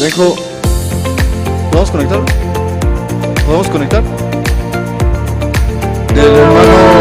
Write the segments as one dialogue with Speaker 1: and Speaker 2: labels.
Speaker 1: Benjo, ¿podemos conectar? ¿Podemos conectar? Del hermano.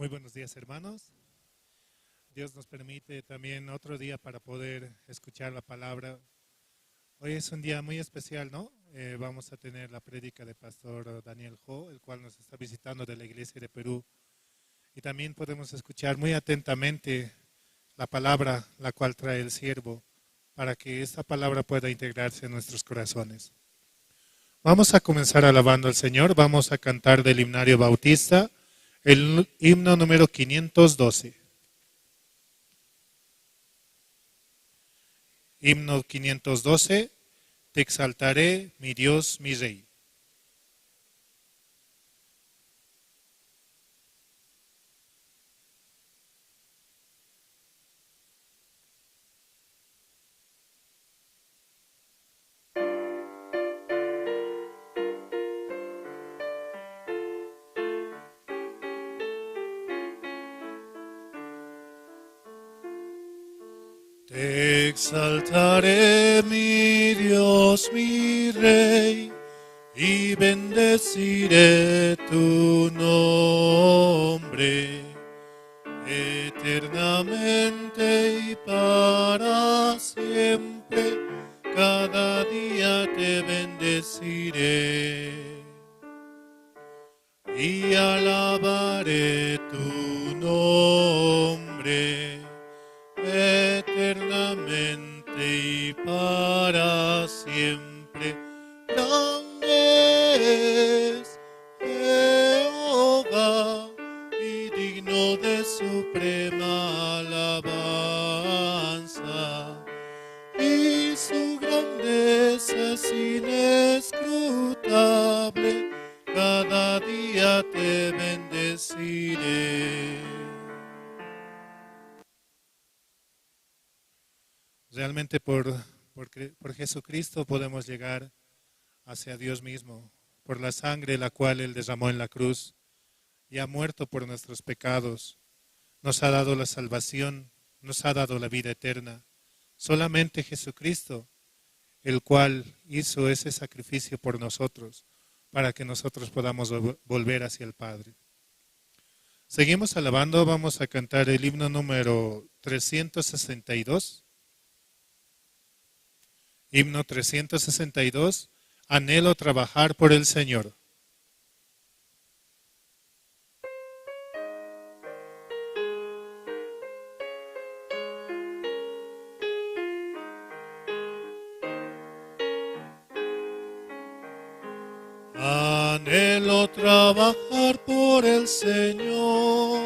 Speaker 2: Muy buenos días, hermanos. Dios nos permite también otro día para poder escuchar la palabra. Hoy es un día muy especial, ¿no? Vamos a tener la prédica de Pastor Daniel Ho, el cual nos está visitando de la Iglesia de Perú. Y también podemos escuchar muy atentamente la palabra la cual trae el siervo, para que esta palabra pueda integrarse en nuestros corazones. Vamos a comenzar alabando al Señor. Vamos a cantar del himnario bautista, el himno número 512. Himno 512, te exaltaré, mi Dios, mi Rey. Te exaltaré, mi Dios, mi Rey, y bendeciré tu nombre eternamente y para siempre. Cada día te bendeciré y alabaré tu nombre eternamente y para siempre. Grande es Jehová y digno de suprema alabanza, y su grandeza es inescrutable. Cada día te bendeciré. Realmente por Jesucristo podemos llegar hacia Dios mismo, por la sangre la cual Él derramó en la cruz y ha muerto por nuestros pecados. Nos ha dado la salvación, nos ha dado la vida eterna. Solamente Jesucristo, el cual hizo ese sacrificio por nosotros, para que nosotros podamos volver hacia el Padre. Seguimos alabando, vamos a cantar el himno número 362. Himno 362, anhelo trabajar por el Señor. Anhelo trabajar por el Señor,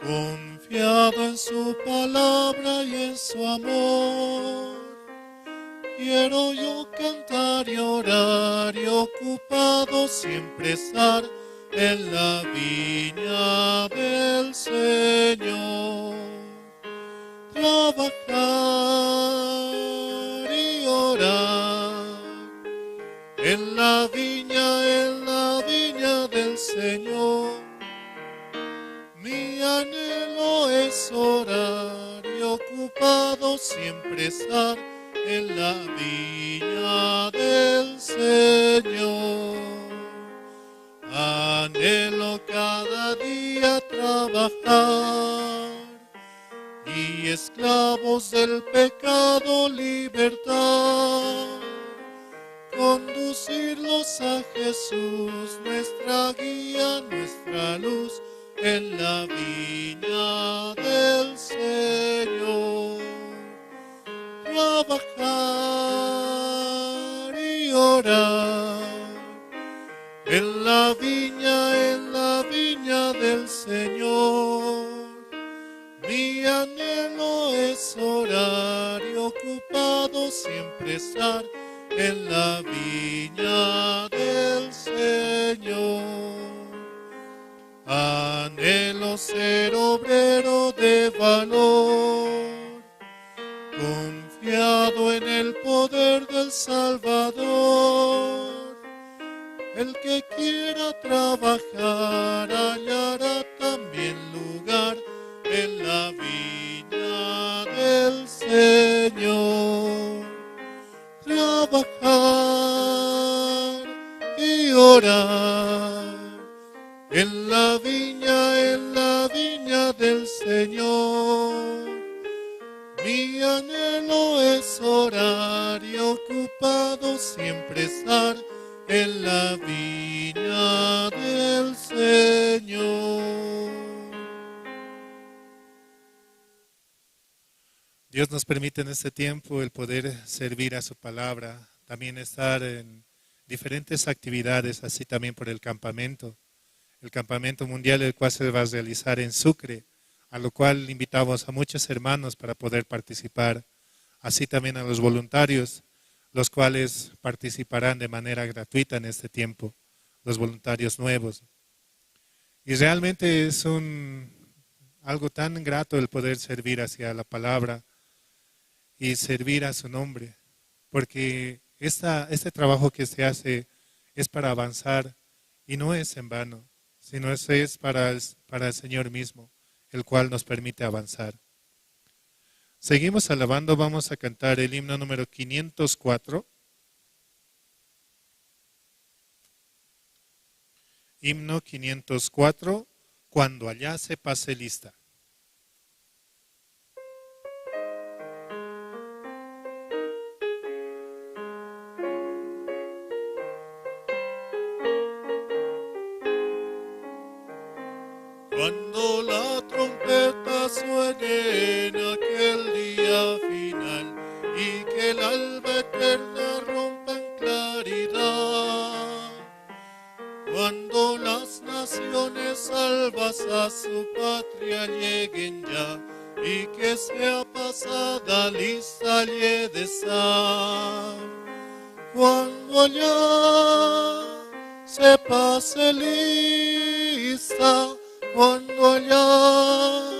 Speaker 2: confiado en su palabra y en su amor. Quiero yo cantar y orar y ocupado siempre estar en la viña del Señor. Trabajar y orar en la viña del Señor. Mi anhelo es orar y ocupado siempre estar en la viña del Señor. Anhelo cada día trabajar y esclavos del pecado libertar, conducirlos a Jesús, nuestra guía, nuestra luz, en la viña del Señor. Trabajar y orar en la viña del Señor. Mi anhelo es orar y ocupado siempre estar en la viña del Señor. Anhelo ser obrero de valor, confiado en el poder del Salvador. El que quiera trabajar hallará también lugar en la viña del Señor. Trabajar y orar en la viña
Speaker 3: gloria del Señor. Mi anhelo es orar y ocupado siempre estar en la viña del Señor.
Speaker 2: Dios nos permite en este tiempo el poder servir a su palabra, también estar en diferentes actividades, así también por el campamento mundial, el cual se va a realizar en Sucre, a lo cual invitamos a muchos hermanos para poder participar, así también a los voluntarios, los cuales participarán de manera gratuita en este tiempo, los voluntarios nuevos. Y realmente es algo tan grato el poder servir hacia la palabra y servir a su nombre, porque este trabajo que se hace es para avanzar y no es en vano, sino es para el Señor mismo, el cual nos permite avanzar. Seguimos alabando, vamos a cantar el himno número 504. Himno 504, cuando allá se pase lista.
Speaker 3: Cuando la trompeta suene en aquel día final y que el alba eterna rompa en claridad, cuando las naciones salvas a su patria lleguen ya y que sea pasada lista y de sal, cuando allá se pase lista, cuando allá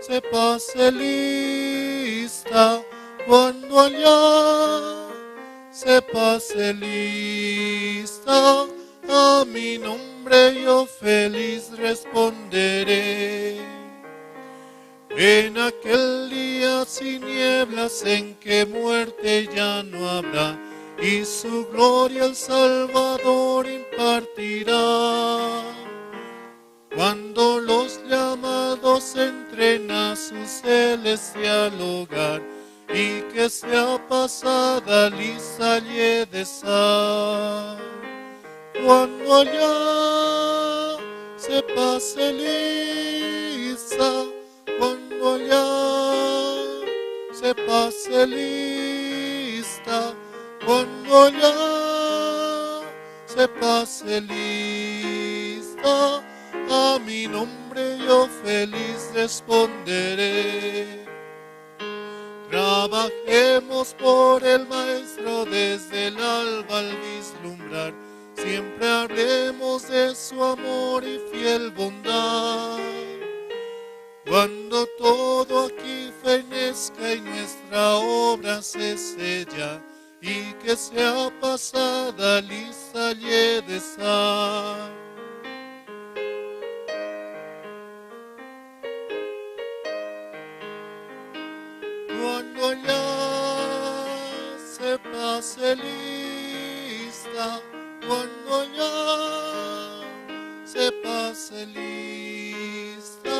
Speaker 3: se pase lista, cuando allá se pase lista, a mi nombre yo feliz responderé. En aquel día sin nieblas en que muerte ya no habrá, y su gloria el Salvador impartirá. Cuando los llamados entren a su celestial hogar y que sea pasada lisa y de sal, cuando allá se pase lisa, cuando allá se pase lista, cuando allá se pase lista, a mi nombre yo feliz responderé. Trabajemos por el Maestro desde el alba al vislumbrar, siempre hablemos de su amor y fiel bondad. Cuando todo aquí fenezca y nuestra obra se sella, y que sea pasada lisa y de sal. Cuando ya se pase lista, cuando ya se pase lista,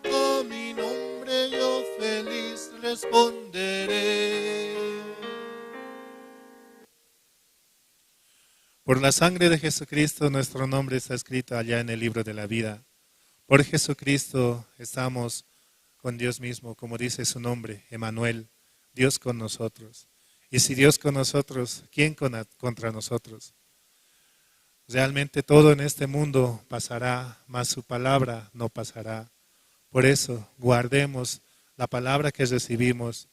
Speaker 3: a mi nombre yo feliz responderé.
Speaker 2: Por la sangre de Jesucristo nuestro nombre está escrito allá en el libro de la vida. Por Jesucristo estamos con Dios mismo, como dice su nombre, Emmanuel, Dios con nosotros. Y si Dios con nosotros, ¿quién contra nosotros? Realmente todo en este mundo pasará, mas su palabra no pasará. Por eso guardemos la palabra que recibimos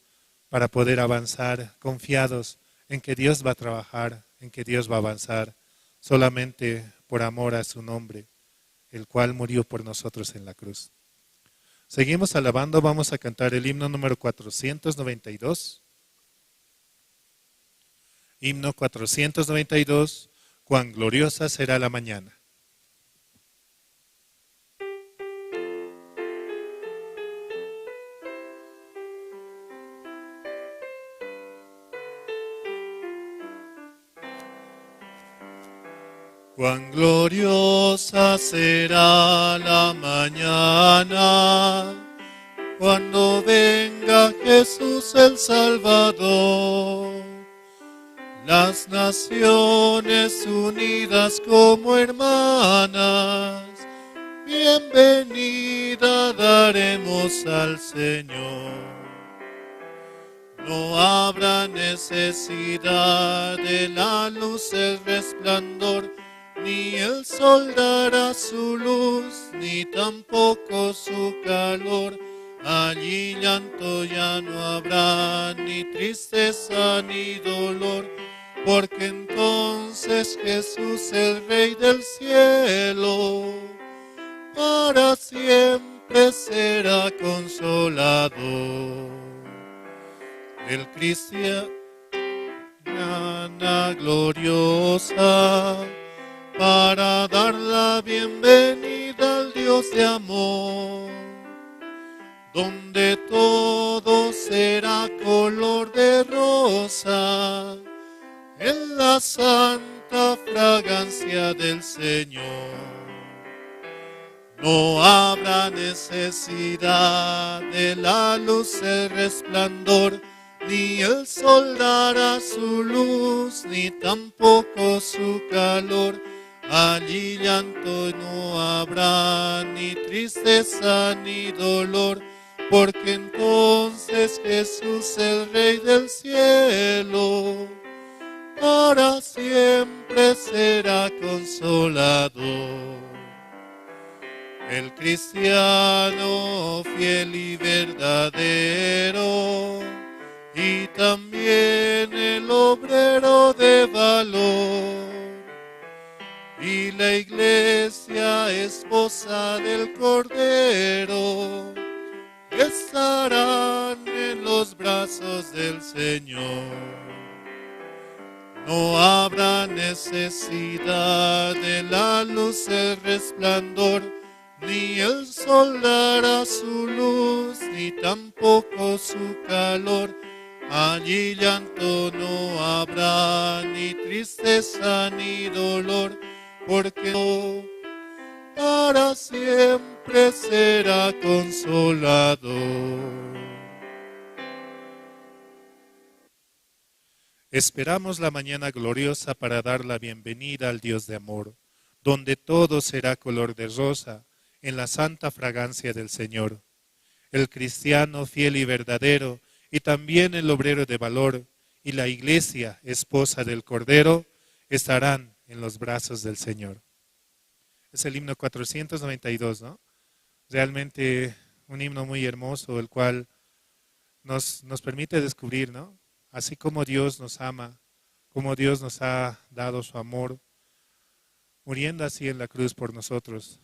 Speaker 2: para poder avanzar confiados en que Dios va a trabajar, en que Dios va a avanzar, solamente por amor a su nombre, el cual murió por nosotros en la cruz. Seguimos alabando, vamos a cantar el himno número 492. Himno 492, cuán gloriosa será la mañana.
Speaker 3: Cuán gloriosa será la mañana cuando venga Jesús el Salvador. Las naciones unidas como hermanas, bienvenida daremos al Señor. No habrá necesidad de la luz, el resplandor, ni el sol dará su luz, ni tampoco su calor. Allí llanto ya no habrá, ni tristeza ni dolor, porque entonces Jesús, el Rey del cielo, para siempre será consolador. El cristiana gloriosa, para dar la bienvenida al Dios de amor, donde todo será color de rosa, en la santa fragancia del Señor. No habrá necesidad de la luz, el resplandor, ni el sol dará su luz, ni tampoco su calor. Allí llanto no habrá, ni tristeza ni dolor, porque entonces Jesús, el Rey del cielo, para siempre será consolador. El cristiano fiel y verdadero, y también el obrero de valor, y la iglesia esposa del Cordero, estarán en los brazos del Señor. No habrá necesidad de la luz, el resplandor, ni el sol dará su luz, ni tampoco su calor. Allí llanto no habrá, ni tristeza ni dolor, porque para siempre será consolador.
Speaker 2: Esperamos la mañana gloriosa para dar la bienvenida al Dios de amor, donde todo será color de rosa, en la santa fragancia del Señor. El cristiano fiel y verdadero, y también el obrero de valor, y la iglesia, esposa del Cordero, estarán en los brazos del Señor. Es el himno 492, ¿no? Realmente un himno muy hermoso, el cual nos permite descubrir, ¿no? Así como Dios nos ama, como Dios nos ha dado su amor, muriendo así en la cruz por nosotros,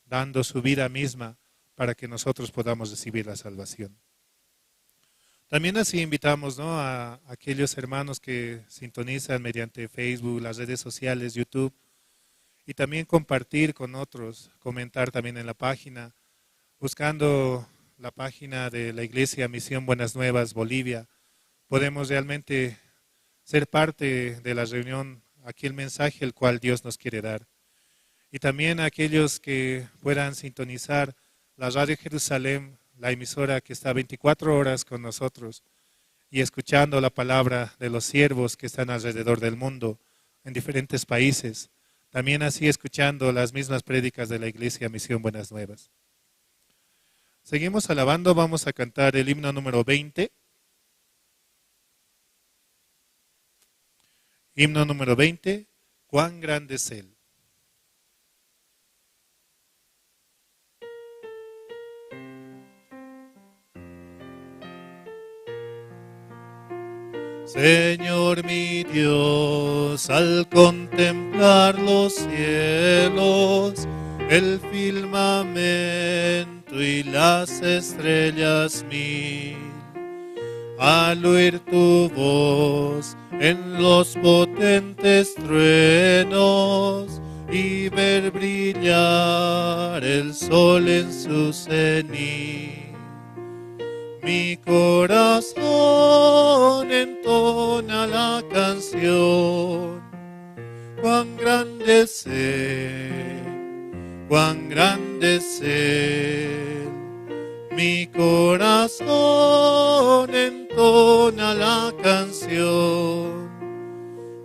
Speaker 2: dando su vida misma para que nosotros podamos recibir la salvación. También así invitamos, ¿no?, a aquellos hermanos que sintonizan mediante Facebook, las redes sociales, YouTube, y también compartir con otros, comentar también en la página, buscando la página de la Iglesia Misión Buenas Nuevas Bolivia. Podemos realmente ser parte de la reunión, aquel mensaje el cual Dios nos quiere dar. Y también a aquellos que puedan sintonizar la Radio Jerusalén, la emisora que está 24 horas con nosotros y escuchando la palabra de los siervos que están alrededor del mundo, en diferentes países. También así escuchando las mismas prédicas de la Iglesia Misión Buenas Nuevas. Seguimos alabando, vamos a cantar el himno número 20. Himno número 20, cuán grande es Él.
Speaker 3: Señor mi Dios, al contemplar los cielos, el firmamento y las estrellas mil, al oír tu voz en los potentes truenos y ver brillar el sol en su cenit, mi corazón entona la canción cuán grande es Él, cuán grande es Él. Mi corazón entona la canción,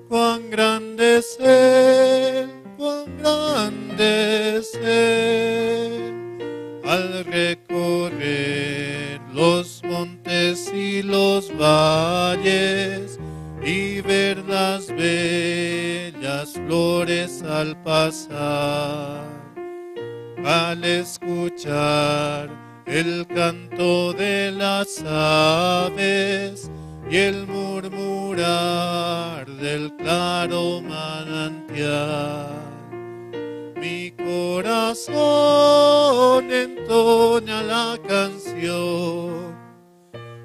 Speaker 3: cuán grande es Él, cuán grande es Él. Al recorrer los montes y los valles y ver las bellas flores al pasar, al escuchar el canto de las aves y el murmurar del claro manantial, mi corazón entona la canción,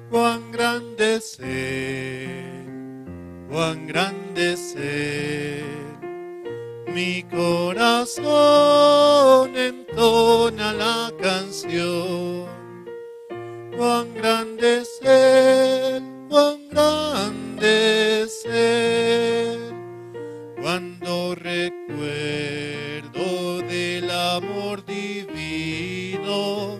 Speaker 3: cuán grande es Él, cuán grande es Él. Mi corazón entona la canción, cuán grande es Él, cuán grande es Él. Cuando recuerdo del amor divino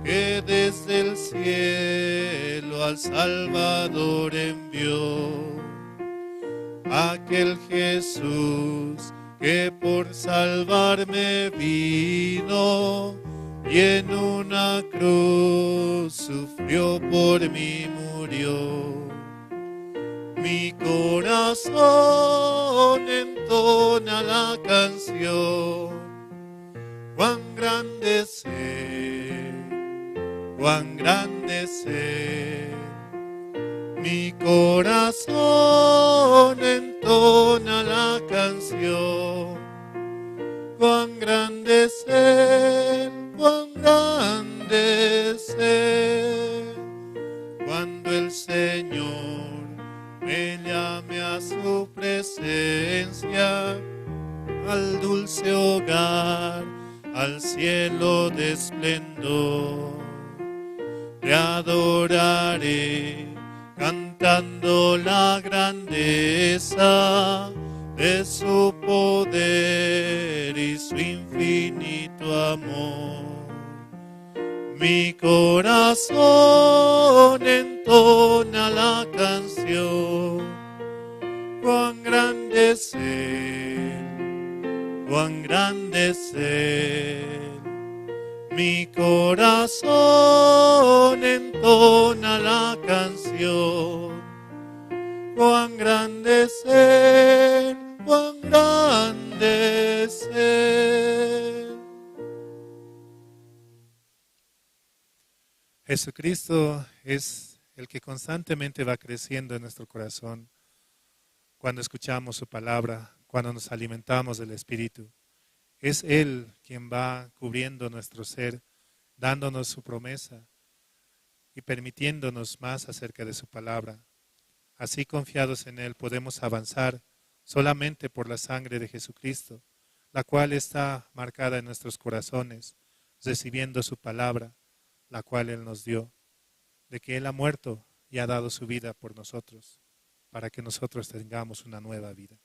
Speaker 3: que desde el cielo al Salvador envió, aquel Jesús que por salvarme vino y en una cruz sufrió por mí, murió. Mi corazón entona la canción, cuán grande es Él, cuán grande es Él. Mi corazón entona la canción, cuán grande es Él, cuán grande es Él. Cuando el Señor me llame a su presencia, al dulce hogar, al cielo de esplendor, te adoraré cantando la grandeza de su poder y su infinito amor. Mi corazón entona la canción, cuán grande es Él, cuán grande es Él. Mi corazón entona la canción, cuán grande es Él, cuán grande es Él.
Speaker 2: Jesucristo es el que constantemente va creciendo en nuestro corazón cuando escuchamos su palabra, cuando nos alimentamos del Espíritu. Es Él quien va cubriendo nuestro ser, dándonos su promesa y permitiéndonos más acerca de su palabra. Así, confiados en Él, podemos avanzar solamente por la sangre de Jesucristo, la cual está marcada en nuestros corazones, recibiendo su palabra, la cual Él nos dio, de que Él ha muerto y ha dado su vida por nosotros, para que nosotros tengamos una nueva vida.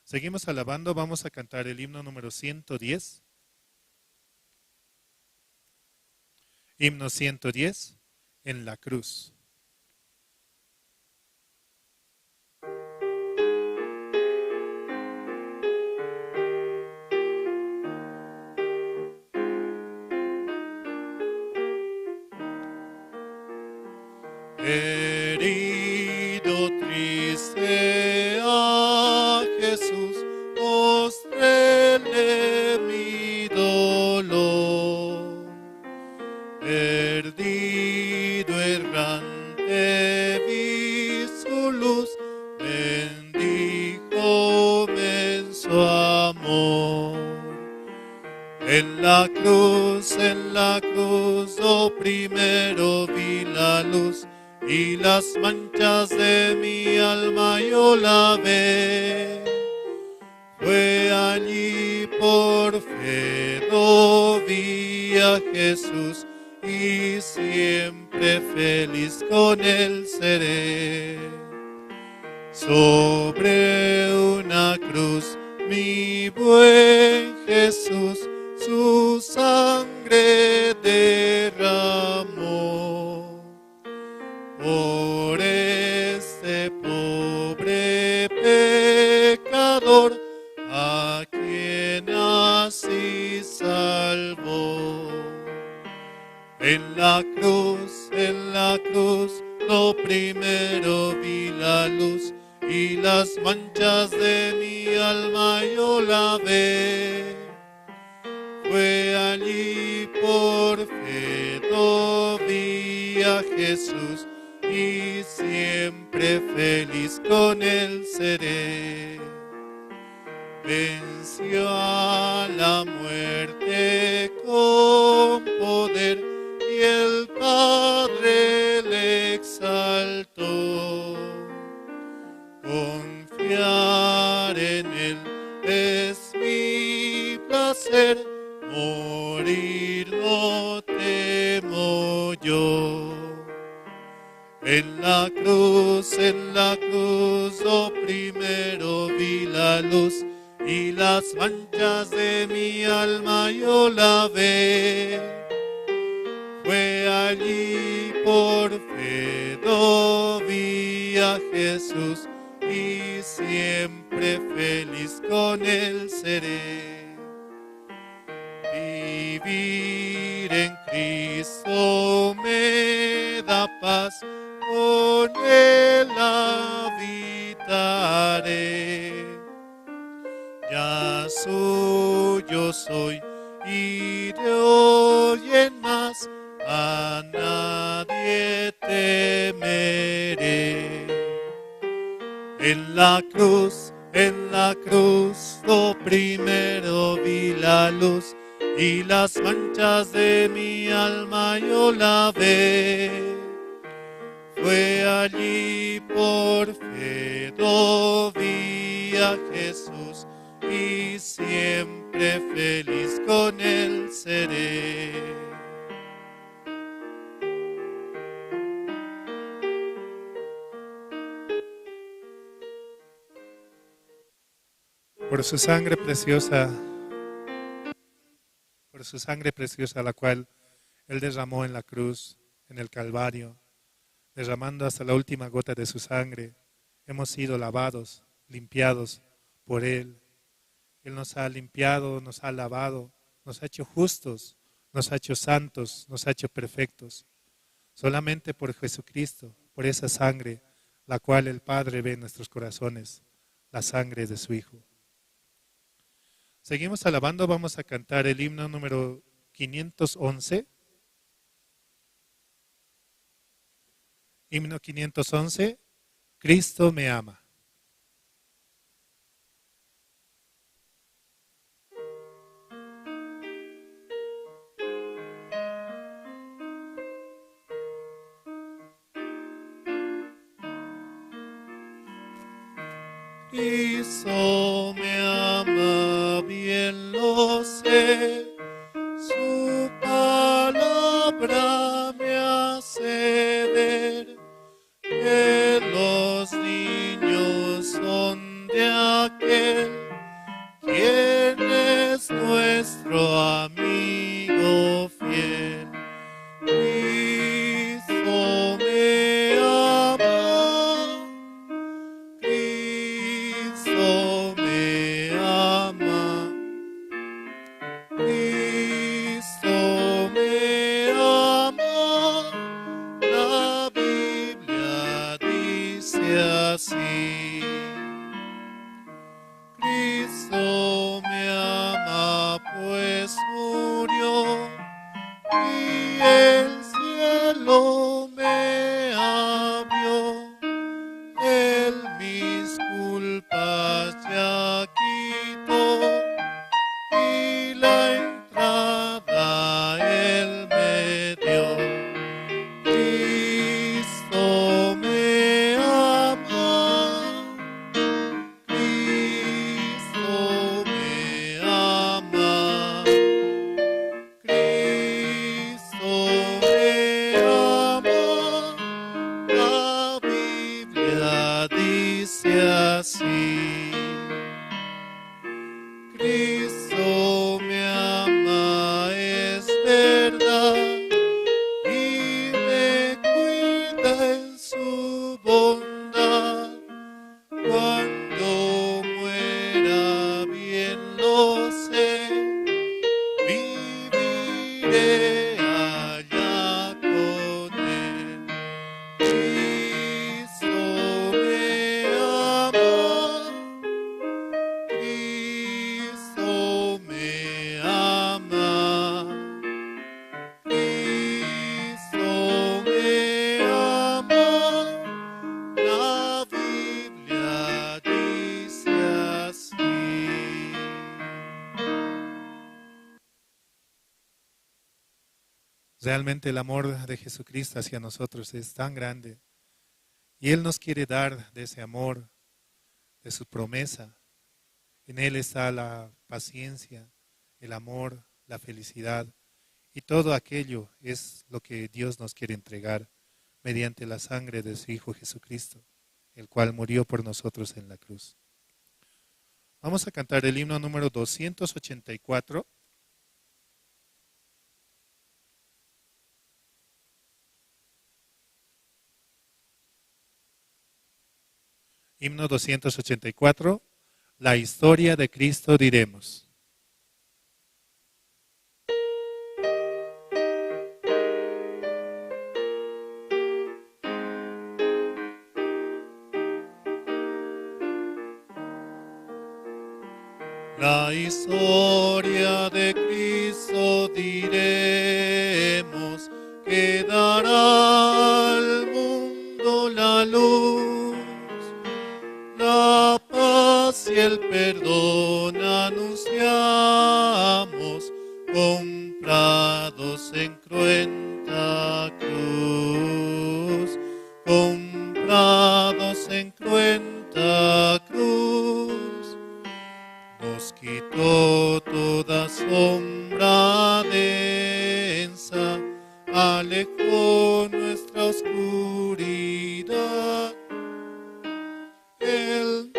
Speaker 2: Seguimos alabando, vamos a cantar el himno número 110. Himno 110, en la cruz.
Speaker 3: Herido triste a Jesús, mostréle mi dolor. Perdido errante vi su luz, bendíjome en su amor. En la cruz, oh primero vi la luz, y las manchas de mi alma yo lavé. Fue allí por fe, lo vi a Jesús, y siempre feliz con Él seré. sobre una cruz, mi buen Jesús, su sangre derramó. Por este pobre pecador, a quien así salvó. En la cruz, lo primero vi la luz, y las manchas de mi alma yo lavé. Fue allí por fe lo vi a Jesús, y siempre feliz con él seré. Venció a la muerte con poder, y el Padre le exaltó. Confiar en él es mi placer, morir no temo yo. En la cruz, lo primero vi la luz, y las manchas de mi alma yo lavé. Fue allí por fe lo vi a Jesús, y siempre feliz con él seré. Vivir en Cristo me da paz, con él habitaré. Ya suyo soy, y de hoy en más a nadie temeré. En la cruz, lo primero vi la luz, y las manchas de mi alma yo lavé. Fue allí por fe lo vi a Jesús, y siempre feliz con él seré.
Speaker 2: Por su sangre preciosa, la cual Él derramó en la cruz, en el Calvario, derramando hasta la última gota de su sangre, hemos sido lavados, limpiados por Él. Él nos ha limpiado, nos ha lavado, nos ha hecho justos, nos ha hecho santos, nos ha hecho perfectos. Solamente por Jesucristo, por esa sangre, la cual el Padre ve en nuestros corazones, la sangre de su Hijo. Seguimos alabando, vamos a cantar el himno número 511. Himno 511, Cristo me ama.
Speaker 3: Cristo me ama, bien lo sé, su palabra me hace ver que los niños son de aquel quien es nuestro amigo fiel. Cristo me ama, Cristo me ama, Cristo me ama, la Biblia dice así. Cristo me ama, pues murió, y el cielo me abrió. Él mis culpas ya quitó, y la entrada Él me dio. Cristo me ama,
Speaker 2: Realmente el amor de Jesucristo hacia nosotros es tan grande. Y Él nos quiere dar de ese amor, de su promesa. En Él está la paciencia, el amor, la felicidad. Y todo aquello es lo que Dios nos quiere entregar mediante la sangre de su Hijo Jesucristo, el cual murió por nosotros en la cruz. Vamos a cantar el himno número 284. Himno 284, la historia de Cristo diremos.
Speaker 3: La historia de Cristo diremos, que dará al mundo la luz, la paz y el perdón anunciamos, comprados en cruenta cruz, comprados en cruenta cruz. Nos quitó toda sombra densa, alejó nuestra oscuridad. Él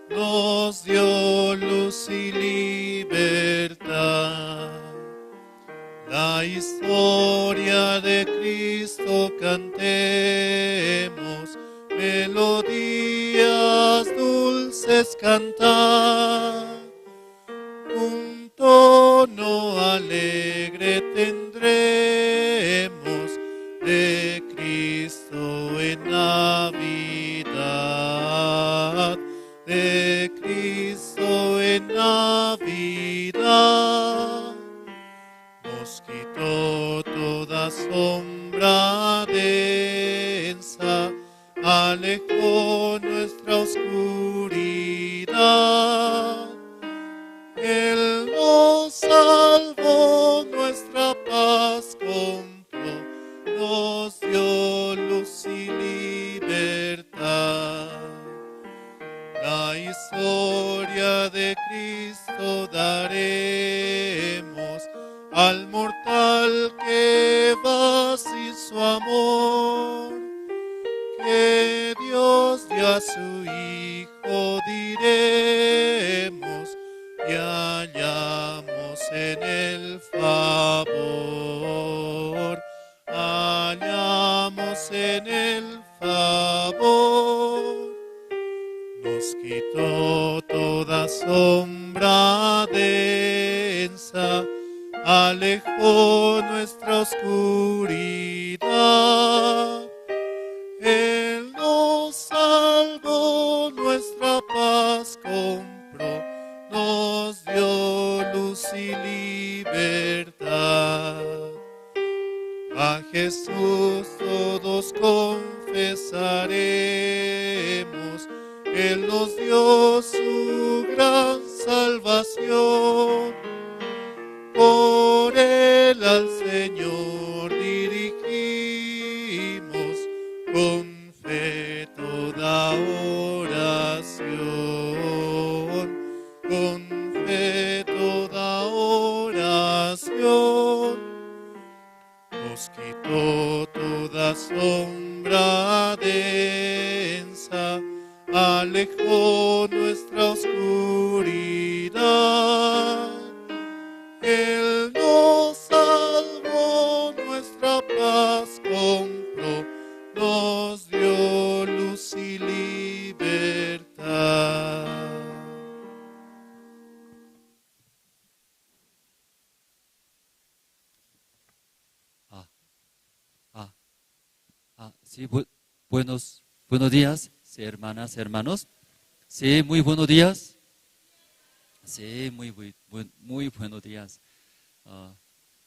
Speaker 3: nos dio luz y libertad. La historia de Cristo cantemos, melodías dulces cantar, un tono alegre tendremos de Cristo en Navidad, de Cristo en Navidad. Nos quitó toda sombra densa, alejó nuestra oscuridad. Él nos salvó, nuestra paz compró, nos dio luz y libertad. La historia de Cristo daremos al mortal que va sin su amor, que Dios dio a su Hijo, diremos, y hallamos en el favor, hallamos en el favor. Nos quitó toda sombra densa, alejó nuestra oscuridad. Él nos salvó, nuestra paz compró, nos dio luz y libertad. A Jesús todos confesaremos, Él nos dio su gran salvación. Por Él al Señor dirigimos con fe toda oración, con fe toda oración. Nos quitó toda sombra densa, alejó nuestra oscuridad. Él nos salvó, nuestra paz compró, nos dio luz y libertad.
Speaker 4: Sí, buenos días, sí, hermanas, hermanos. Sí, muy buenos días. Sí, muy buenos días.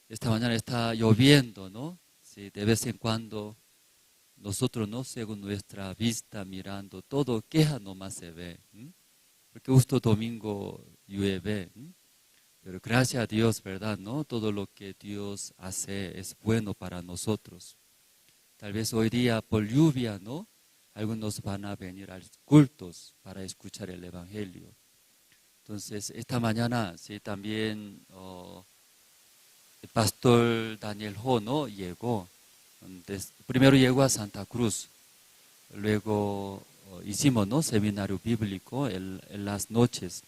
Speaker 4: Esta mañana está lloviendo, ¿no? Sí, de vez en cuando nosotros, ¿no? Según nuestra vista, mirando, todo queja nomás se ve. Porque justo domingo llueve. Pero gracias a Dios, ¿verdad? ¿No? Todo lo que Dios hace es bueno para nosotros. Tal vez hoy día por lluvia, ¿no? Algunos van a venir a los cultos para escuchar el Evangelio. Entonces, esta mañana, sí, también el pastor Daniel Ho, ¿no? Llegó. Primero llegó a Santa Cruz. Luego hicimos, ¿no? Seminario bíblico en las noches.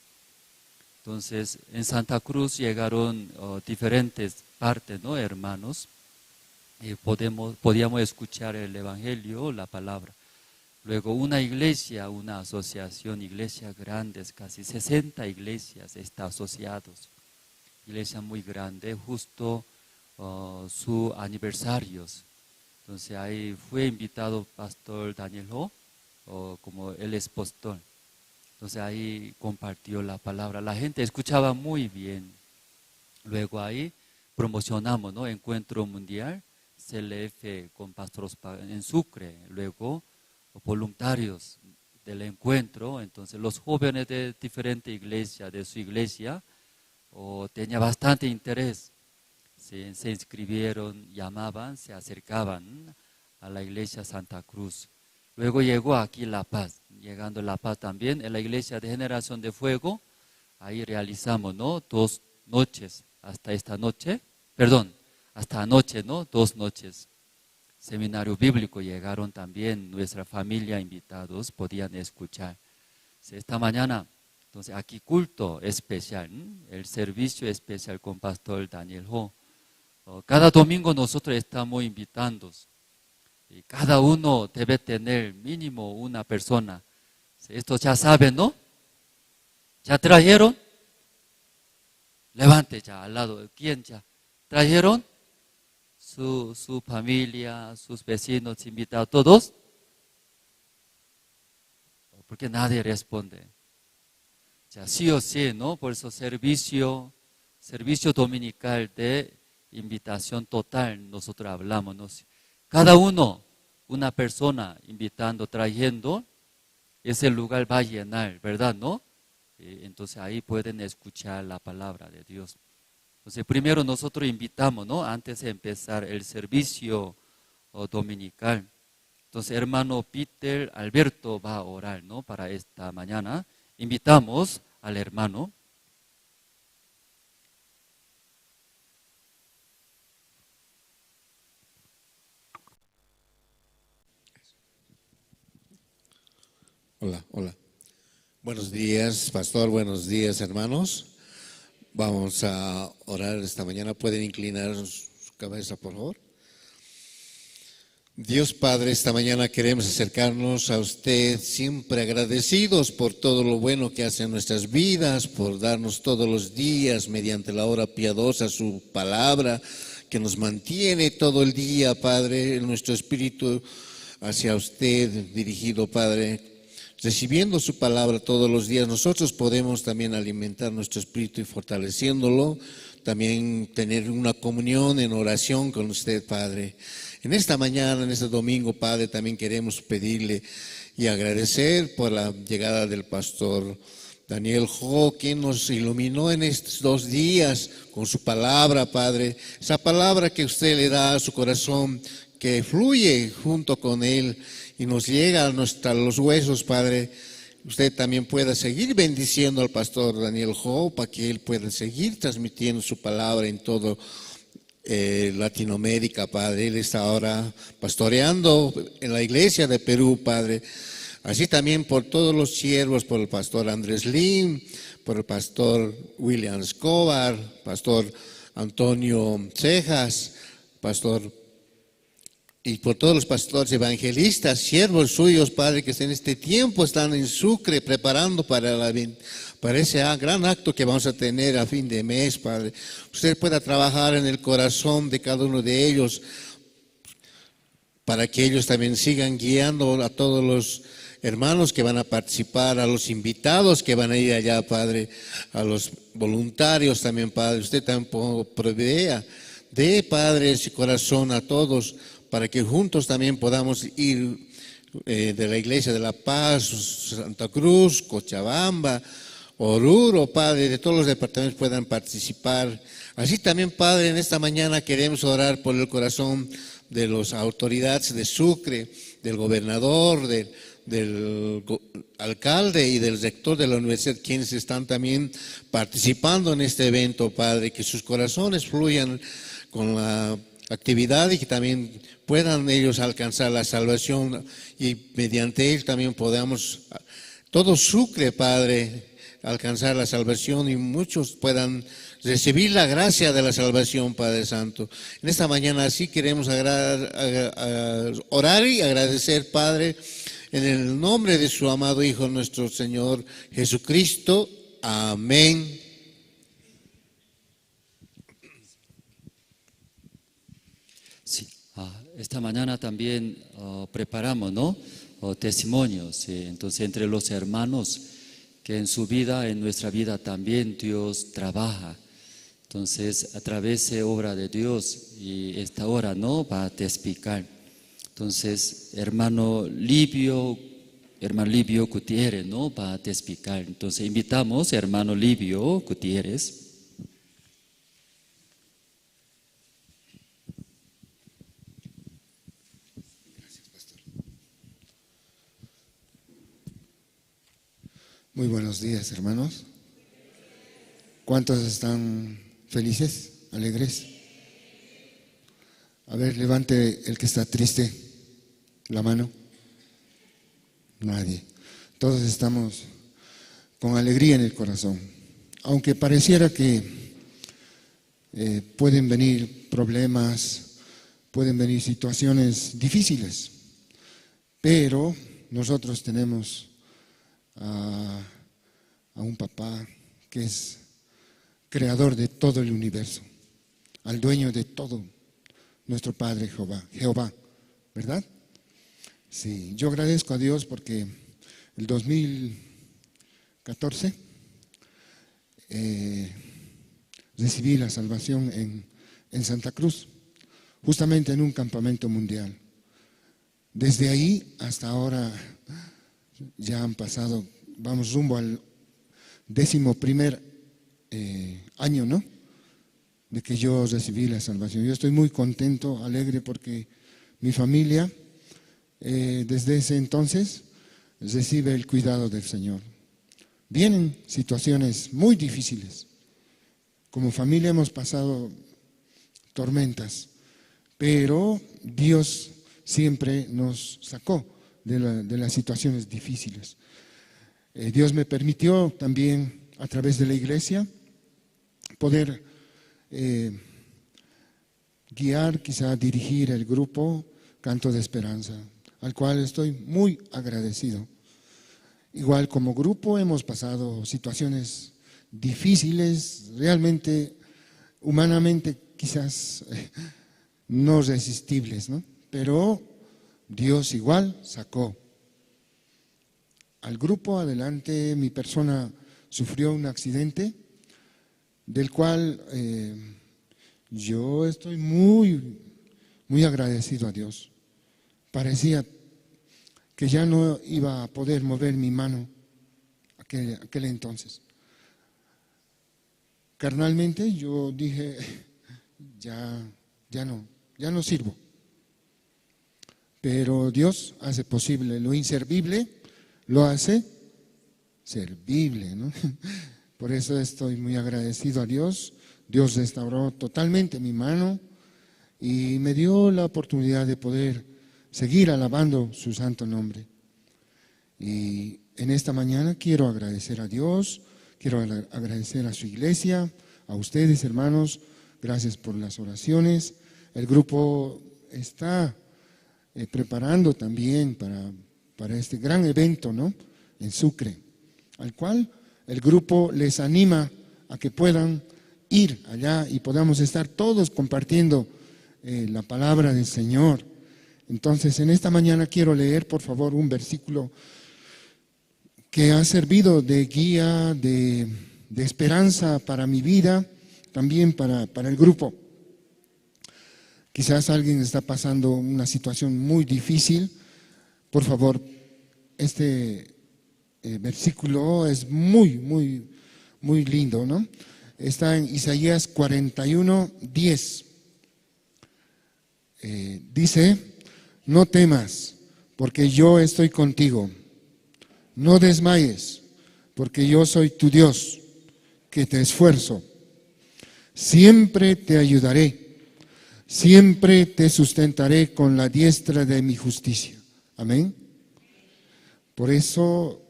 Speaker 4: Entonces, en Santa Cruz llegaron diferentes partes, ¿no? Hermanos. Y podíamos escuchar el Evangelio, la palabra. Luego una iglesia, una asociación, iglesias grandes, casi 60 iglesias están asociados. Iglesia muy grande, justo sus aniversarios. Entonces ahí fue invitado pastor Daniel Ho, como él es pastor. Entonces ahí compartió la palabra. La gente escuchaba muy bien. Luego ahí promocionamos, ¿no? Encuentro mundial, CLF con pastores en Sucre. Luego voluntarios del encuentro. Entonces los jóvenes de diferentes iglesias, de su iglesia, tenían bastante interés. Se inscribieron, llamaban, se acercaban a la iglesia Santa Cruz. Luego llegó aquí La Paz. Llegando a La Paz también, en la iglesia de Generación de Fuego, ahí realizamos, ¿no? 2 noches, hasta esta noche, hasta anoche, ¿no? 2 noches. Seminario bíblico llegaron también, nuestra familia invitados, podían escuchar. Esta mañana, entonces aquí culto especial, el servicio especial con pastor Daniel Ho. Cada domingo nosotros estamos invitando. Y cada uno debe tener mínimo una persona. Esto ya saben, ¿no? ¿Ya trajeron? Levante ya al lado. ¿Quién ya? ¿Trajeron? Su familia, sus vecinos, invitados, todos. Porque nadie responde. Ya sí o sí, ¿no? Por eso servicio dominical de invitación total, nosotros hablamos, ¿no? Cada uno, una persona invitando, trayendo, ese lugar va a llenar, ¿verdad? ¿No? Entonces ahí pueden escuchar la palabra de Dios. Entonces primero nosotros invitamos, ¿no? Antes de empezar el servicio dominical. Entonces hermano Peter Alberto va a orar, ¿no? Para esta mañana. Invitamos al hermano.
Speaker 5: Hola. Buenos días, pastor, buenos días, hermanos. Vamos a orar esta mañana. ¿Pueden inclinar su cabeza, por favor? Dios Padre, esta mañana queremos acercarnos a usted siempre agradecidos por todo lo bueno que hace en nuestras vidas, por darnos todos los días mediante la hora piadosa su palabra que nos mantiene todo el día, Padre, en nuestro espíritu hacia usted dirigido, Padre. Recibiendo su palabra todos los días, nosotros podemos también alimentar nuestro espíritu y fortaleciéndolo, también tener una comunión en oración con usted, Padre. En esta mañana, en este domingo, Padre, también queremos pedirle y agradecer por la llegada del pastor Daniel Ho, quien nos iluminó en estos 2 días con su palabra, Padre. Esa palabra que usted le da a su corazón, que fluye junto con él y nos llega a los huesos, Padre. Usted también pueda seguir bendiciendo al pastor Daniel Ho para que él pueda seguir transmitiendo su palabra en todo Latinoamérica, Padre. Él está ahora pastoreando en la iglesia de Perú, Padre. Así también por todos los siervos, por el pastor Andrés Lim, por el pastor William Escobar, pastor Antonio Cejas, y por todos los pastores evangelistas, siervos suyos, Padre, que en este tiempo están en Sucre preparando para ese gran acto que vamos a tener a fin de mes, Padre. Usted pueda trabajar en el corazón de cada uno de ellos para que ellos también sigan guiando a todos los hermanos que van a participar, a los invitados que van a ir allá, Padre, a los voluntarios también, Padre. Usted también provea de, Padre, ese corazón a todos, para que juntos también podamos ir de la iglesia de La Paz, Santa Cruz, Cochabamba, Oruro, Padre, de todos los departamentos puedan participar. Así también, Padre, en esta mañana queremos orar por el corazón de las autoridades de Sucre, del gobernador, del alcalde y del rector de la universidad, quienes están también participando en este evento, Padre, que sus corazones fluyan con la actividad y que también puedan ellos alcanzar la salvación y mediante él también podamos, todo Sucre, Padre, alcanzar la salvación y muchos puedan recibir la gracia de la salvación, Padre Santo. En esta mañana así queremos orar y agradecer, Padre, en el nombre de su amado Hijo, nuestro Señor Jesucristo. Amén.
Speaker 4: Sí, esta mañana también preparamos, ¿no? Testimonios, sí. Entonces entre los hermanos que en su vida, en nuestra vida también Dios trabaja. Entonces a través de obra de Dios y esta hora, ¿no? Va a testificar. Entonces hermano Livio Gutiérrez, ¿no? Va a testificar. Entonces invitamos hermano Livio Gutiérrez.
Speaker 6: Muy buenos días, hermanos. ¿Cuántos están felices, alegres? A ver, levante el que está triste la mano. Nadie. Todos estamos con alegría en el corazón. Aunque pareciera que pueden venir problemas, pueden venir situaciones difíciles, pero nosotros tenemos a un papá que es creador de todo el universo, al dueño de todo, nuestro Padre Jehová, ¿verdad? Sí, yo agradezco a Dios porque el 2014 recibí la salvación en Santa Cruz, justamente en un campamento mundial. Desde ahí hasta ahora ya han pasado, vamos rumbo al 11º año, ¿no? De que yo recibí la salvación. Yo estoy muy contento, alegre, porque mi familia desde ese entonces recibe el cuidado del Señor. Vienen situaciones muy difíciles. Como familia hemos pasado tormentas, pero Dios siempre nos sacó de las situaciones difíciles. Dios me permitió también a través de la iglesia poder guiar, quizá dirigir el grupo Canto de Esperanza, al cual estoy muy agradecido. Igual como grupo hemos pasado situaciones difíciles, realmente, humanamente quizás no resistibles, ¿no? Pero Dios igual sacó al grupo adelante. Mi persona sufrió un accidente del cual yo estoy muy agradecido a Dios. Parecía que ya no iba a poder mover mi mano aquel entonces. Carnalmente yo dije, ya no sirvo. Pero Dios hace posible lo inservible, lo hace servible, ¿no? Por eso estoy muy agradecido a Dios. Dios restauró totalmente mi mano y me dio la oportunidad de poder seguir alabando su santo nombre. Y en esta mañana quiero agradecer a Dios, quiero agradecer a su iglesia, a ustedes, hermanos. Gracias por las oraciones. El grupo está preparando también para este gran evento, ¿no? En Sucre, al cual el grupo les anima a que puedan ir allá y podamos estar todos compartiendo la palabra del Señor. Entonces, en esta mañana quiero leer, por favor, un versículo que ha servido de guía, de esperanza para mi vida, también para el grupo. Quizás alguien está pasando una situación muy difícil. Por favor, este versículo es muy lindo, ¿no? Está en Isaías 41:10. Dice, no temas, porque yo estoy contigo. No desmayes, porque yo soy tu Dios, que te esfuerzo. Siempre te ayudaré, siempre te sustentaré con la diestra de mi justicia. Amén. Por eso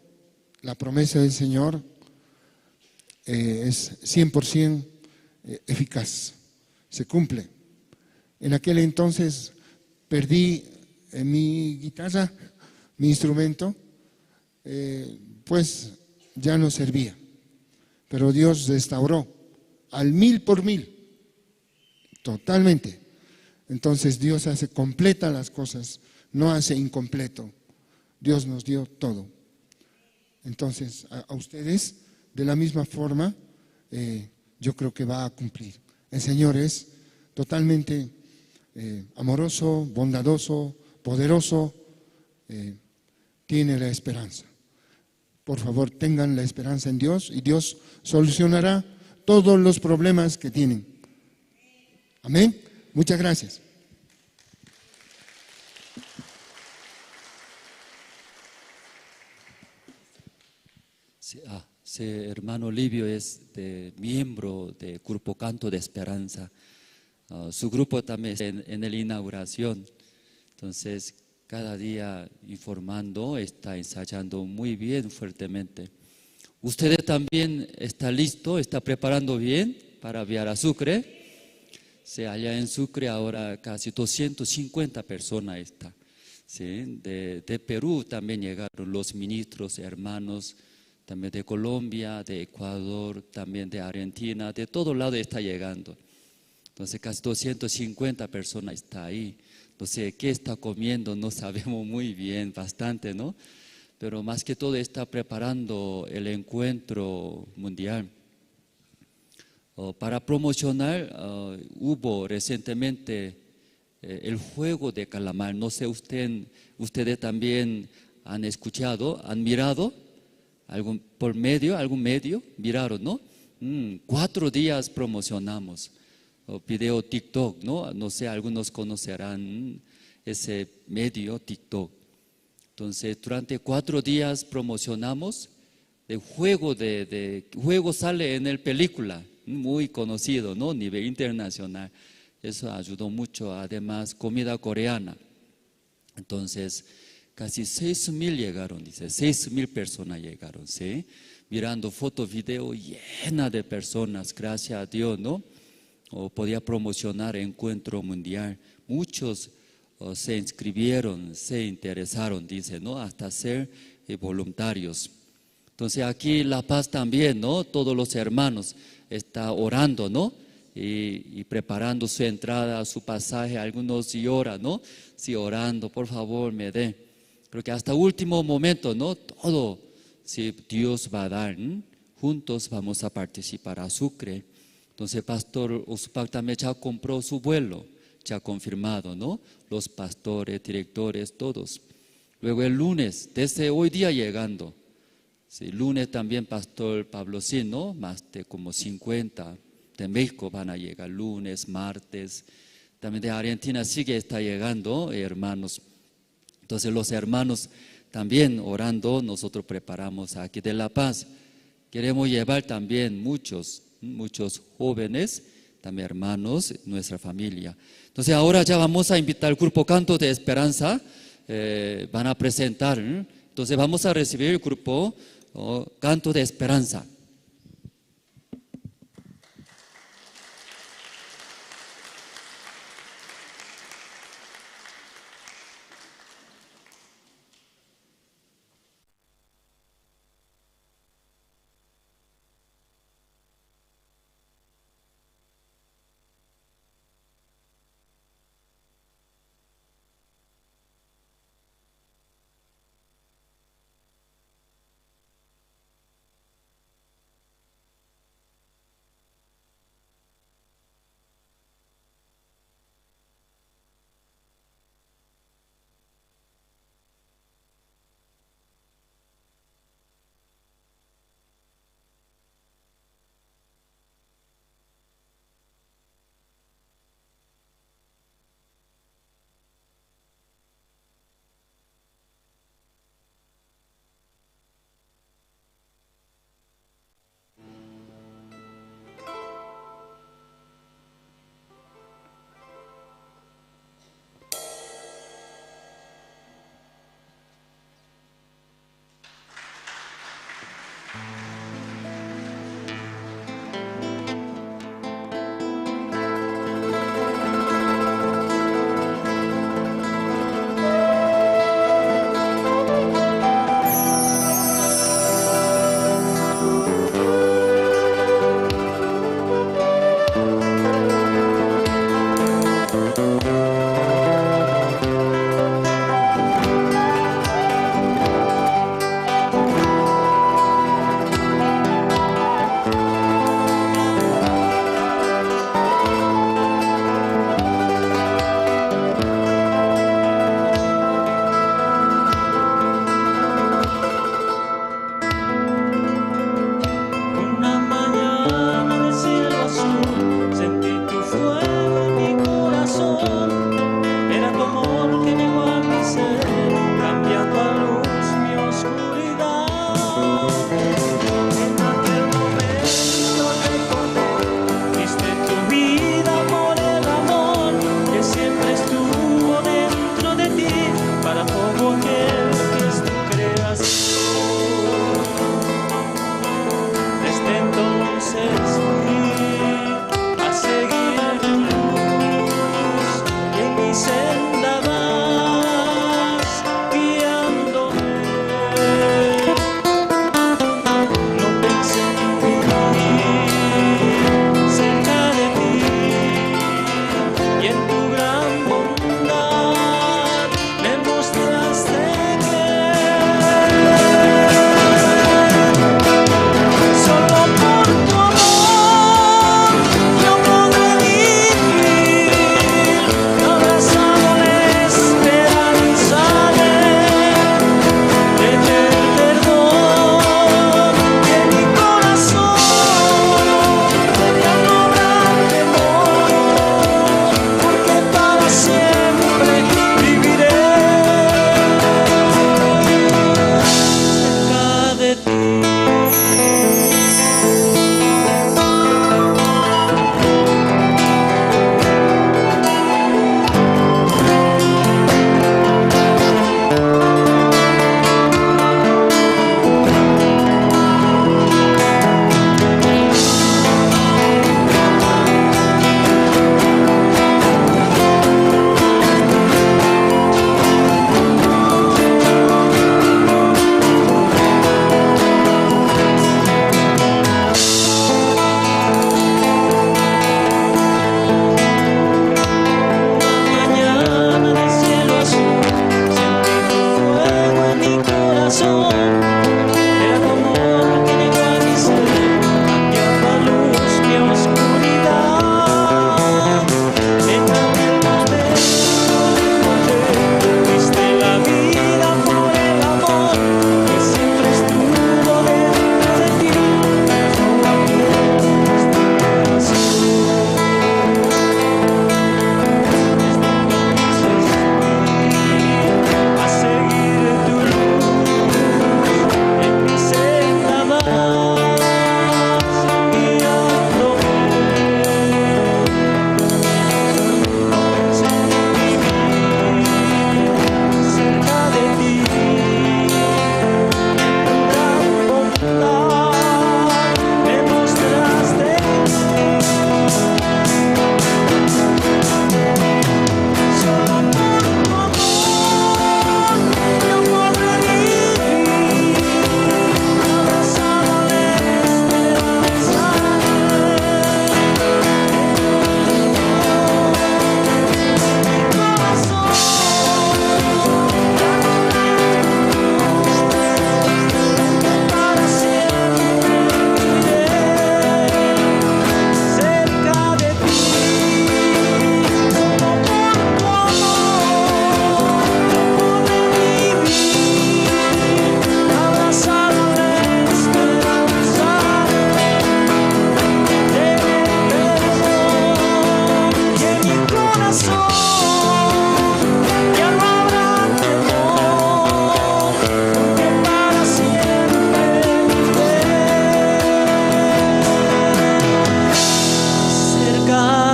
Speaker 6: la promesa del Señor es 100% eficaz, se cumple. En aquel entonces perdí mi guitarra, mi instrumento, pues ya no servía. Pero Dios restauró al 1000%, totalmente. Entonces Dios hace completa las cosas, no hace incompleto. Dios nos dio todo. Entonces a ustedes, de la misma forma, yo creo que va a cumplir. El Señor es totalmente amoroso, bondadoso, poderoso, tiene la esperanza. Por favor, tengan la esperanza en Dios y Dios solucionará todos los problemas que tienen. Amén. Muchas gracias.
Speaker 4: Sí, hermano Livio es miembro del Grupo Canto de Esperanza. Su grupo también está en la inauguración. Entonces, cada día informando, está ensayando muy bien, fuertemente. ¿Usted también está listo, está preparando bien para enviar a Sucre? Sí, allá en Sucre ahora casi 250 personas están. ¿Sí? De Perú también llegaron los ministros, hermanos, también de Colombia, de Ecuador, también de Argentina, de todo lado está llegando. Entonces casi 250 personas están ahí. No sé qué está comiendo, no sabemos muy bien, bastante, ¿no? Pero más que todo está preparando el encuentro mundial. Para promocionar, hubo recientemente el juego de calamar. No sé, ustedes también han escuchado, han mirado algún medio, miraron, ¿no? 4 días promocionamos. Video TikTok, ¿no? No sé, algunos conocerán ese medio TikTok. Entonces, durante 4 días promocionamos el juego juego sale en la película, muy conocido, ¿no? A nivel internacional. Eso ayudó mucho, además, comida coreana. Entonces, casi 6,000 llegaron, dice, 6,000 personas llegaron, ¿sí? Mirando foto, video llena de personas, gracias a Dios, ¿no? Podía promocionar el encuentro mundial. Muchos se inscribieron, se interesaron, dice, ¿no? Hasta ser voluntarios. Entonces aquí en La Paz también, ¿no? Todos los hermanos están orando, ¿no? Y preparando su entrada, su pasaje. Algunos lloran, ¿no? Sí, orando, por favor, me dé. Creo que hasta último momento, ¿no? Todo, si Dios va a dar, juntos vamos a participar a Sucre. Entonces, Pastor Usupac también ya compró su vuelo, ya confirmado, ¿no? Los pastores, directores, todos. Luego el lunes, desde hoy día llegando. Sí, lunes también Pastor Pablo Sin, ¿no? Más de como 50 de México van a llegar lunes, martes. También de Argentina está llegando, hermanos. Entonces los hermanos también orando, nosotros preparamos aquí de La Paz. Queremos llevar también muchos jóvenes, también hermanos, nuestra familia. Entonces ahora ya vamos a invitar al grupo Canto de Esperanza, van a presentar. Entonces vamos a recibir el grupo Canto de Esperanza.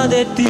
Speaker 7: de ti.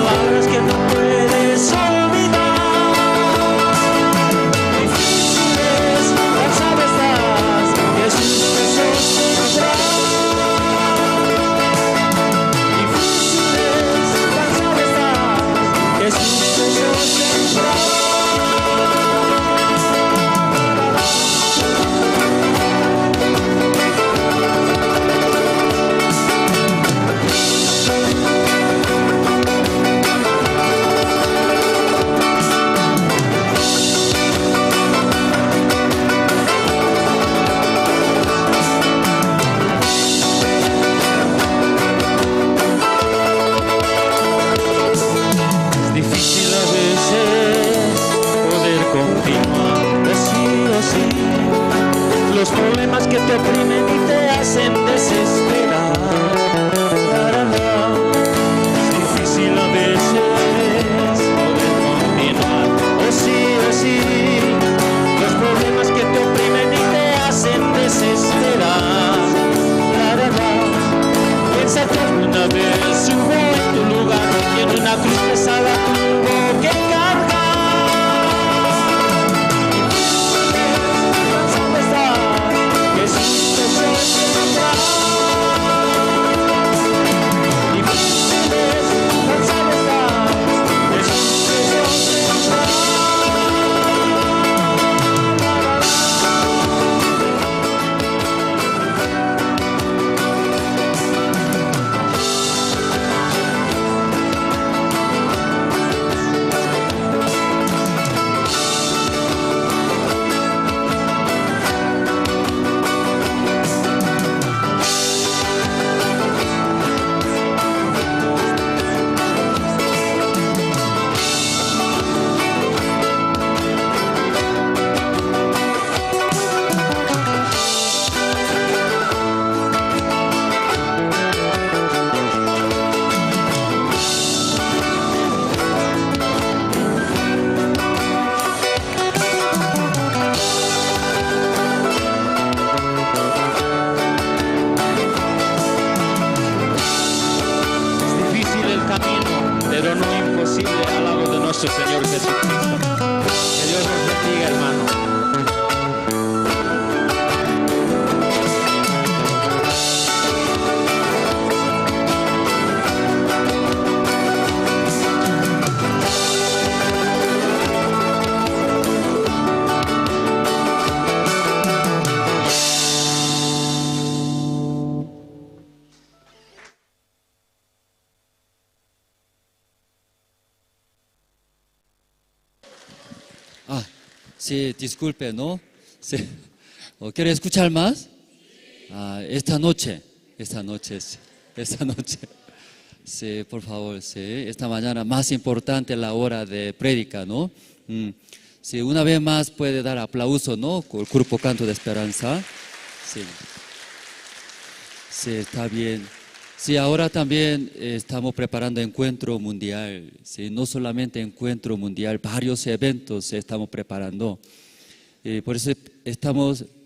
Speaker 7: palabras que no puedes olvidar. Difíciles, cansado estás, Jesús te sostendrá. Difíciles, cansado estás, Jesús te sostendrá. Los problemas que te oprimen y te hacen desesperar. Es difícil a veces poder continuar. Oh sí, los problemas que te oprimen y te hacen desesperar. Piensa que alguna vez hubo en tu lugar quien una cruz pesada tuvo que cargar. Pero no imposible al lado de nuestro Señor Jesucristo. Que Dios nos bendiga, hermano.
Speaker 4: Sí, disculpe, ¿no? Sí. ¿Quiere escuchar más? Esta noche. Sí, por favor, sí. Esta mañana más importante la hora de prédica, ¿no? Sí, una vez más puede dar aplauso, ¿no? Con el grupo Canto de Esperanza. Sí. Sí, está bien. Sí, ahora también estamos preparando encuentro mundial. Sí, no solamente encuentro mundial, varios eventos estamos preparando. Por eso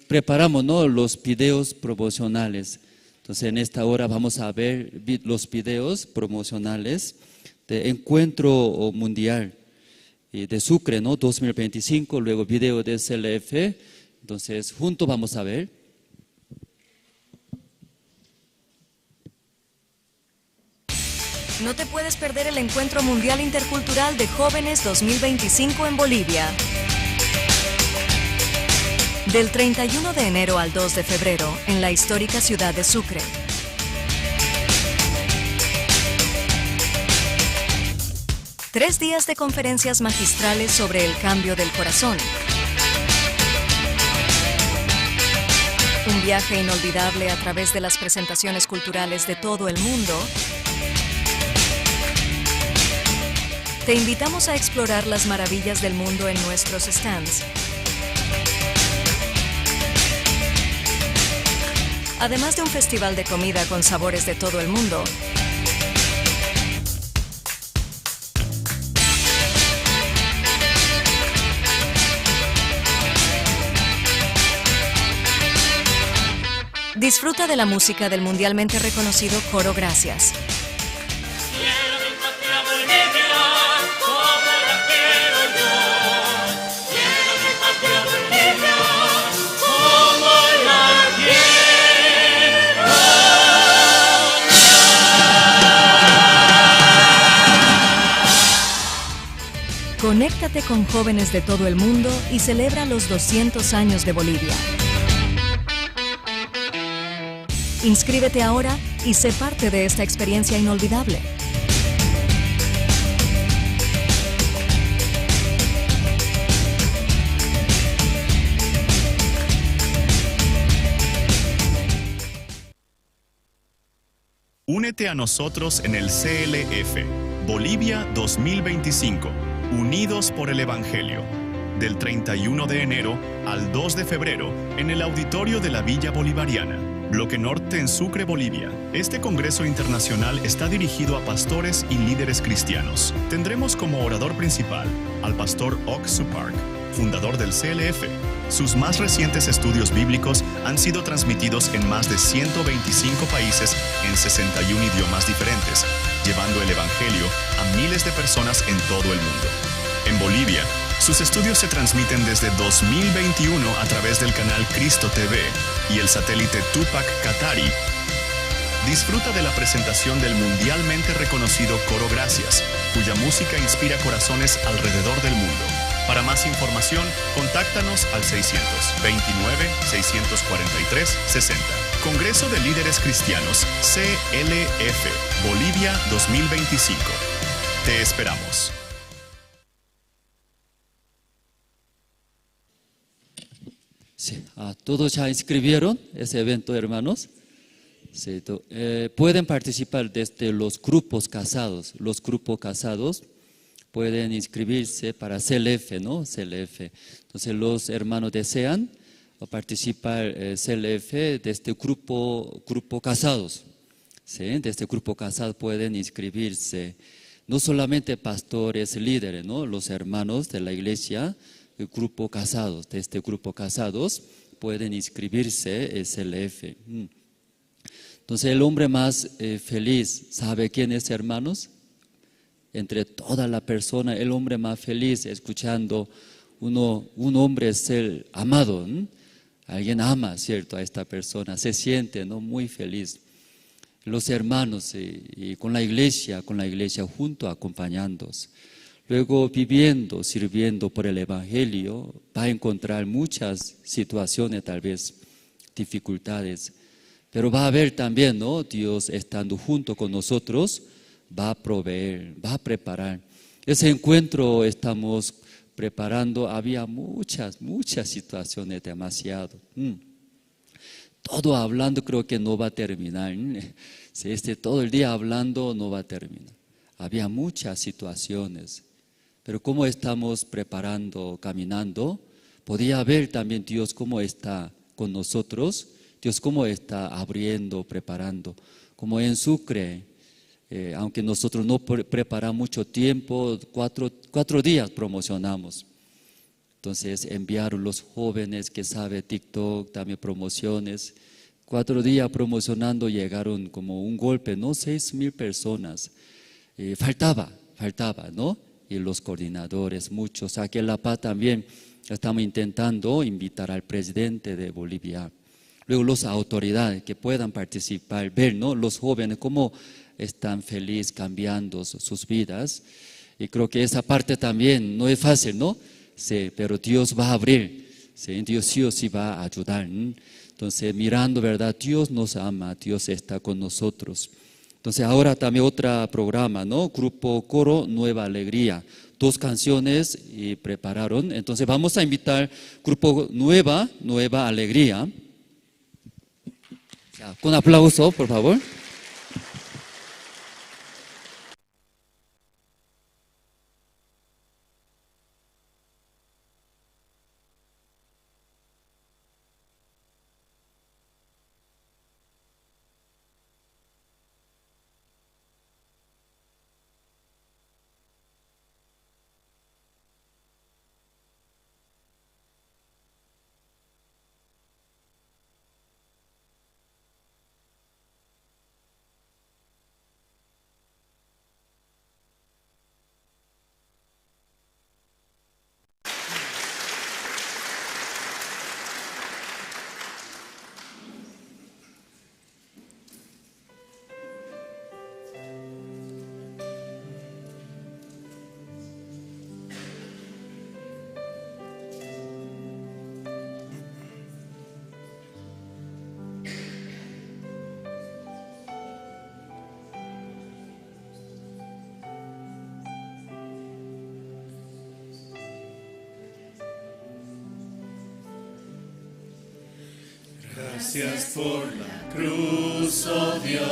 Speaker 4: preparamos, ¿no?, los videos promocionales. Entonces, en esta hora vamos a ver los videos promocionales de encuentro mundial de Sucre, ¿no?, 2025, luego video de CLF. Entonces, juntos vamos a ver.
Speaker 8: No te puedes perder el Encuentro Mundial Intercultural de Jóvenes 2025 en Bolivia. Del 31 de enero al 2 de febrero, en la histórica ciudad de Sucre. Tres días de conferencias magistrales sobre el cambio del corazón. Un viaje inolvidable a través de las presentaciones culturales de todo el mundo. Te invitamos a explorar las maravillas del mundo en nuestros stands. Además de un festival de comida con sabores de todo el mundo, disfruta de la música del mundialmente reconocido Coro Gracias.
Speaker 7: Quiero mi patria Bolivia.
Speaker 8: Conéctate con jóvenes de todo el mundo y celebra los 200 años de Bolivia. Inscríbete ahora y sé parte de esta experiencia inolvidable.
Speaker 9: Únete a nosotros en el CLF, Bolivia 2025, Unidos por el Evangelio, del 31 de enero al 2 de febrero en el auditorio de la Villa Bolivariana, Bloque Norte en Sucre, Bolivia. Este congreso internacional está dirigido a pastores y líderes cristianos. Tendremos como orador principal al pastor Ok Supark, fundador del CLF. Sus más recientes estudios bíblicos han sido transmitidos en más de 125 países en 61 idiomas diferentes, llevando el Evangelio a miles de personas en todo el mundo. En Bolivia, sus estudios se transmiten desde 2021 a través del canal Cristo TV y el satélite Tupac Katari. Disfruta de la presentación del mundialmente reconocido Coro Gracias, cuya música inspira corazones alrededor del mundo. Para más información, contáctanos al 629-643-60. Congreso de Líderes Cristianos, CLF, Bolivia 2025. Te esperamos.
Speaker 4: Sí, todos ya inscribieron ese evento, hermanos. Sí, pueden participar desde los grupos casados. Los grupos casados pueden inscribirse para CLF, ¿no? CLF. Entonces los hermanos desean participar CLF de este grupo casados. ¿Sí? De este grupo casado pueden inscribirse no solamente pastores, líderes, ¿no? Los hermanos de la iglesia, el grupo casados, de este grupo casados pueden inscribirse en CLF. Entonces el hombre más feliz, ¿sabe quién es, hermanos? Entre toda la persona, el hombre más feliz escuchando un hombre ser amado. Alguien ama, ¿cierto?, a esta persona, se siente, ¿no?, muy feliz. Los hermanos y con la iglesia junto, acompañándonos. Luego viviendo, sirviendo por el Evangelio, va a encontrar muchas situaciones, tal vez dificultades. Pero va a haber también, ¿no?, Dios estando junto con nosotros, va a proveer, va a preparar. Ese encuentro estamos preparando, había muchas situaciones, demasiado. Todo hablando creo que no va a terminar. Si todo el día hablando no va a terminar. Había muchas situaciones. Pero cómo estamos preparando, caminando, podía ver también Dios cómo está con nosotros, Dios cómo está abriendo, preparando. Como en Sucre, aunque nosotros no preparamos mucho tiempo, cuatro días promocionamos. Entonces enviaron los jóvenes que saben TikTok, también promociones. 4 días promocionando llegaron como un golpe, ¿no? 6,000 personas. Faltaba, ¿no? Y los coordinadores, muchos. Aquí en La Paz también estamos intentando invitar al presidente de Bolivia. Luego las autoridades que puedan participar, ver, ¿no?, los jóvenes cómo están felices cambiando sus vidas. Y creo que esa parte también no es fácil, ¿no? Sí, pero Dios va a abrir, ¿sí? Dios sí o sí va a ayudar. Entonces, mirando, ¿verdad? Dios nos ama, Dios está con nosotros. Entonces, ahora también otro programa, ¿no? Grupo Coro Nueva Alegría. 2 canciones y prepararon. Entonces, vamos a invitar Grupo Nueva Alegría. Ya, con aplauso, por favor.
Speaker 3: Gracias por la cruz, oh Dios,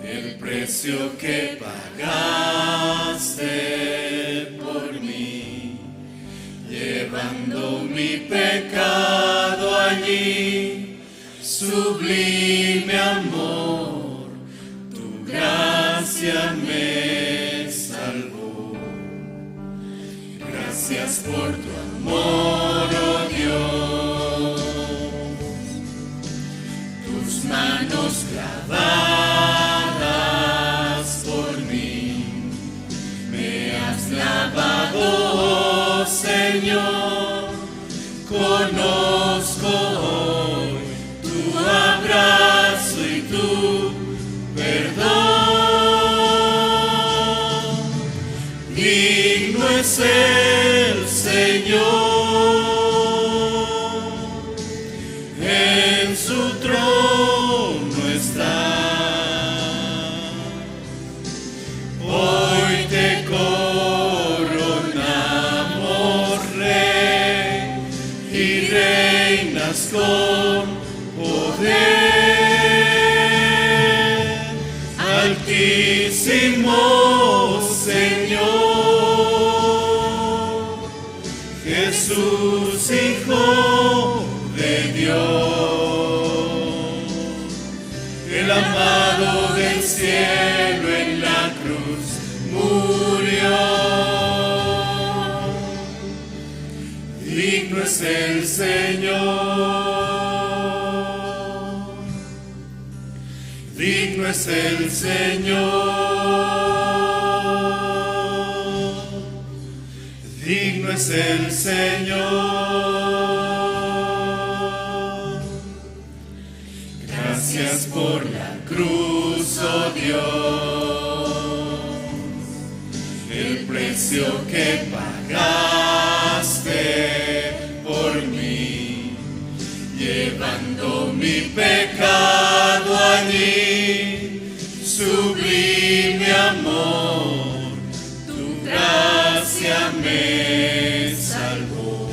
Speaker 3: el precio que pagaste por mí, llevando mi pecado allí, sublime amor, tu gracia me salvó. Gracias por tu amor, oh Dios, tus manos clavadas por mí, me has lavado, oh Señor, conozco hoy tu abrazo y tu perdón. Digno es el Señor, en su trono está. Hoy te coronamos, Rey, y reinas con poder. Altísimo Señor, Jesús, Hijo de Dios, el amado del cielo en la cruz murió. Digno es el Señor, digno es el Señor, digno es el Señor. Gracias por la cruz, oh Dios, el precio que pagaste por mí, llevando mi pecado allí, sublime amor, tu gracia me salvó.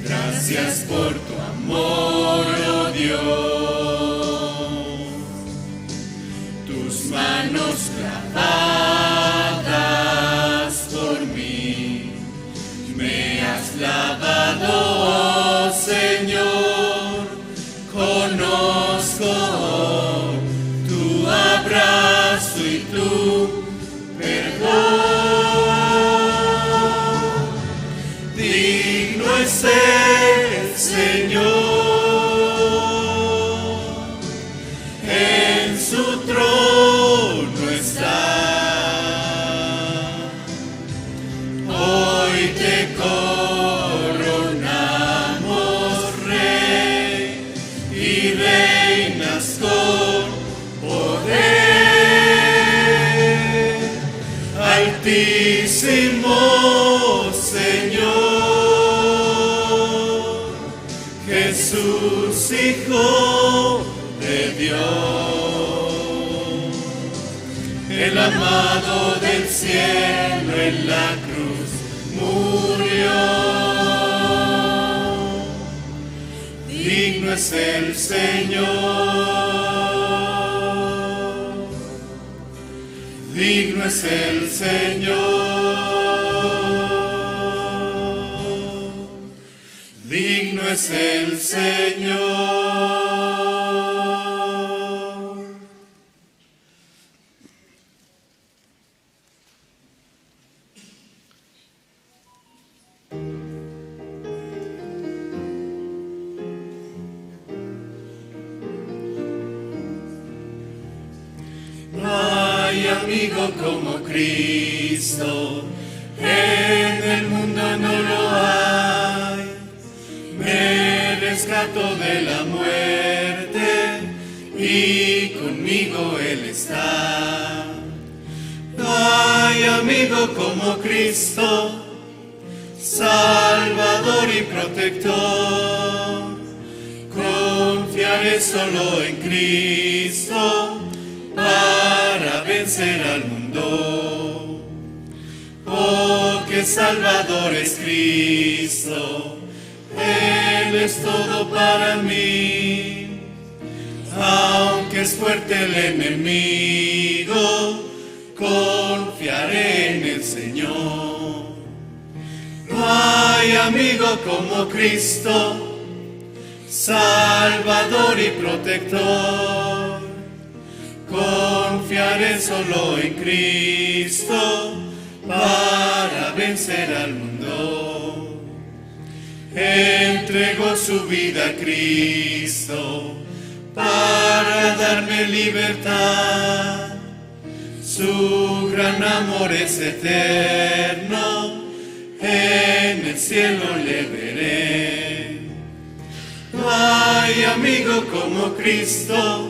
Speaker 3: Gracias por tu amor, oh Dios, tus manos clavadas por mí, me has lavado, oh Señor, conozco hoy tu abrazo y tu perdón. Digno es el Señor, en su trono está. Hoy te coronamos, Rey, y reinas con poder. Altísimo Señor, Jesús, Hijo de Dios, el amado del cielo en la cruz murió. Digno es el Señor, digno es el Señor, digno es el Señor. No hay amigo como Cristo, en el mundo no lo hay. Me rescató de la muerte y conmigo Él está. No hay amigo como Cristo, Salvador y protector. Confiaré solo en Cristo para vencer al mundo. Oh, que Salvador es Cristo. eres todo para mí. Aunque es fuerte el enemigo, confiaré en el Señor. No hay amigo como Cristo, Salvador y protector. Confiaré solo en Cristo para vencer al mundo. Entregó su vida a Cristo para darme libertad. Su gran amor es eterno, en el cielo le veré. No hay amigo como Cristo,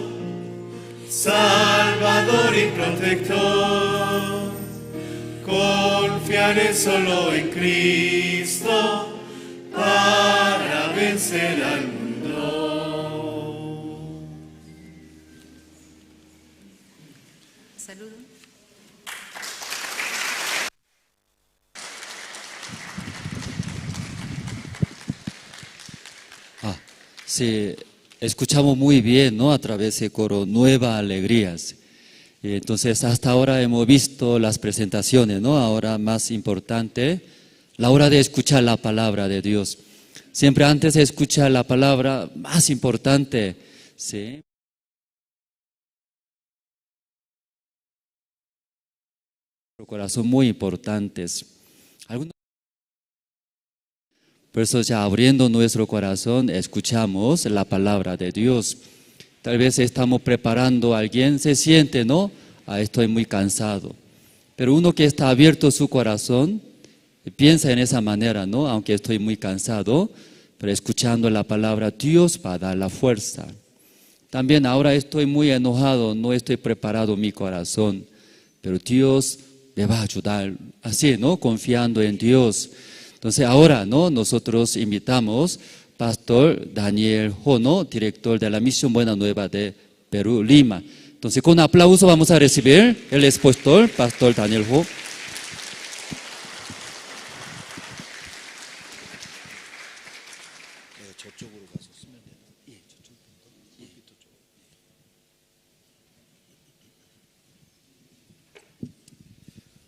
Speaker 3: Salvador y protector. Confiaré solo en Cristo para vencer al mundo.
Speaker 8: Saludo.
Speaker 4: Sí, escuchamos muy bien, ¿no? A través de coro Nueva Alegrías. Entonces, hasta ahora hemos visto las presentaciones, ¿no? Ahora más importante, la hora de escuchar la palabra de Dios. Siempre antes de escuchar la palabra, más importante, ¿sí? Nuestro corazón muy importantes. Por eso ya abriendo nuestro corazón, escuchamos la palabra de Dios. Tal vez estamos preparando a alguien, se siente, ¿no? Estoy muy cansado. Pero uno que está abierto su corazón, piensa en esa manera, ¿no? Aunque estoy muy cansado, pero escuchando la palabra, Dios va a dar la fuerza. También ahora estoy muy enojado, no estoy preparado mi corazón, pero Dios me va a ayudar. Así, ¿no? Confiando en Dios. Entonces ahora, ¿no? Nosotros invitamos Pastor Daniel Ho, ¿no? Director de la Misión Buena Nueva de Perú, Lima. Entonces con aplauso vamos a recibir el expositor, Pastor Daniel Ho.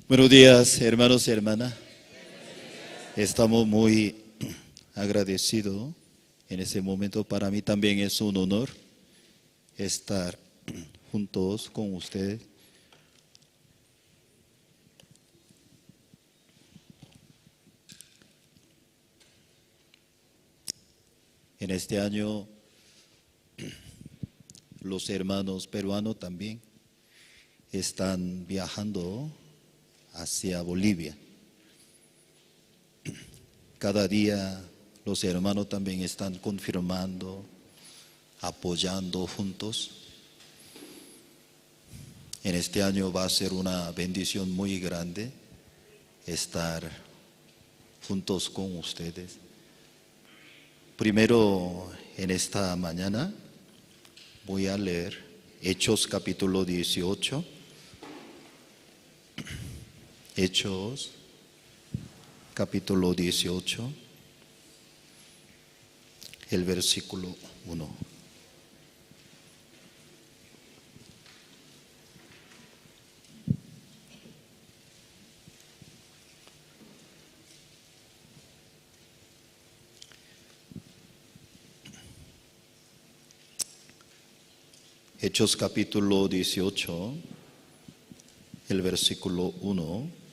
Speaker 10: Buenos días, hermanos y hermanas. Estamos muy agradecidos en ese momento. Para mí también es un honor estar juntos con ustedes. En este año, los hermanos peruanos también están viajando hacia Bolivia. Cada día los hermanos también están confirmando, apoyando juntos. En este año va a ser una bendición muy grande estar juntos con ustedes. Primero, en esta mañana voy a leer Hechos capítulo 18. Hechos capítulo 18, el versículo 1. Hechos capítulo 18, el versículo 1.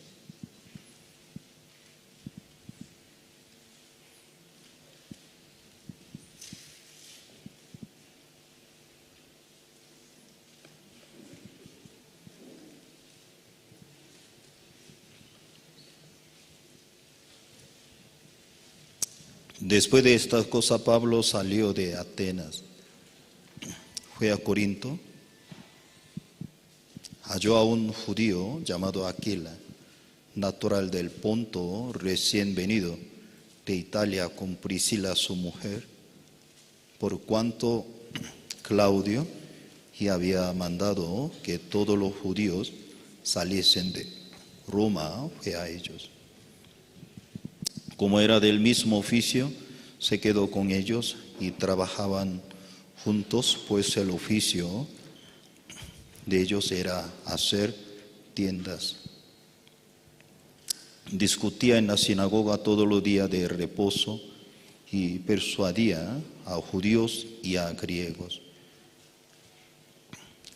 Speaker 10: Después de estas cosas, Pablo salió de Atenas, fue a Corinto, halló a un judío llamado Aquila, natural del Ponto, recién venido de Italia con Priscila su mujer, por cuanto Claudio ya había mandado que todos los judíos saliesen de Roma, fue a ellos. Como era del mismo oficio, se quedó con ellos y trabajaban juntos, pues el oficio de ellos era hacer tiendas. Discutía en la sinagoga todos los días de reposo y persuadía a judíos y a griegos.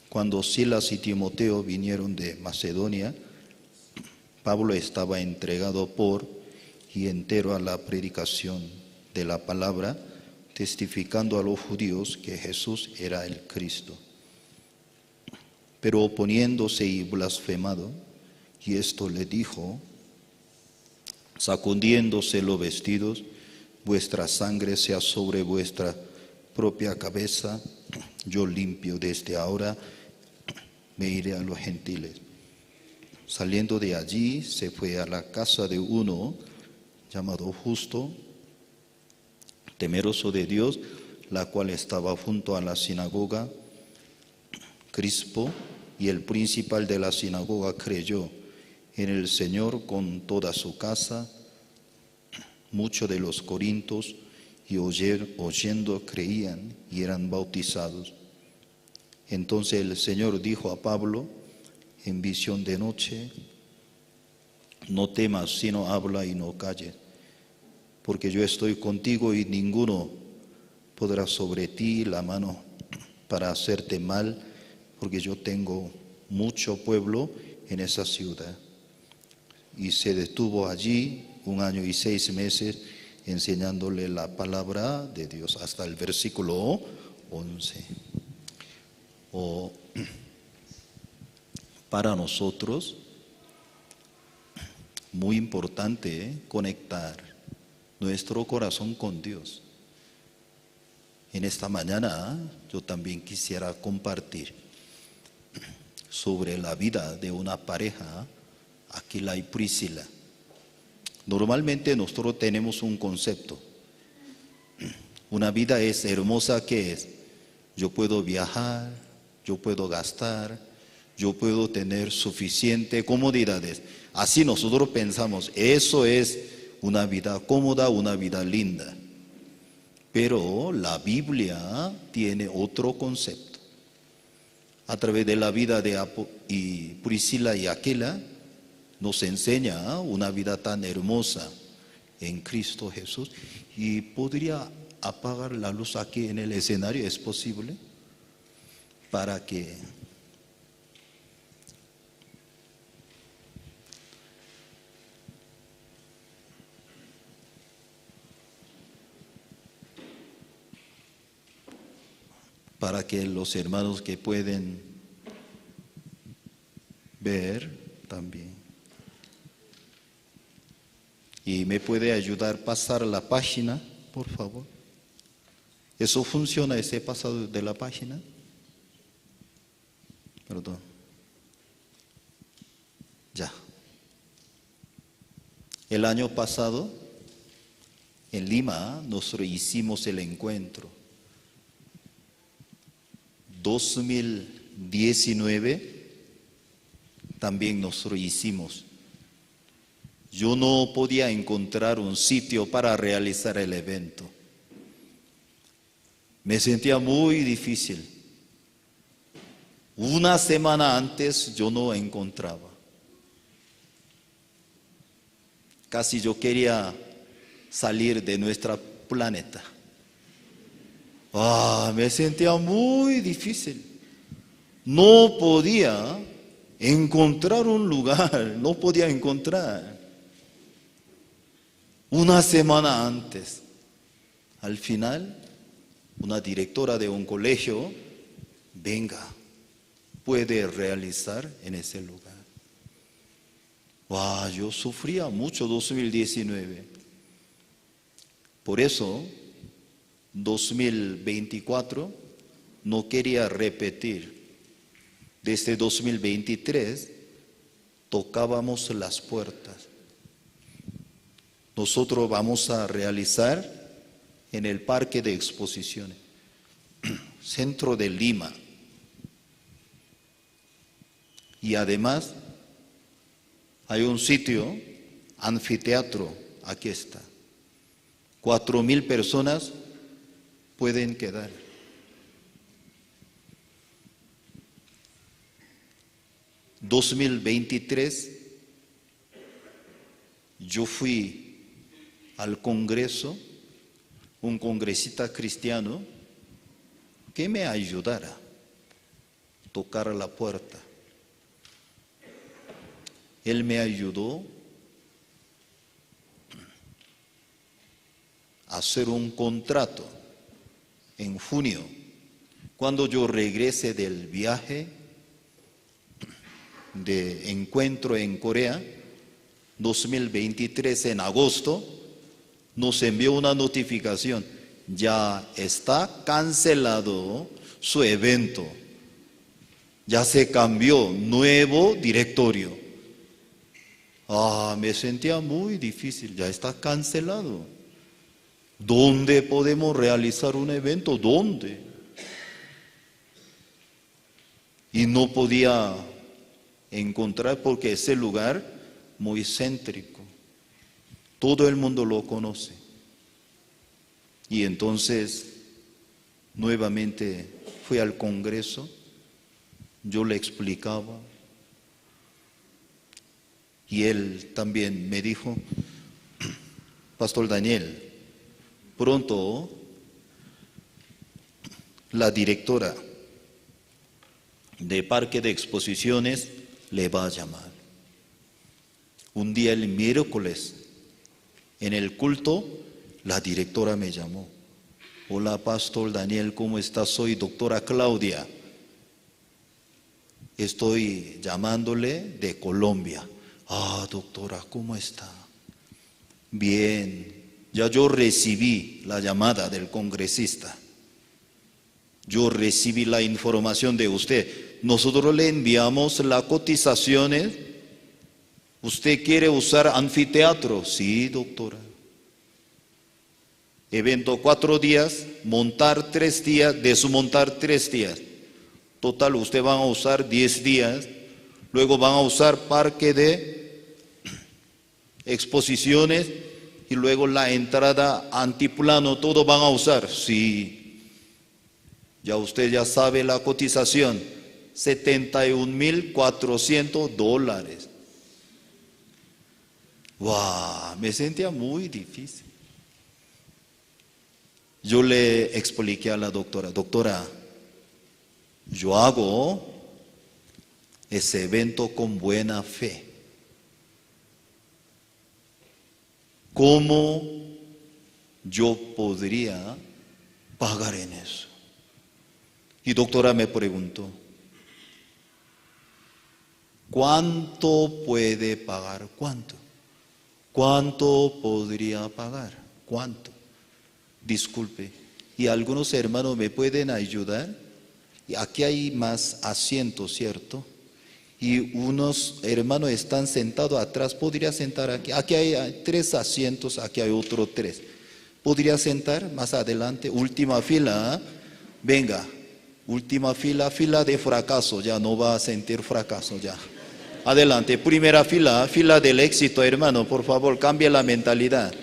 Speaker 10: Cuando Silas y Timoteo vinieron de Macedonia, Pablo estaba entregado por y entero a la predicación de la palabra, testificando a los judíos que Jesús era el Cristo. Pero oponiéndose y blasfemado, y esto le dijo, sacudiéndose los vestidos, vuestra sangre sea sobre vuestra propia cabeza, yo limpio desde ahora, me iré a los gentiles. Saliendo de allí, se fue a la casa de uno llamado Justo, temeroso de Dios, la cual estaba junto a la sinagoga. Crispo y el principal de la sinagoga creyó en el Señor con toda su casa. Muchos de los corintios y oyendo creían y eran bautizados. Entonces el Señor dijo a Pablo en visión de noche, no temas, sino habla y no calles, porque yo estoy contigo y ninguno podrá sobre ti la mano para hacerte mal, porque yo tengo mucho pueblo en esa ciudad. Y se detuvo allí 1 año y 6 meses enseñándole la palabra de Dios, hasta el versículo 11. Para nosotros, muy importante conectar nuestro corazón con Dios. En esta mañana yo también quisiera compartir sobre la vida de una pareja, Aquila y Priscila. Normalmente nosotros tenemos un concepto. Una vida es hermosa, ¿qué es? Yo puedo viajar, yo puedo gastar, yo puedo tener suficiente comodidades. Así nosotros pensamos, eso es una vida cómoda, una vida linda. Pero la Biblia tiene otro concepto. A través de la vida de Priscila y Aquila, nos enseña una vida tan hermosa en Cristo Jesús. Y podría apagar la luz aquí en el escenario, ¿es posible? Para que los hermanos que pueden ver también. ¿Y me puede ayudar a pasar la página, por favor? ¿Eso funciona, ese pasado de la página? Perdón. Ya. El año pasado, en Lima, nosotros hicimos el encuentro. 2019 también nosotros hicimos. Yo no podía encontrar un sitio para realizar el evento. Me sentía muy difícil. Una semana antes yo no encontraba. Casi yo quería salir de nuestro planeta. Me sentía muy difícil. No podía encontrar un lugar, no podía encontrar. Una semana antes, al final, una directora de un colegio, venga, puede realizar en ese lugar. Yo sufría mucho 2019. Por eso, 2024 no quería repetir. Desde 2023 tocábamos las puertas. Nosotros vamos a realizar en el Parque de Exposiciones, centro de Lima. Y además hay un sitio, anfiteatro, aquí está. 4.000 personas pueden quedar. En 2023 yo fui al Congreso, un congresista cristiano que me ayudara a tocar la puerta. Él me ayudó a hacer un contrato en junio. Cuando yo regrese del viaje de encuentro en Corea, 2023 en agosto, nos envió una notificación. Ya está cancelado su evento. Ya se cambió, nuevo directorio. Me sentía muy difícil, ya está cancelado. ¿Dónde podemos realizar un evento? ¿Dónde? Y no podía encontrar porque ese lugar muy céntrico. Todo el mundo lo conoce. Y entonces, nuevamente fui al Congreso, yo le explicaba, y él también me dijo, Pastor Daniel, pronto la directora de Parque de Exposiciones le va a llamar. Un día el miércoles, en el culto, la directora me llamó. Hola, Pastor Daniel, ¿cómo estás? Soy doctora Claudia. Estoy llamándole de Colombia. Doctora, ¿cómo está? Bien, ya yo recibí la llamada del congresista. Yo recibí la información de usted. Nosotros le enviamos las cotizaciones. ¿Usted quiere usar anfiteatro? Sí, doctora. Evento 4 días, montar 3 días, desmontar 3 días. Total, usted van a usar 10 días. Luego van a usar parque de exposiciones y luego la entrada antiplano, todo van a usar. Sí, ya usted ya sabe la cotización, $71,400. ¡Wow! Me sentía muy difícil. Yo le expliqué a la doctora, doctora, yo hago ese evento con buena fe. ¿Cómo yo podría pagar en eso? Y doctora me preguntó, ¿cuánto puede pagar? ¿Cuánto? ¿Cuánto podría pagar? ¿Cuánto? Disculpe, ¿y algunos hermanos me pueden ayudar? Y aquí hay más asientos, ¿cierto? Y unos hermanos están sentados atrás, ¿podría sentar aquí? Aquí hay 3 asientos, aquí hay otros 3. ¿Podría sentar más adelante? Última fila, venga, última fila, fila de fracaso, ya no va a sentir fracaso ya. Adelante, primera fila, fila del éxito, hermano, por favor, cambie la mentalidad.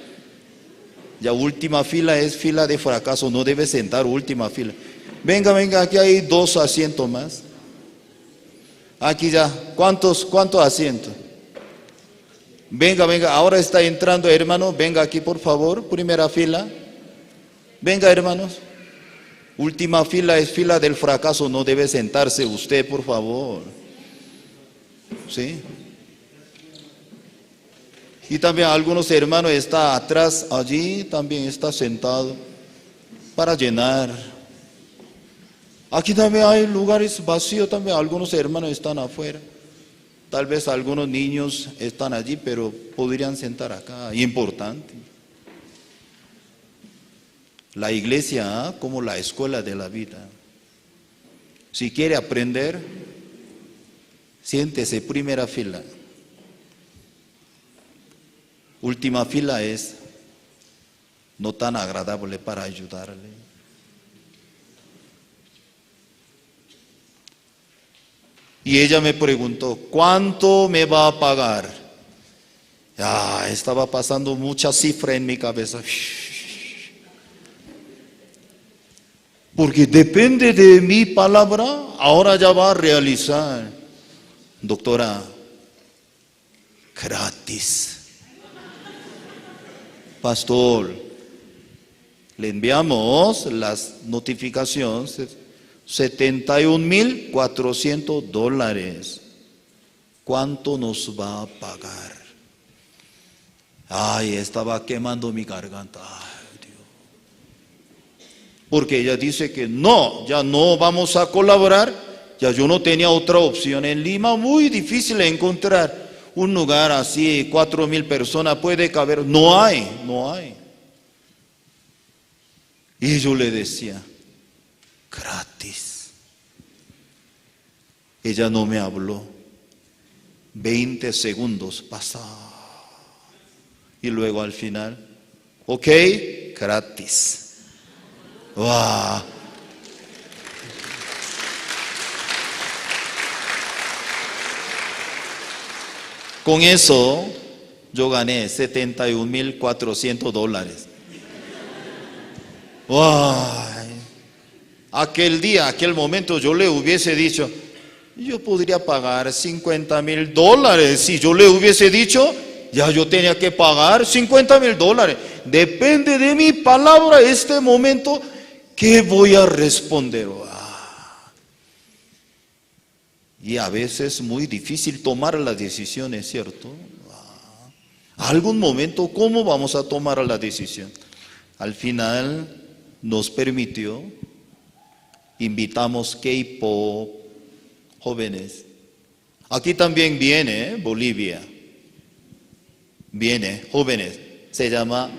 Speaker 10: Ya última fila es fila de fracaso, no debe sentar última fila. Venga, venga, aquí hay 2 asientos más. Aquí ya, ¿cuántos asientos? Venga, venga, ahora está entrando, hermano, venga aquí por favor, primera fila. Venga, hermanos. Última fila es fila del fracaso, no debe sentarse usted, por favor. ¿Sí? Y también algunos hermanos están atrás, allí también está sentado para llenar. Aquí también hay lugares vacíos, también algunos hermanos están afuera. Tal vez algunos niños están allí, pero podrían sentar acá. Importante. La iglesia como la escuela de la vida. Si quiere aprender, siéntese primera fila. Última fila es no tan agradable para ayudarle. Y ella me preguntó, ¿cuánto me va a pagar? Estaba pasando mucha cifra en mi cabeza. Porque depende de mi palabra, ahora ya va a realizar. Doctora, gratis. Pastor, le enviamos las notificaciones, $71,400. ¿Cuánto nos va a pagar? Ay, estaba quemando mi garganta. Ay, Dios. Porque ella dice que no, ya no vamos a colaborar. Ya yo no tenía otra opción. En Lima muy difícil encontrar un lugar así, 4,000 personas puede caber. No hay. Y yo le decía, gratis. Ella no me habló. 20 segundos pasaron. Y luego al final, ok, gratis. ¡Wow! Con eso yo gané $71,400. ¡Wow! Aquel día, aquel momento yo le hubiese dicho, yo podría pagar $50,000. Si yo le hubiese dicho, ya yo tenía que pagar $50,000. Depende de mi palabra este momento, ¿qué voy a responder? Y a veces es muy difícil tomar la decisión, ¿es cierto? Algún momento, ¿cómo vamos a tomar la decisión? Al final nos permitió, invitamos K-pop, jóvenes. Aquí también viene Bolivia. Viene, jóvenes, se llama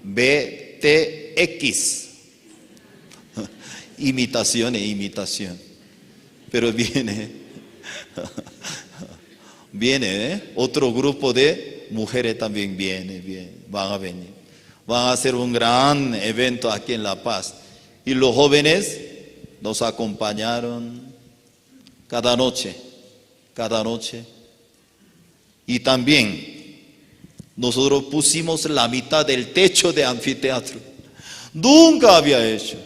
Speaker 10: BTX. Imitación. Pero viene, otro grupo de mujeres también viene, van a venir. Van a hacer un gran evento aquí en La Paz. Y los jóvenes nos acompañaron cada noche. Y también nosotros pusimos la mitad del techo de anfiteatro. Nunca había hecho.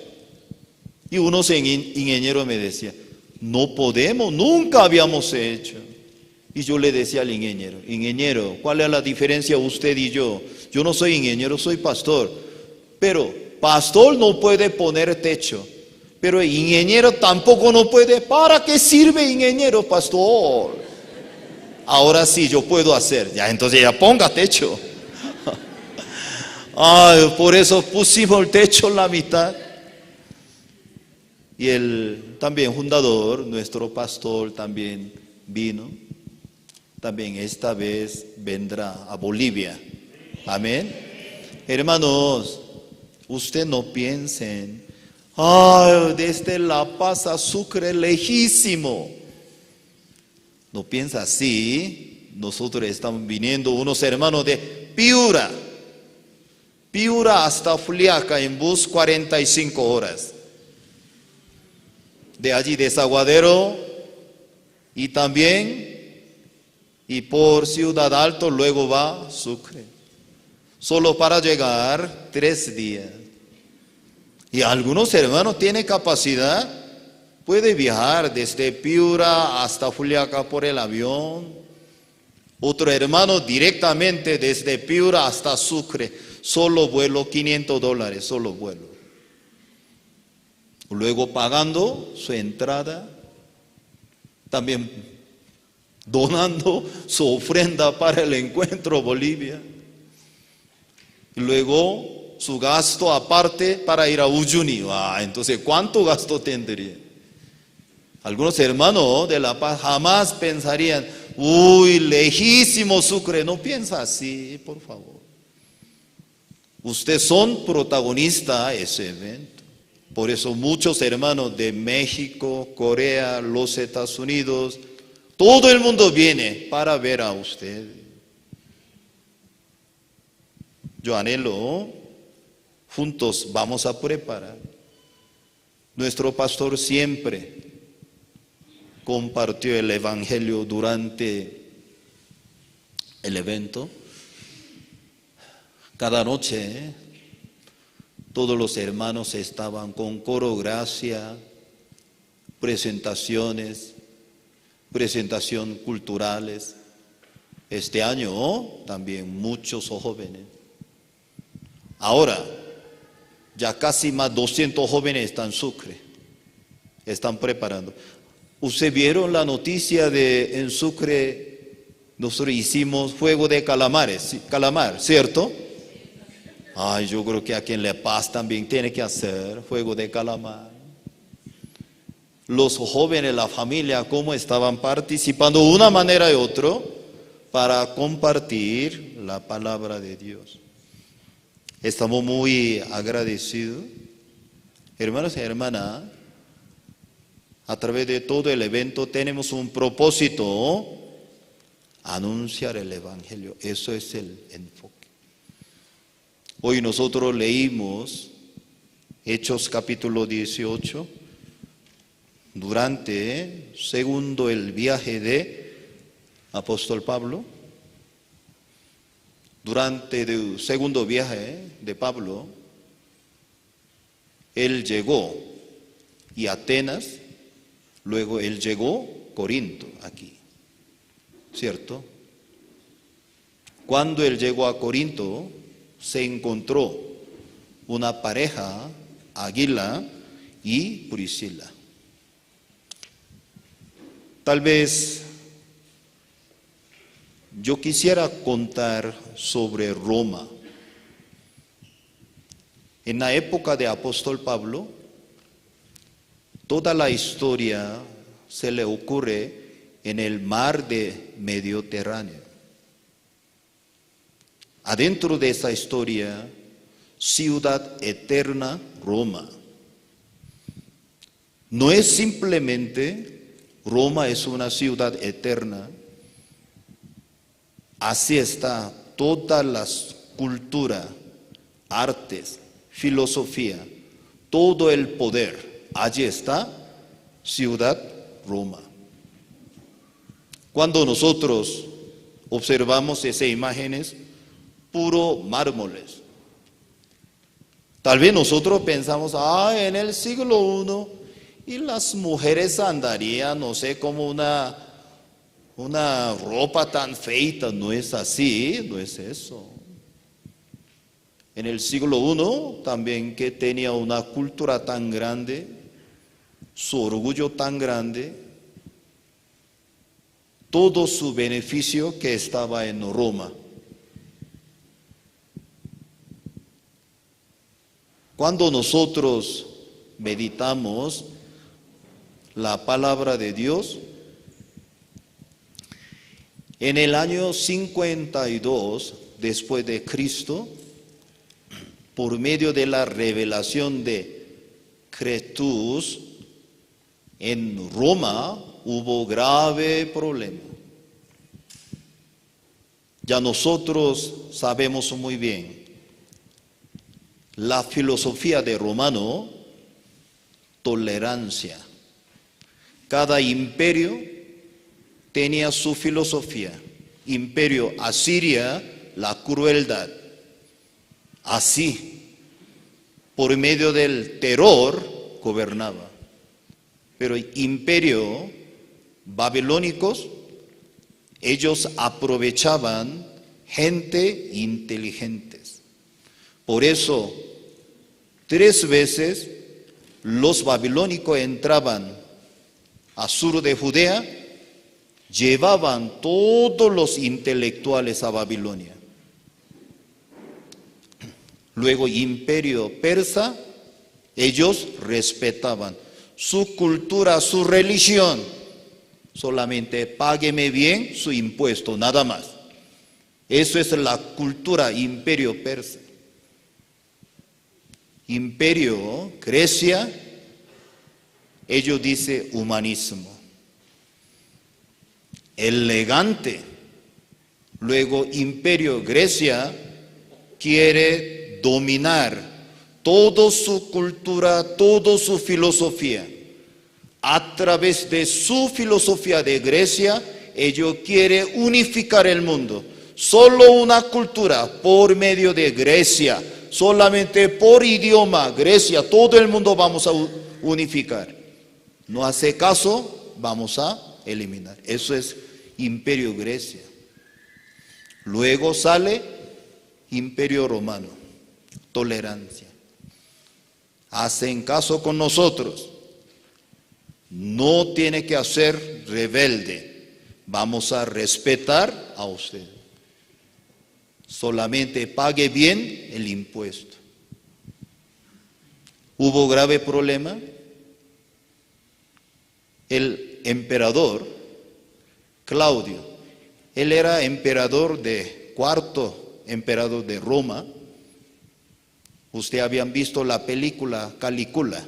Speaker 10: Y unos ingenieros me decían, no podemos, nunca habíamos hecho. Y yo le decía al ingeniero, ¿cuál es la diferencia usted y yo? Yo no soy ingeniero, soy pastor. Pero pastor no puede poner techo. Pero ingeniero tampoco no puede. ¿Para qué sirve ingeniero, pastor? Ahora sí, yo puedo hacer. Ya, entonces ya ponga techo. Ay, por eso pusimos el techo en la mitad. Y el también fundador, nuestro pastor también vino. También esta vez vendrá a Bolivia. Amén. Hermanos, usted no piensen, ay, desde La Paz a Sucre lejísimo. No piensa así. Nosotros estamos viniendo unos hermanos de Piura hasta Juliaca en bus 45 horas. De allí Desaguadero y también y por Ciudad Alto luego va Sucre. Solo para llegar 3 días. Y algunos hermanos tienen capacidad. Puede viajar desde Piura hasta Juliaca por el avión. Otro hermano directamente desde Piura hasta Sucre. Solo vuelo $500, solo vuelo. Luego pagando su entrada. También donando su ofrenda para el encuentro Bolivia. Y luego su gasto aparte para ir a Uyuni. Entonces, ¿cuánto gasto tendría? Algunos hermanos de La Paz jamás pensarían, uy, lejísimo Sucre. No piensa así, por favor. Ustedes son protagonistas de ese evento. Por eso muchos hermanos de México, Corea, los Estados Unidos, todo el mundo viene para ver a usted. Yo anhelo, juntos vamos a preparar. Nuestro pastor siempre compartió el evangelio durante el evento. Cada noche Todos los hermanos estaban con coro gracia, presentación culturales. Este año también muchos jóvenes. Ahora, ya casi más 200 jóvenes están en Sucre, están preparando. ¿Usted vieron la noticia de en Sucre? Nosotros hicimos fuego de calamar, ¿cierto? Ay, yo creo que aquí en La Paz también tiene que hacer fuego de calamar. Los jóvenes, la familia, cómo estaban participando de una manera y otra para compartir la palabra de Dios. Estamos muy agradecidos. Hermanos y hermanas, a través de todo el evento tenemos un propósito: anunciar el Evangelio. Eso es el enfoque. Hoy nosotros leímos Hechos capítulo 18, durante segundo el viaje de apóstol Pablo. Durante el segundo viaje de Pablo, él llegó y Atenas, luego él llegó Corinto aquí, ¿cierto? Cuando él llegó a Corinto, se encontró una pareja, Aquila y Priscila. Tal vez yo quisiera contar sobre Roma. En la época de apóstol Pablo, toda la historia se le ocurre en el mar de Mediterráneo. Adentro de esa historia, ciudad eterna, Roma. No es simplemente Roma es una ciudad eterna. Así está todas las culturas, artes, filosofía, todo el poder. Allí está ciudad Roma. Cuando nosotros observamos esas imágenes, puro mármoles. Tal vez nosotros pensamos, en el siglo I, y las mujeres andarían, no sé, como una ropa tan feita. No es así, no es eso. En el siglo I también, que tenía una cultura tan grande, su orgullo tan grande, todo su beneficio que estaba en Roma. Cuando nosotros meditamos la palabra de Dios, en el año 52 después de Cristo, por medio de la revelación de Cretus, en Roma hubo grave problema. Ya nosotros sabemos muy bien, la filosofía de romano, tolerancia. Cada imperio tenía su filosofía. Imperio Asiria, la crueldad. Así, por medio del terror, gobernaba. Pero el imperio babilónicos, ellos aprovechaban gente inteligentes. Por eso, 3 veces los babilónicos entraban a sur de Judea, llevaban todos los intelectuales a Babilonia. Luego, imperio persa, ellos respetaban su cultura, su religión. Solamente págueme bien su impuesto, nada más. Eso es la cultura imperio persa. Imperio Grecia, ellos dicen humanismo. Elegante. Luego imperio Grecia quiere dominar toda su cultura, toda su filosofía. A través de su filosofía de Grecia, ellos quieren unificar el mundo. Solo una cultura por medio de Grecia. solamente por idioma, Grecia, todo el mundo vamos a unificar. No hace caso, vamos a eliminar. Eso es Imperio Grecia. Luego sale Imperio Romano, tolerancia. Hacen caso con nosotros. No tiene que hacer rebelde. Vamos a respetar a usted. Solamente pague bien el impuesto. Hubo grave problema. El emperador Claudio, él era emperador cuarto emperador de Roma. Ustedes habían visto la película Calígula.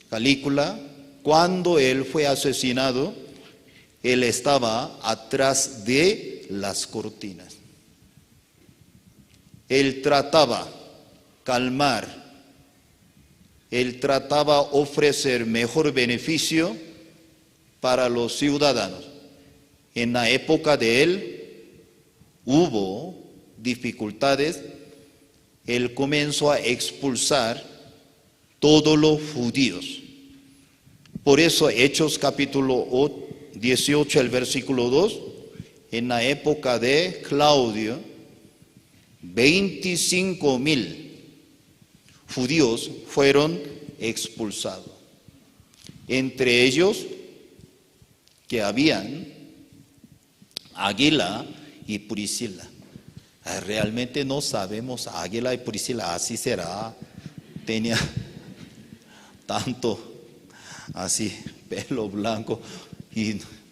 Speaker 10: Calígula, cuando él fue asesinado, él estaba atrás de las cortinas. Él trataba calmar, él trataba ofrecer mejor beneficio para los ciudadanos. En la época de él hubo dificultades. Él comenzó a expulsar todos los judíos. Por eso Hechos capítulo 18, el versículo 2, en la época de Claudio, 25,000 judíos fueron expulsados. Entre ellos que habían Águila y Priscila. Realmente no sabemos, Águila y Priscila, así será. Tenía tanto, así, pelo blanco,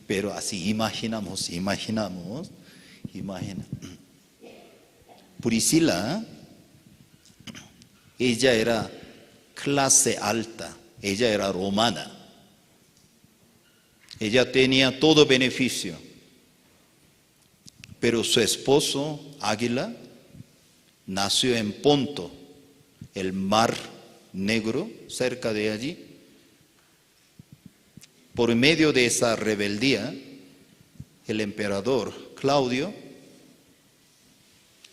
Speaker 10: pero así imaginamos. Priscila, ella era clase alta, ella era romana. Ella tenía todo beneficio. Pero su esposo, Águila, nació en Ponto, el mar Negro, cerca de allí. Por medio de esa rebeldía, el emperador Claudio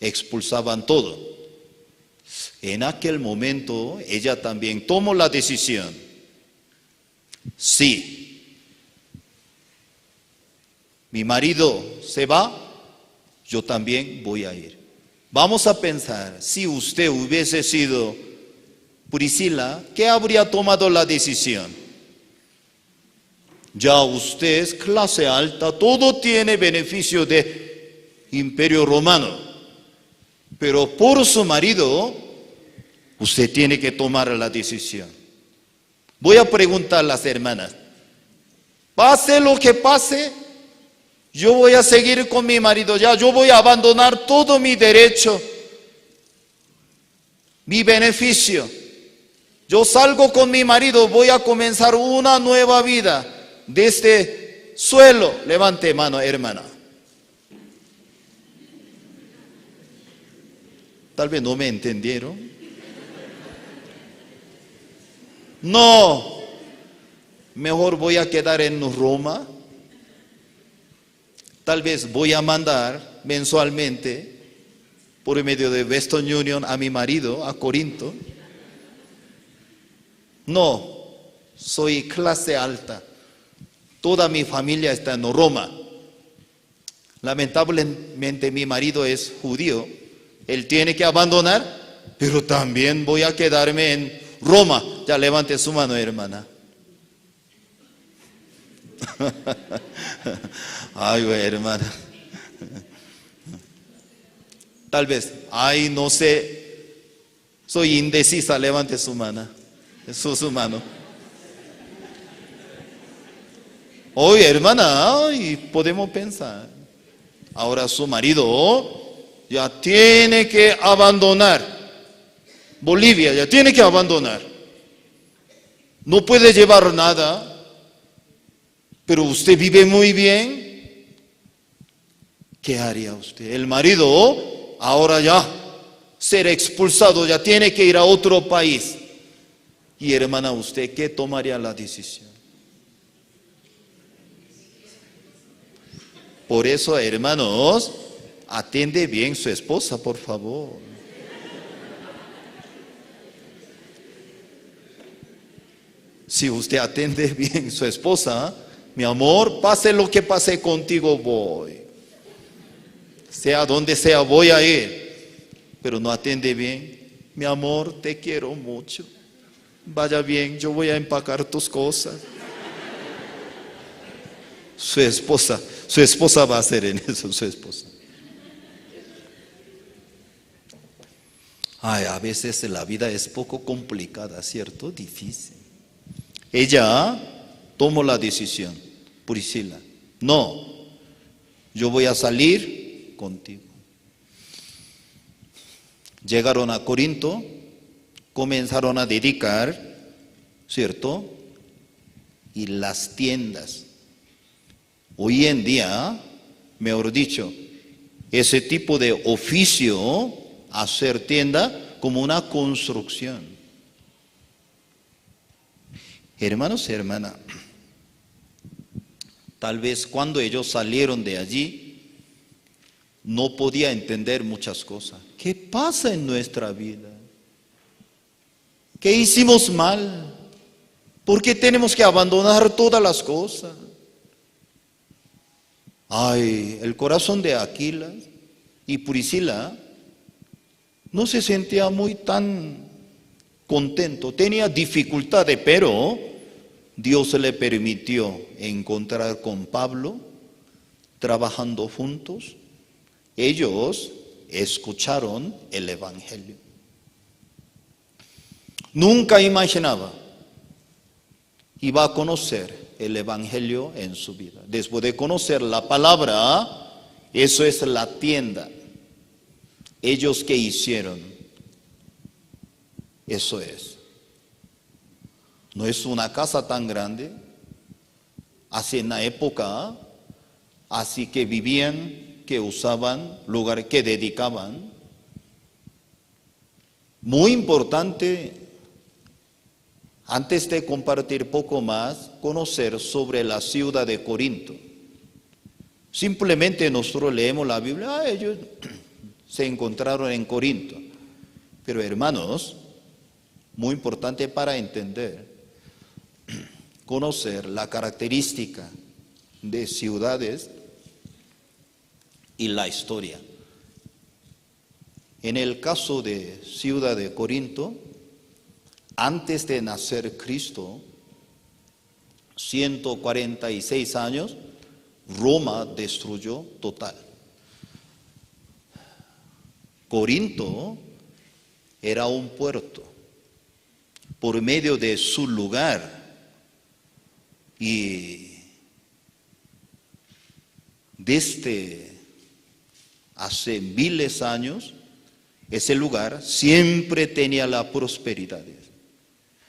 Speaker 10: expulsaban todo. En aquel momento, ella también tomó la decisión. Sí, mi marido se va, yo también voy a ir. Vamos a pensar, si usted hubiese sido Priscila, ¿qué habría tomado la decisión? Ya usted es clase alta, todo tiene beneficio de Imperio Romano, pero por su marido, usted tiene que tomar la decisión. Voy a preguntar a las hermanas, pase lo que pase, yo voy a seguir con mi marido, ya yo voy a abandonar todo mi derecho, mi beneficio. Yo salgo con mi marido, voy a comenzar una nueva vida de este suelo. Levante mano, hermana. Tal vez no me entendieron. No, mejor voy a quedar en Roma. Tal vez voy a mandar mensualmente por medio de Western Union a mi marido a Corinto. No, soy clase alta. Toda mi familia está en Roma. Lamentablemente mi marido es judío. Él tiene que abandonar, pero también voy a quedarme en Roma. Ya levante su mano, hermana. Ay, güey, hermana. Tal vez, ay, no sé, soy indecisa, levante su mano. Su mano. Oye, hermana, ay, podemos pensar. Ahora su marido ya tiene que abandonar Bolivia, ya tiene que abandonar. No puede llevar nada. Pero usted vive muy bien. ¿Qué haría usted? El marido ahora ya será expulsado, ya tiene que ir a otro país. Y hermana, ¿usted qué tomaría la decisión? Por eso, hermanos, atiende bien su esposa, por favor. Si usted atiende bien a su esposa, mi amor, pase lo que pase contigo, voy. Sea donde sea, voy a ir. Pero no atiende bien, mi amor, te quiero mucho. Vaya bien, yo voy a empacar tus cosas. Su esposa va a hacer en eso, su esposa. Ay, a veces la vida es poco complicada, ¿cierto? Difícil. Ella tomó la decisión, Priscila. No, yo voy a salir contigo. Llegaron a Corinto, comenzaron a dedicar, ¿cierto? Y las tiendas. Hoy en día, mejor dicho, ese tipo de oficio, hacer tienda, como una construcción. Hermanos y hermanas, tal vez cuando ellos salieron de allí, no podía entender muchas cosas. ¿Qué pasa en nuestra vida? ¿Qué hicimos mal? ¿Por qué tenemos que abandonar todas las cosas? Ay, el corazón de Aquila y Priscila no se sentía muy tan contento, tenía dificultades, pero Dios le permitió encontrar con Pablo, trabajando juntos. Ellos escucharon el Evangelio. Nunca imaginaba iba a conocer el Evangelio en su vida. Después de conocer la palabra, eso es la tienda. Ellos ¿qué hicieron? Eso es. No es una casa tan grande. Así en la época, así que vivían, que usaban, lugar que dedicaban. Muy importante, antes de compartir poco más, conocer sobre la ciudad de Corinto. Simplemente nosotros leemos la Biblia, ellos se encontraron en Corinto. Pero hermanos, muy importante para entender, conocer la característica de ciudades y la historia. En el caso de ciudad de Corinto, antes de nacer Cristo, 146 años, Roma destruyó total. Corinto era un puerto. Por medio de su lugar y desde hace miles de años, ese lugar siempre tenía la prosperidad,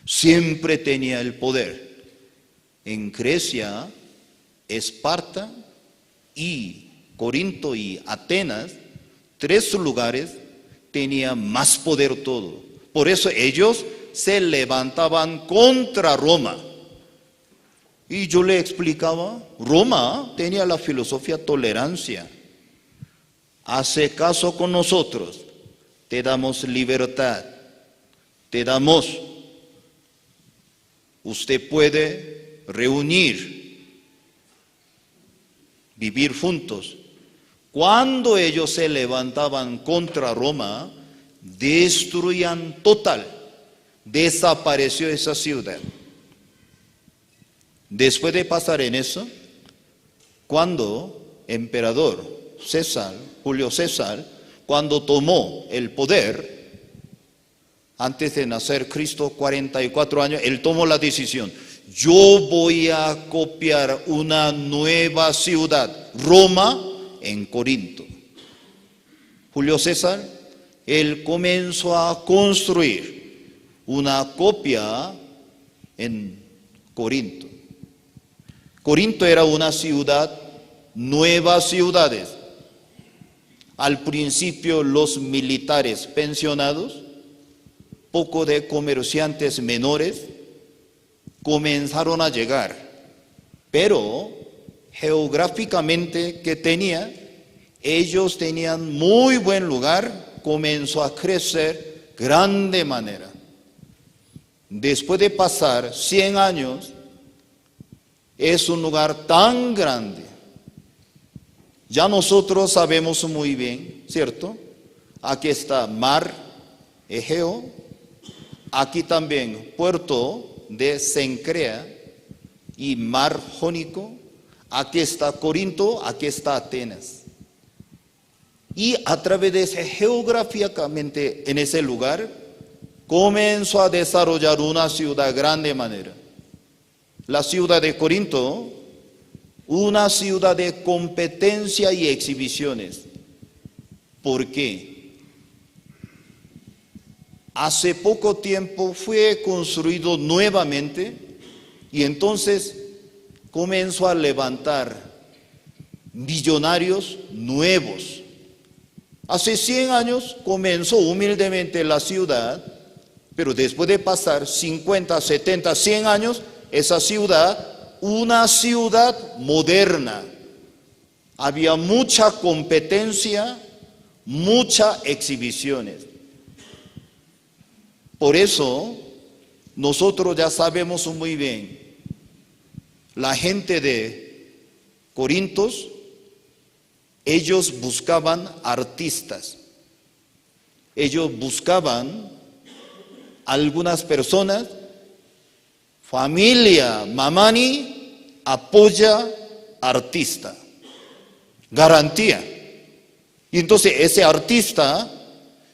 Speaker 10: siempre tenía el poder. En Grecia, Esparta y Corinto y Atenas, tres lugares tenían más poder todo. Por eso ellos se levantaban contra Roma. Y yo le explicaba, Roma tenía la filosofía tolerancia. Hace caso con nosotros, te damos libertad, te damos. Usted puede reunir, vivir juntos. Cuando ellos se levantaban contra Roma, destruían total. Desapareció esa ciudad. Después de pasar en eso, cuando emperador César, Julio César, cuando tomó el poder, antes de nacer Cristo, 44 años, él tomó la decisión, yo voy a copiar una nueva ciudad, Roma, en Corinto. Julio César, él comenzó a construir una copia en Corinto. Corinto era una ciudad, nuevas ciudades. Al principio los militares pensionados, poco de comerciantes menores, comenzaron a llegar. Pero geográficamente que tenía, ellos tenían muy buen lugar, comenzó a crecer grande manera. después de pasar 100 años, es un lugar tan grande. Ya nosotros sabemos muy bien, ¿cierto? Aquí está mar Egeo, aquí también puerto de Cencrea y mar Jónico, aquí está Corinto, aquí está Atenas. Y a través de ese, geográficamente en ese lugar, comenzó a desarrollar una ciudad de grande manera. La ciudad de Corinto, una ciudad de competencia y exhibiciones. ¿Por qué? Hace poco tiempo fue construido nuevamente y entonces comenzó a levantar millonarios nuevos. Hace 100 años comenzó humildemente la ciudad, pero después de pasar 50, 70, 100 años, esa ciudad, una ciudad moderna. Había mucha competencia, muchas exhibiciones. Por eso, nosotros ya sabemos muy bien, la gente de Corintios, ellos buscaban artistas. Ellos buscaban algunas personas, familia Mamani apoya artista, garantía. Y entonces ese artista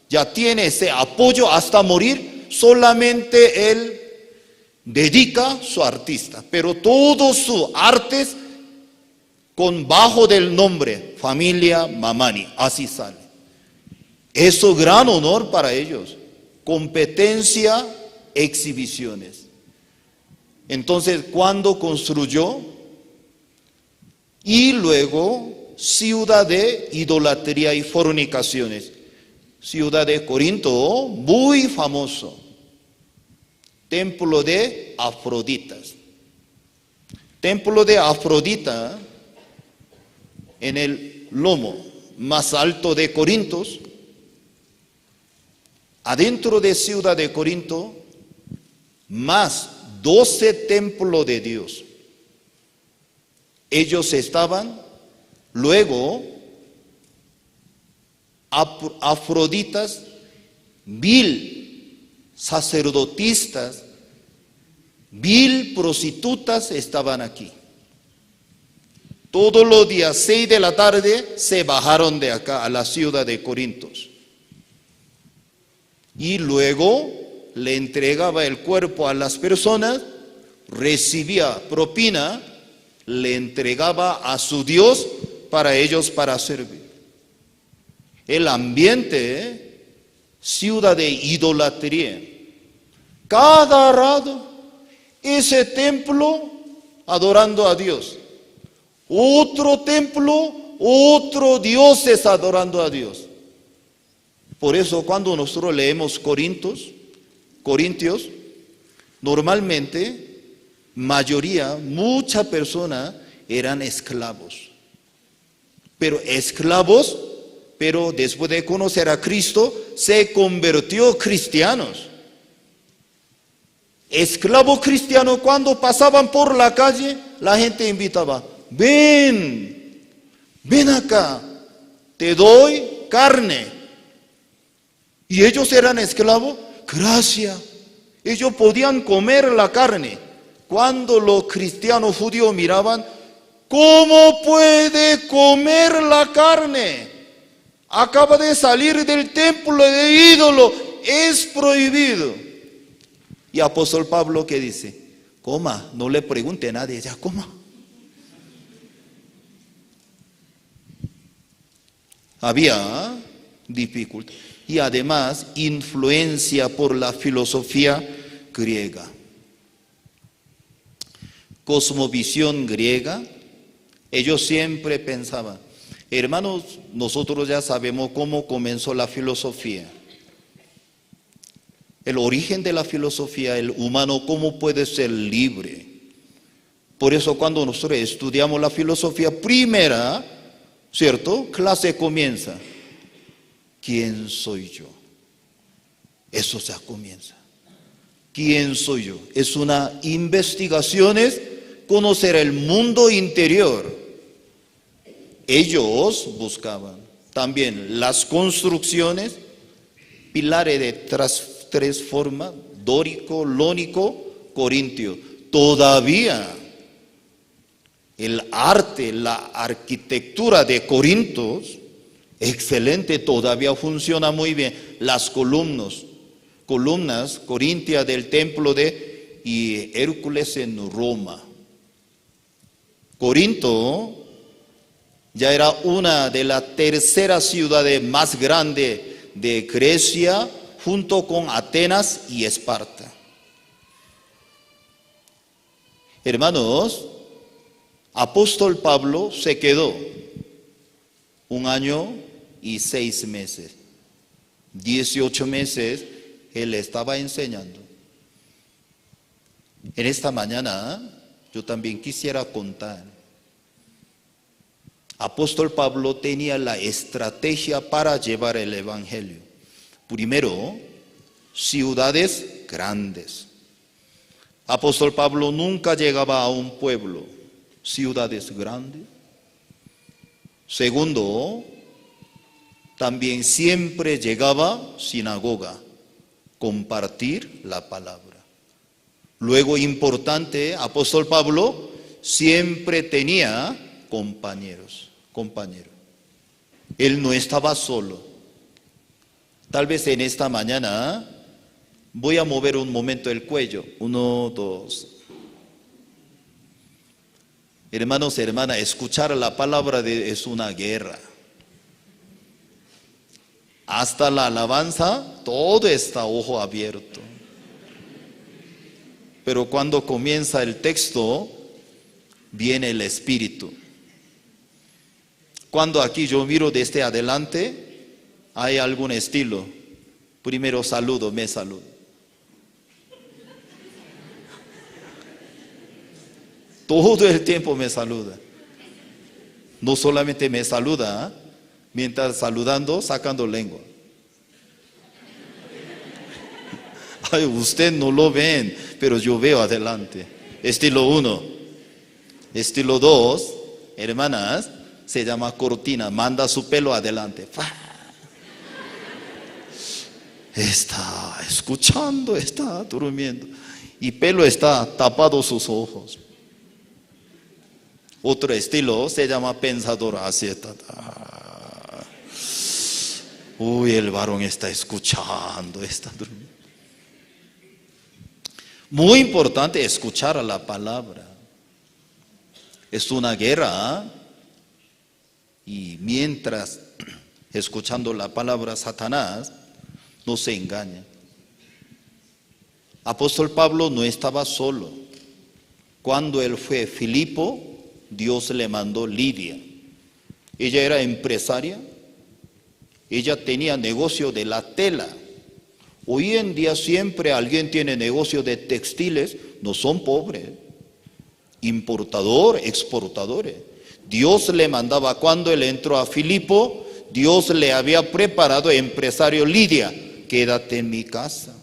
Speaker 10: ya tiene ese apoyo hasta morir, solamente él dedica su artista, pero todos sus artes con bajo del nombre familia Mamani, así sale. Eso gran honor para ellos, competencia, exhibiciones. Entonces, cuando construyó y luego ciudad de idolatría y fornicaciones, ciudad de Corinto, muy famoso, templo de Afroditas. Templo de Afrodita en el lomo más alto de Corintios, adentro de ciudad de Corinto, más 12 templos de Dios. Ellos estaban, luego, afroditas, 1000 sacerdotistas, 1000 prostitutas estaban aquí. Todos los días, 6 de la tarde, se bajaron de acá a la ciudad de Corintios. Y luego le entregaba el cuerpo a las personas, recibía propina, le entregaba a su Dios para ellos para servir. El ambiente, ciudad de idolatría. Cada rato, ese templo adorando a Dios. Otro templo, otro dioses adorando a Dios. Por eso cuando nosotros leemos Corintios, normalmente, mayoría, muchas personas eran esclavos. Pero esclavos, pero después de conocer a Cristo, se convirtió cristianos. Esclavo cristiano, cuando pasaban por la calle, la gente invitaba, ven acá, te doy carne. Y ellos eran esclavos, gracias. Ellos podían comer la carne. Cuando los cristianos judíos miraban, ¿cómo puede comer la carne? Acaba de salir del templo de ídolo, es prohibido. Y apóstol Pablo, ¿qué dice? Coma, no le pregunte a nadie, ya coma. Había dificultad. Y además, influencia por la filosofía griega. Cosmovisión griega, ellos siempre pensaban, hermanos, nosotros ya sabemos cómo comenzó la filosofía. El origen de la filosofía, el humano, cómo puede ser libre. Por eso cuando nosotros estudiamos la filosofía primera, ¿cierto? Clase comienza. ¿Quién soy yo? Eso ya comienza. ¿Quién soy yo? Es una investigación, es conocer el mundo interior. Ellos buscaban también las construcciones, pilares de tres formas, dórico, lónico, corintio. Todavía el arte, la arquitectura de Corintios, excelente, todavía funciona muy bien. Las columnas corintias del templo de Hércules en Roma. Corinto ya era una de las terceras ciudades más grandes de Grecia, junto con Atenas y Esparta. Hermanos, apóstol Pablo se quedó 1 año y 6 meses. 18 meses él estaba enseñando. En esta mañana yo también quisiera contar. Apóstol Pablo tenía la estrategia para llevar el evangelio. Primero, ciudades grandes. Apóstol Pablo nunca llegaba a un pueblo, ciudades grandes. Segundo, también siempre llegaba a sinagoga, compartir la palabra. Luego, importante, apóstol Pablo siempre tenía compañeros. Él no estaba solo. Tal vez en esta mañana voy a mover un momento el cuello. 1, 2. Hermanos, hermanas, escuchar la palabra es una guerra. Hasta la alabanza, todo está ojo abierto. Pero cuando comienza el texto, viene el Espíritu. Cuando aquí yo miro desde adelante, hay algún estilo. Primero saludo, me saludo. Todo el tiempo me saluda. No solamente me saluda, mientras saludando, sacando lengua. Ay, usted no lo ven, pero yo veo adelante. Estilo 1. Estilo 2, hermanas, se llama cortina, manda su pelo adelante. Está escuchando, está durmiendo. Y pelo está tapado sus ojos. Otro estilo se llama pensador, así está. Uy, el varón está escuchando, está durmiendo. Muy importante escuchar la palabra. Es una guerra. Y mientras escuchando la palabra, Satanás no se engaña. Apóstol Pablo no estaba solo. Cuando él fue a Filipo, Dios le mandó Lidia. Ella era empresaria. Ella tenía negocio de la tela. Hoy en día siempre alguien tiene negocio de textiles, no son pobres. Importador, exportadores. Dios le mandaba, cuando él entró a Filipo, Dios le había preparado empresario Lidia, quédate en mi casa,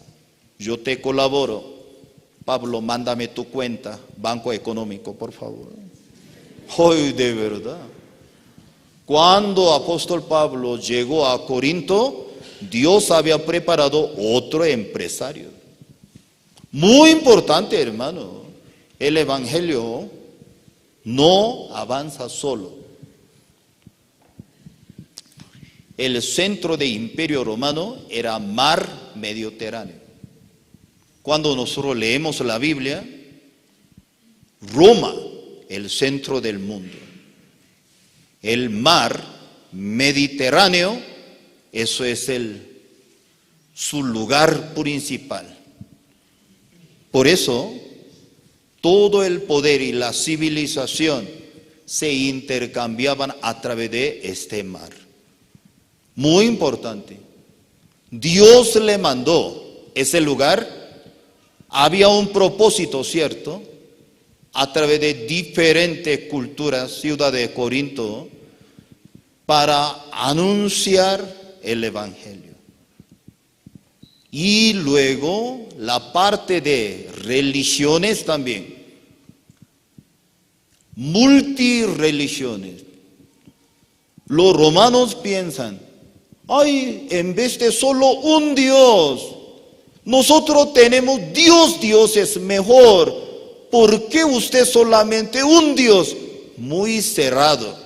Speaker 10: yo te colaboro. Pablo, mándame tu cuenta, Banco Económico, por favor. Hoy de verdad. Cuando apóstol Pablo llegó a Corinto, Dios había preparado otro empresario. Muy importante, hermano. El evangelio no avanza solo. El centro del Imperio Romano era mar Mediterráneo. Cuando nosotros leemos la Biblia, Roma, el centro del mundo. El mar Mediterráneo, eso es su lugar principal. Por eso, todo el poder y la civilización se intercambiaban a través de este mar. Muy importante. Dios le mandó ese lugar. Había un propósito, ¿cierto? A través de diferentes culturas, ciudad de Corinto, para anunciar el evangelio. Y luego la parte de religiones también. Multireligiones. Los romanos piensan, ay, en vez de solo un Dios, nosotros tenemos Dios es mejor. ¿Por qué usted solamente un Dios? Muy cerrado.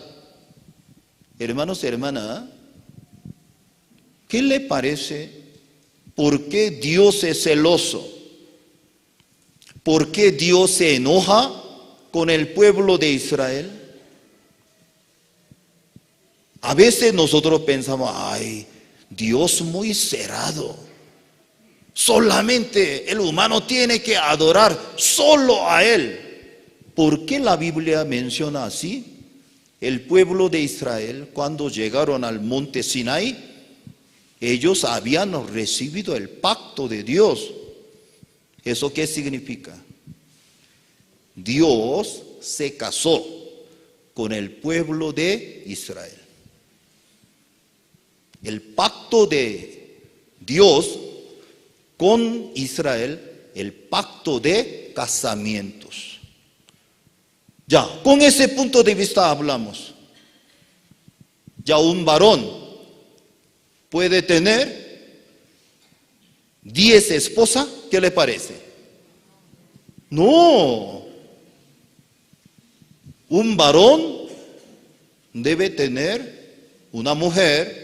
Speaker 10: Hermanos y hermanas, ¿qué le parece? ¿Por qué Dios es celoso? ¿Por qué Dios se enoja con el pueblo de Israel? A veces nosotros pensamos, ay, Dios muy cerrado. Solamente el humano tiene que adorar solo a Él. ¿Por qué la Biblia menciona así? El pueblo de Israel, cuando llegaron al monte Sinaí, ellos habían recibido el pacto de Dios. ¿Eso qué significa? Dios se casó con el pueblo de Israel. El pacto de Dios con Israel, el pacto de casamientos. Ya, con ese punto de vista hablamos. Ya un varón puede tener 10 esposas, ¿qué le parece? No. Un varón debe tener una mujer,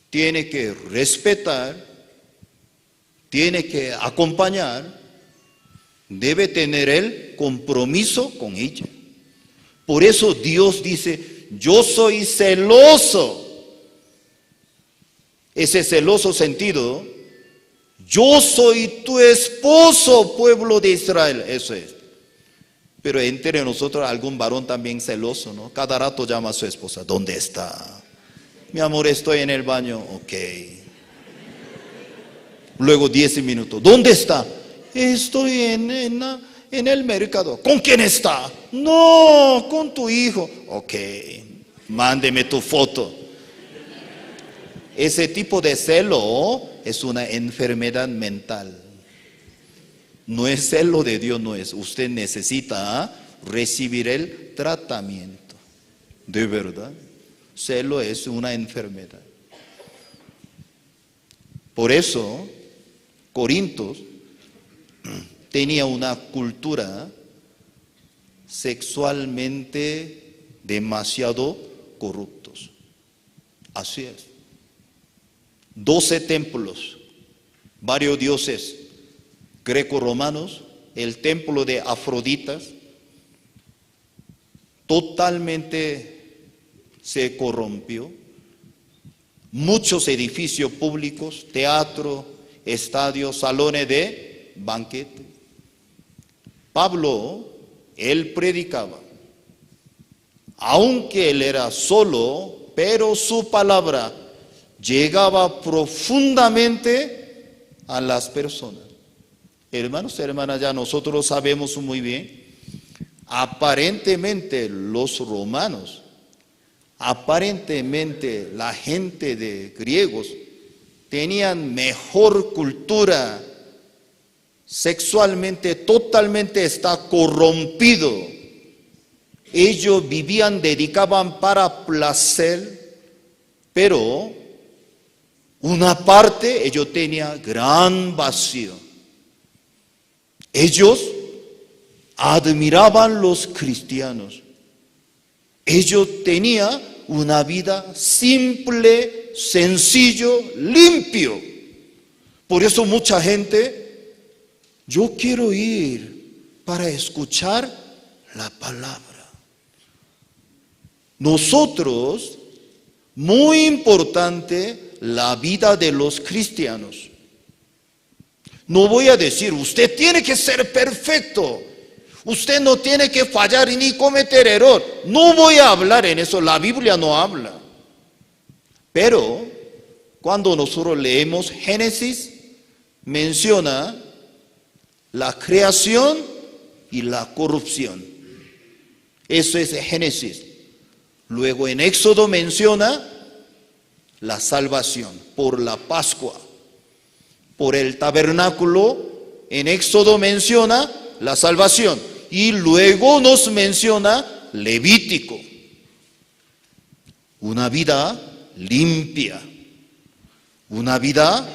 Speaker 10: tiene que respetar, tiene que acompañar, debe tener el compromiso con ella. Por eso Dios dice, yo soy celoso. Ese celoso sentido, yo soy tu esposo, pueblo de Israel, eso es. Pero entre nosotros algún varón también celoso, ¿no? Cada rato llama a su esposa, ¿dónde está? Mi amor, estoy en el baño, ok. Luego 10 minutos, ¿dónde está? Estoy en el mercado. ¿Con quién está? No, con tu hijo. Ok, mándeme tu foto. Ese tipo de celo es una enfermedad mental. No es celo de Dios, no es. Usted necesita recibir el tratamiento. De verdad. Celo es una enfermedad. Por eso, Corintios tenía una cultura sexualmente demasiado corruptos. Así es. 12 templos, varios dioses greco-romanos, el templo de Afroditas, totalmente se corrompió. Muchos edificios públicos, teatro, estadios, salones de banquete. Pablo, él predicaba, aunque él era solo, pero su palabra llegaba profundamente a las personas. Hermanos y hermanas, ya nosotros sabemos muy bien, aparentemente los romanos, aparentemente la gente de griegos tenían mejor cultura, sexualmente totalmente está corrompido. Ellos vivían, dedicaban para placer, pero una parte ellos tenían gran vacío. Ellos admiraban los cristianos. Ellos tenían una vida simple, sencillo, limpio. Por eso mucha gente, yo quiero ir para escuchar la palabra. Nosotros, muy importante, la vida de los cristianos. No voy a decir, usted tiene que ser perfecto. Usted no tiene que fallar ni cometer error. No voy a hablar en eso, la Biblia no habla. Pero cuando nosotros leemos Génesis, menciona la creación y la corrupción. Eso es Génesis. Luego en Éxodo menciona la salvación por la Pascua. por el tabernáculo. En Éxodo menciona la salvación y luego nos menciona Levítico. Una vida limpia, una vida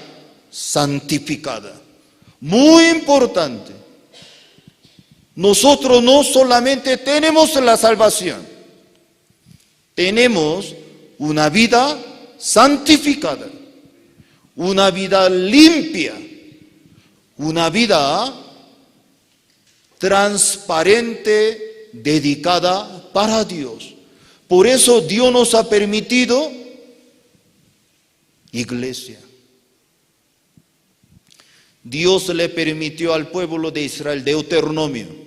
Speaker 10: santificada. Muy importante. Nosotros no solamente tenemos la salvación, tenemos una vida santificada, una vida limpia, una vida transparente, dedicada para Dios. Por eso Dios nos ha permitido iglesia. Dios le permitió al pueblo de Israel Deuteronomio.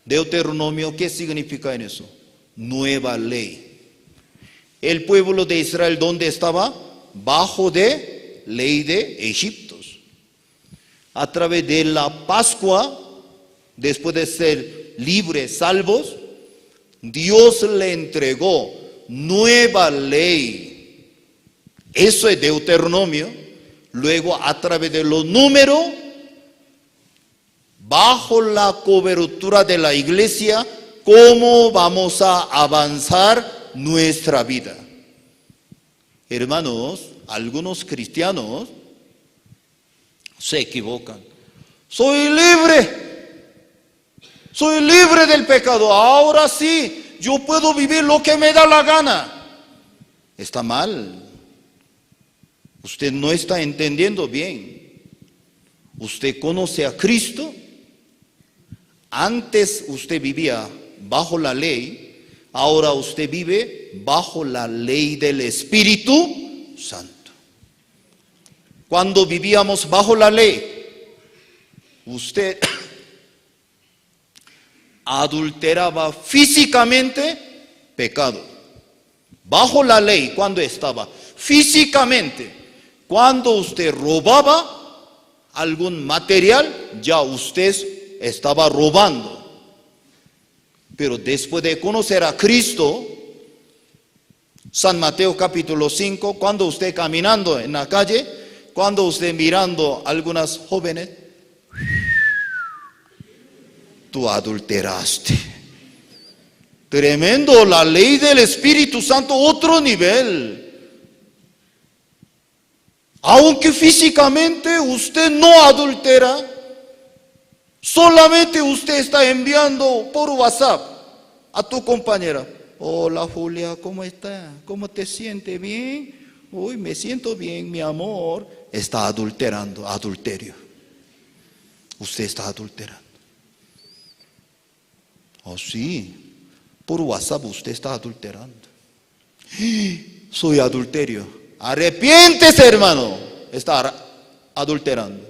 Speaker 10: Deuteronomio, ¿qué significa en eso? Nueva ley. El pueblo de Israel, ¿dónde estaba? Bajo de ley de Egipto. A través de la Pascua, después de ser libres, salvos, Dios le entregó nueva ley. Eso es Deuteronomio. Luego, a través de los números, bajo la cobertura de la iglesia, cómo vamos a avanzar nuestra vida. Hermanos, algunos cristianos se equivocan. Soy libre del pecado. Ahora sí, yo puedo vivir lo que me da la gana. Está mal. Usted no está entendiendo bien. Usted conoce a Cristo. Antes usted vivía bajo la ley. Ahora usted vive bajo la ley del Espíritu Santo. Cuando vivíamos bajo la ley, usted adulteraba físicamente, pecado. Bajo la ley, cuando estaba físicamente, cuando usted robaba algún material, ya usted estaba robando. Pero después de conocer a Cristo, San Mateo capítulo 5, cuando usted caminando en la calle, cuando usted mirando a algunas jóvenes, tú adulteraste. Tremendo, la ley del Espíritu Santo, otro nivel. Aunque físicamente usted no adultera, solamente usted está enviando por WhatsApp a tu compañera. Hola Julia, ¿cómo está? ¿Cómo te sientes? ¿Bien? Uy, me siento bien, mi amor. Está adulterando, adulterio. Usted está adulterando. Oh, sí, por WhatsApp usted está adulterando. Soy adulterio. Arrepiéntese, hermano. Está adulterando.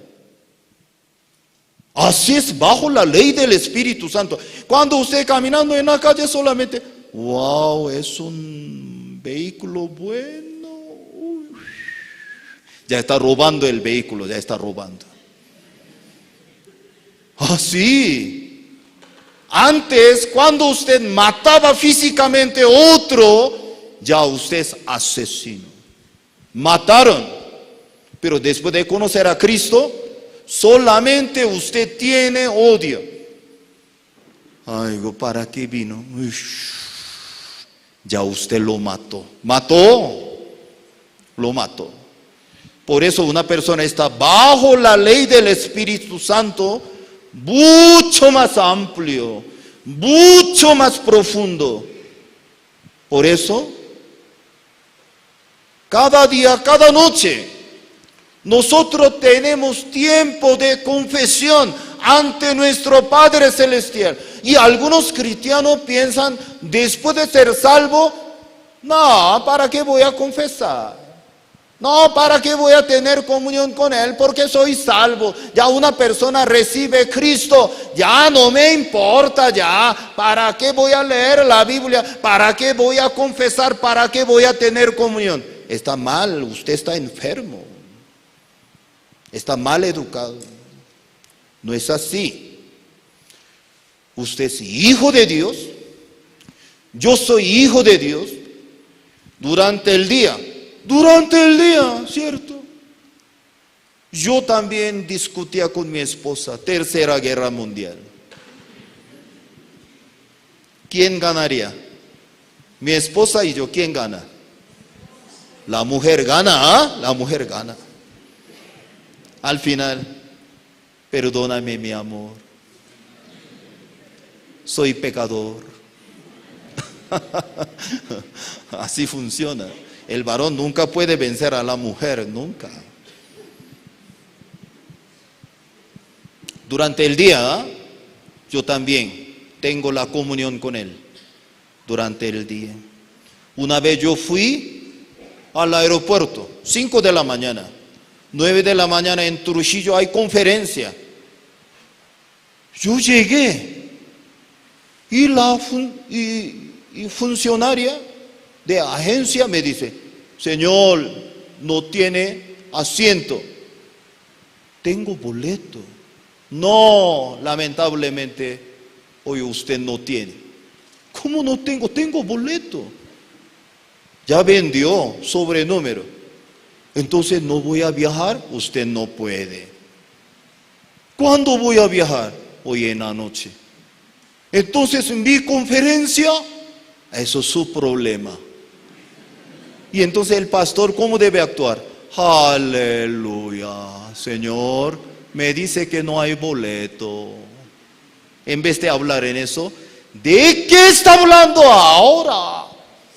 Speaker 10: Así es bajo la ley del Espíritu Santo. Cuando usted caminando en la calle solamente, wow, es un vehículo bueno. Ya está robando el vehículo, ya está robando. Así. Antes, cuando usted mataba físicamente a otro, ya usted es asesino. Mataron. Pero después de conocer a Cristo, solamente usted tiene odio. Ay, ¿para qué vino? Ya usted lo mató. Lo mató. Por eso una persona está bajo la ley del Espíritu Santo, mucho más amplio, mucho más profundo. Por eso, cada día, cada noche, nosotros tenemos tiempo de confesión ante nuestro Padre Celestial. Y algunos cristianos piensan, después de ser salvo, no, ¿para qué voy a confesar? No, ¿para qué voy a tener comunión con Él? Porque soy salvo. Ya una persona recibe Cristo. Ya no me importa ya. ¿Para qué voy a leer la Biblia? ¿Para qué voy a confesar? ¿Para qué voy a tener comunión? Está mal, usted está enfermo. Está mal educado. No es así. Usted es hijo de Dios. Yo soy hijo de Dios. Durante el día, ¿cierto? Yo también discutía con mi esposa, Tercera Guerra Mundial. ¿Quién ganaría? Mi esposa y yo, ¿quién gana? La mujer gana, ¿ah? La mujer gana. Al final, perdóname mi amor, soy pecador. Así funciona. El varón nunca puede vencer a la mujer, nunca. Durante el día, yo también tengo la comunión con él. Durante el día. Una vez yo fui al aeropuerto, 5 de la mañana. 9 de la mañana en Trujillo hay conferencia. Yo llegué y la funcionaria de agencia me dice, señor, no tiene asiento. Tengo boleto. No, lamentablemente, hoy usted no tiene. ¿Cómo no tengo? Tengo boleto. Ya vendió sobrenúmero. Entonces no voy a viajar, usted no puede. ¿Cuándo voy a viajar? Hoy en la noche. Entonces en mi conferencia, eso es su problema. Y entonces el pastor, ¿cómo debe actuar? Aleluya, Señor, me dice que no hay boleto. En vez de hablar en eso, ¿de qué está hablando ahora?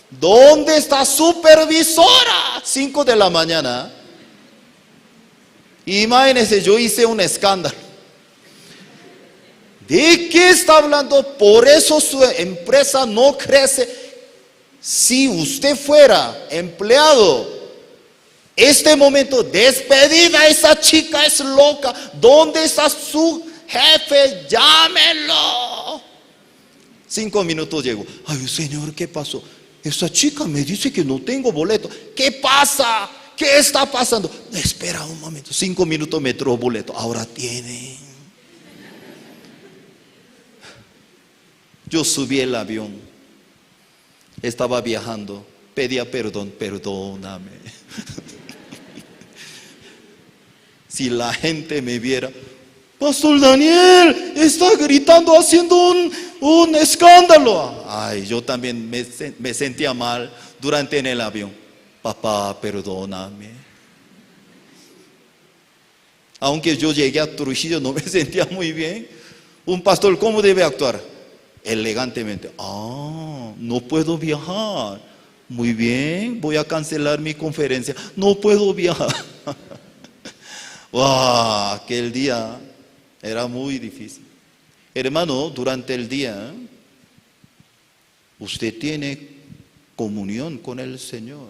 Speaker 10: ¿Dónde está supervisora? 5 de la mañana. Imagínense, yo hice un escándalo. ¿De qué está hablando? Por eso su empresa no crece. Si usted fuera empleado, este momento, despedida, esa chica es loca. ¿Dónde está su jefe? Llámenlo. 5 minutos llego. Ay, señor, ¿qué pasó? Esa chica me dice que no tengo boleto. ¿Qué pasa? ¿Qué está pasando? Espera un momento. 5 minutos me trajo boleto. Ahora tiene. Yo subí el avión. Estaba viajando. Pedía perdón. Perdóname. Si la gente me viera, Pastor Daniel está gritando, haciendo un escándalo. Ay, yo también me sentía mal durante en el avión. Papá, perdóname. Aunque yo llegué a Trujillo, no me sentía muy bien. Un pastor, ¿cómo debe actuar? Elegantemente. No puedo viajar. Muy bien, voy a cancelar mi conferencia. No puedo viajar. Wow, aquel día era muy difícil. Hermano, durante el día, usted tiene comunión con el Señor.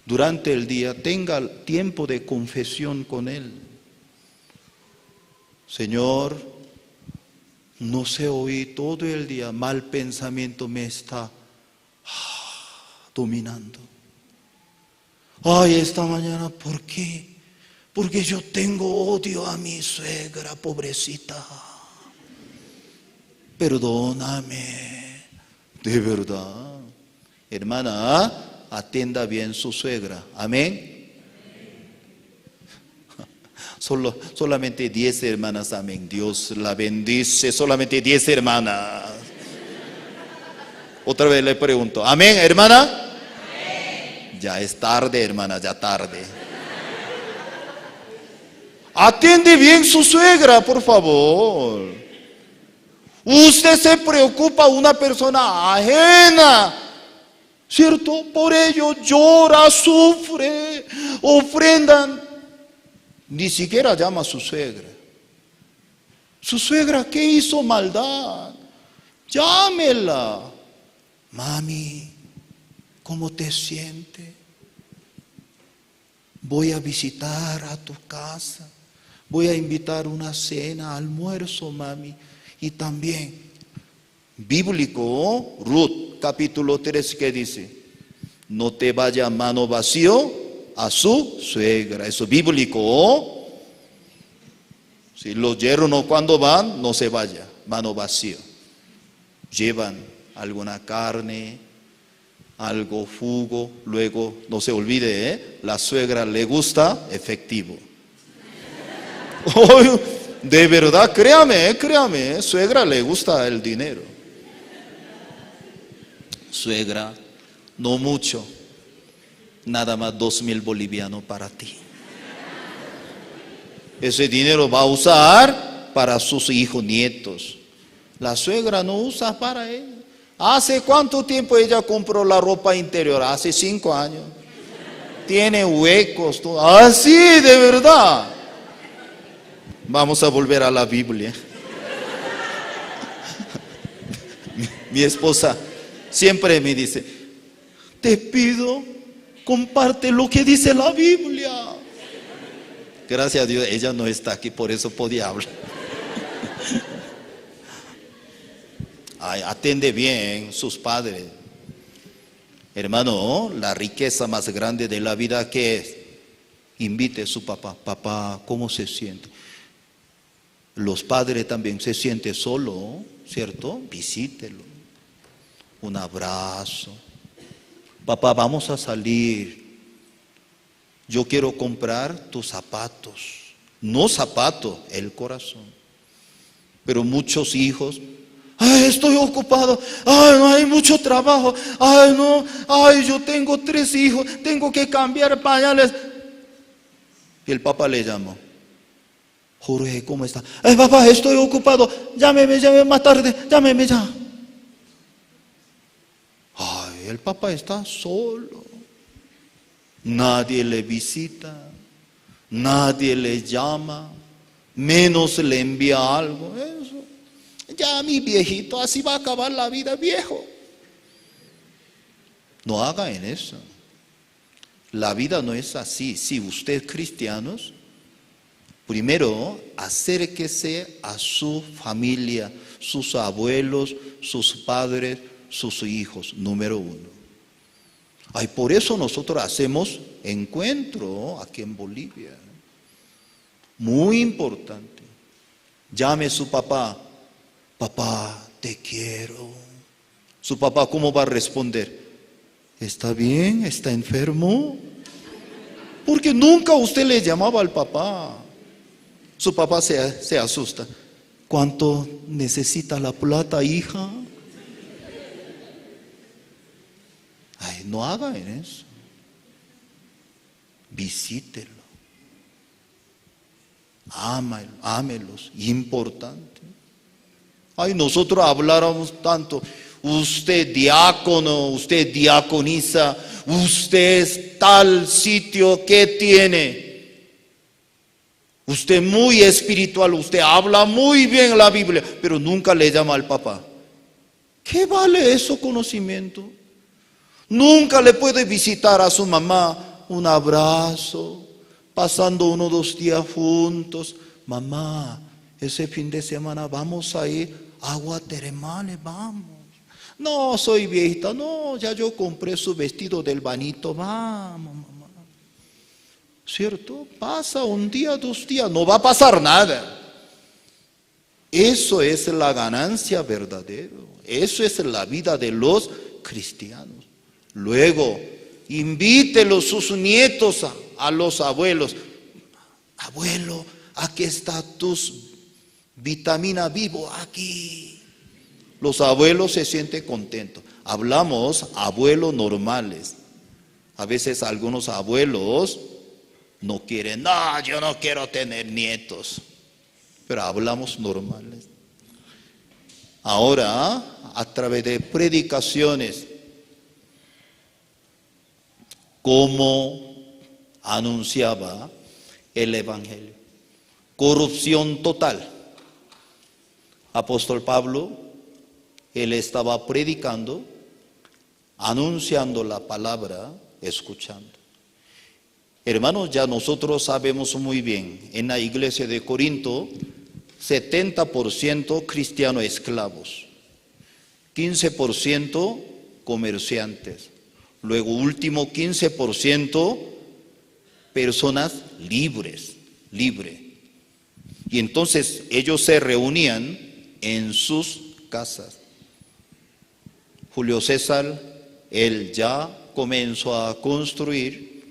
Speaker 10: Durante el día, tenga tiempo de confesión con Él. Señor, no sé, hoy todo el día mal pensamiento me está dominando. Ay, esta mañana, ¿por qué? Porque yo tengo odio a mi suegra, pobrecita. Perdóname, de verdad. Hermana, atienda bien su suegra. Amén. Solamente 10 hermanas, amén. Dios la bendice, solamente 10 hermanas. Otra vez le pregunto, amén, hermana. Amén. Ya es tarde, hermana, ya tarde. Atiende bien su suegra, por favor. Usted se preocupa, una persona ajena, ¿cierto? Por ello llora, sufre, ofrendan. Ni siquiera llama a su suegra. Su suegra, ¿qué hizo maldad? Llámela. Mami, ¿cómo te sientes? Voy a visitar a tu casa. Voy a invitar una cena, almuerzo, mami. Y también, bíblico, Ruth, capítulo 3, ¿qué dice? No te vaya mano vacío a su suegra. Eso bíblico. Si los yernos cuando van, no se vaya, mano vacío. Llevan alguna carne, algo, jugo, luego, no se olvide, la suegra le gusta efectivo. Oh, de verdad, créame, suegra le gusta el dinero. Suegra, no mucho, nada más 2,000 bolivianos para ti. Ese dinero va a usar para sus hijos, nietos. La suegra no usa para ella. ¿Hace cuánto tiempo ella compró la ropa interior? Hace 5 años. Tiene huecos, todo. Así, de verdad. Vamos a volver a la Biblia. Mi esposa siempre me dice, te pido, comparte lo que dice la Biblia. Gracias a Dios, ella no está aquí, por eso podía hablar. Ay, atende bien sus padres. Hermano, la riqueza más grande de la vida, ¿qué es? Invite a su papá. Papá, ¿cómo se siente? Los padres también se sienten solo, ¿cierto? Visítelo. Un abrazo. Papá, vamos a salir. Yo quiero comprar tus zapatos. No zapatos, el corazón. Pero muchos hijos, ay, estoy ocupado, ay, no hay mucho trabajo, ay, no, ay, yo tengo 3 hijos, tengo que cambiar pañales. Y el papá le llamó, Jorge, ¿cómo está? Ay, papá, estoy ocupado, llámeme más tarde, llámeme ya. Ay, el papá está solo. Nadie le visita, nadie le llama, menos le envía algo. Eso. Ya mi viejito, así va a acabar la vida, viejo. No hagan eso. La vida no es así. Si usted es cristiano, primero acérquese a su familia, sus abuelos, sus padres, sus hijos, número 1. Ay, por eso nosotros hacemos encuentro aquí en Bolivia. Muy importante. Llame a su papá. Papá, te quiero. Su papá, ¿cómo va a responder? ¿Está bien? ¿Está enfermo? Porque nunca usted le llamaba al papá. Su papá se asusta. ¿Cuánto necesita la plata, hija? Ay, no hagan eso. Visítelo. Ámelos. Importante. Ay, nosotros habláramos tanto. Usted diácono, usted diaconiza, usted es tal sitio que tiene. Usted muy espiritual, usted habla muy bien la Biblia, pero nunca le llama al papá. ¿Qué vale eso conocimiento? Nunca le puede visitar a su mamá, un abrazo, pasando 1 o 2 días juntos. Mamá, ese fin de semana vamos a ir a Agua Termales, vamos. No, soy viejita, no, ya yo compré su vestido del banito, vamos, mamá. ¿Cierto? Pasa 1 día, 2 días, no va a pasar nada. Eso es la ganancia verdadera, eso es la vida de los cristianos. Luego, invítelos sus nietos a los abuelos. Abuelo, aquí está tus vitamina vivo, aquí. Los abuelos se sienten contentos. Hablamos abuelos normales. A veces algunos abuelos no quieren, no, yo no quiero tener nietos. Pero hablamos normales. Ahora, a través de predicaciones, como anunciaba el Evangelio. Corrupción total. Apóstol Pablo, él estaba predicando, anunciando la palabra, escuchando. Hermanos, ya nosotros sabemos muy bien, en la iglesia de Corinto, 70% cristianos esclavos, 15% comerciantes. Luego, último 15% personas libres. Y entonces ellos se reunían en sus casas. Julio César él ya comenzó a construir,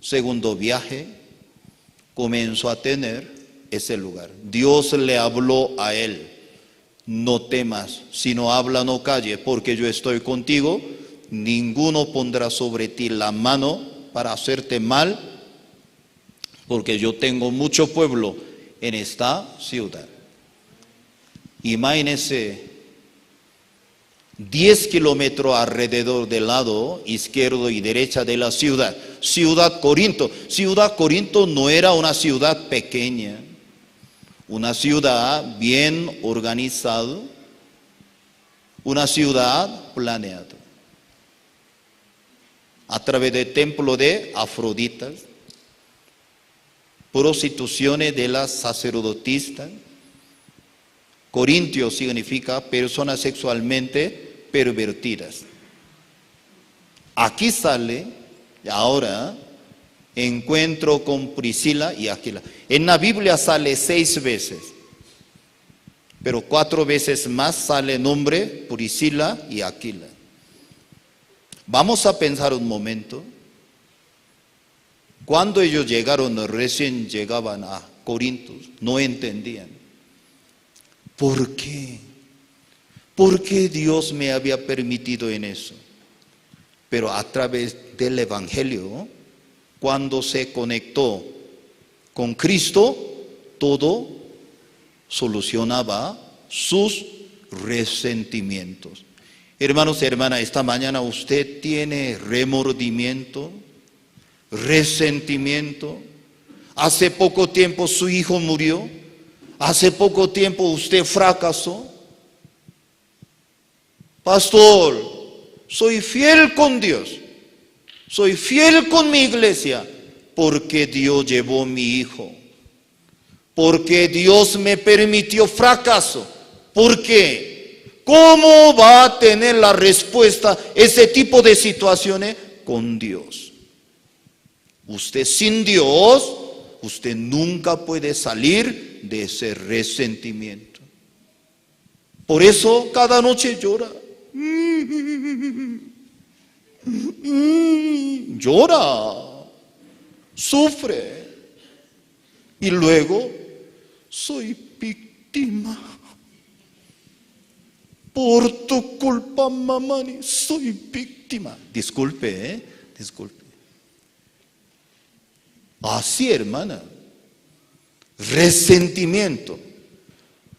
Speaker 10: segundo viaje, comenzó a tener ese lugar. Dios le habló a él: no temas, sino habla, no calle, porque yo estoy contigo, ninguno pondrá sobre ti la mano para hacerte mal, porque yo tengo mucho pueblo en esta ciudad. Imagínense, 10 kilómetros alrededor del lado izquierdo y derecha de la ciudad, Ciudad Corinto. Ciudad Corinto no era una ciudad pequeña, una ciudad bien organizada, una ciudad planeada. A través del templo de Afroditas, prostituciones de las sacerdotisas. Corintio significa personas sexualmente pervertidas. Aquí sale, ahora, encuentro con Priscila y Aquila. En la Biblia sale 6 veces, pero 4 veces más sale el nombre Priscila y Aquila. Vamos a pensar un momento. Cuando ellos llegaron, recién llegaban a Corinto, no entendían. ¿Por qué? ¿Por qué Dios me había permitido en eso? Pero a través del Evangelio, cuando se conectó con Cristo, todo solucionaba sus resentimientos. Hermanos y hermanas, esta mañana usted tiene remordimiento, resentimiento. Hace poco tiempo su hijo murió. Hace poco tiempo usted fracasó. Pastor, soy fiel con Dios, soy fiel con mi iglesia, porque Dios llevó a mi hijo, porque Dios me permitió fracaso. ¿Por qué? ¿Cómo va a tener la respuesta ese tipo de situaciones? Con Dios. Usted sin Dios, usted nunca puede salir de ese resentimiento. Por eso cada noche llora. Llora, sufre. Y luego, soy víctima. Por tu culpa, mamá, soy víctima. Disculpe, disculpe. Así, hermana. Resentimiento,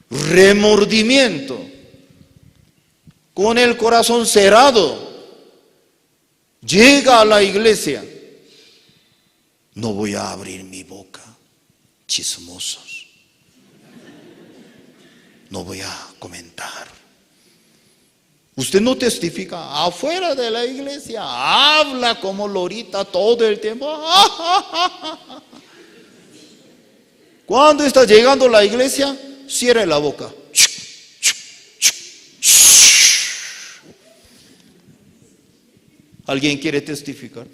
Speaker 10: remordimiento, con el corazón cerrado, llega a la iglesia. No voy a abrir mi boca, chismosos. No voy a comentar. Usted no testifica afuera de la iglesia, habla como lorita todo el tiempo. Cuando está llegando a la iglesia, cierre la boca. ¿Alguien quiere testificar?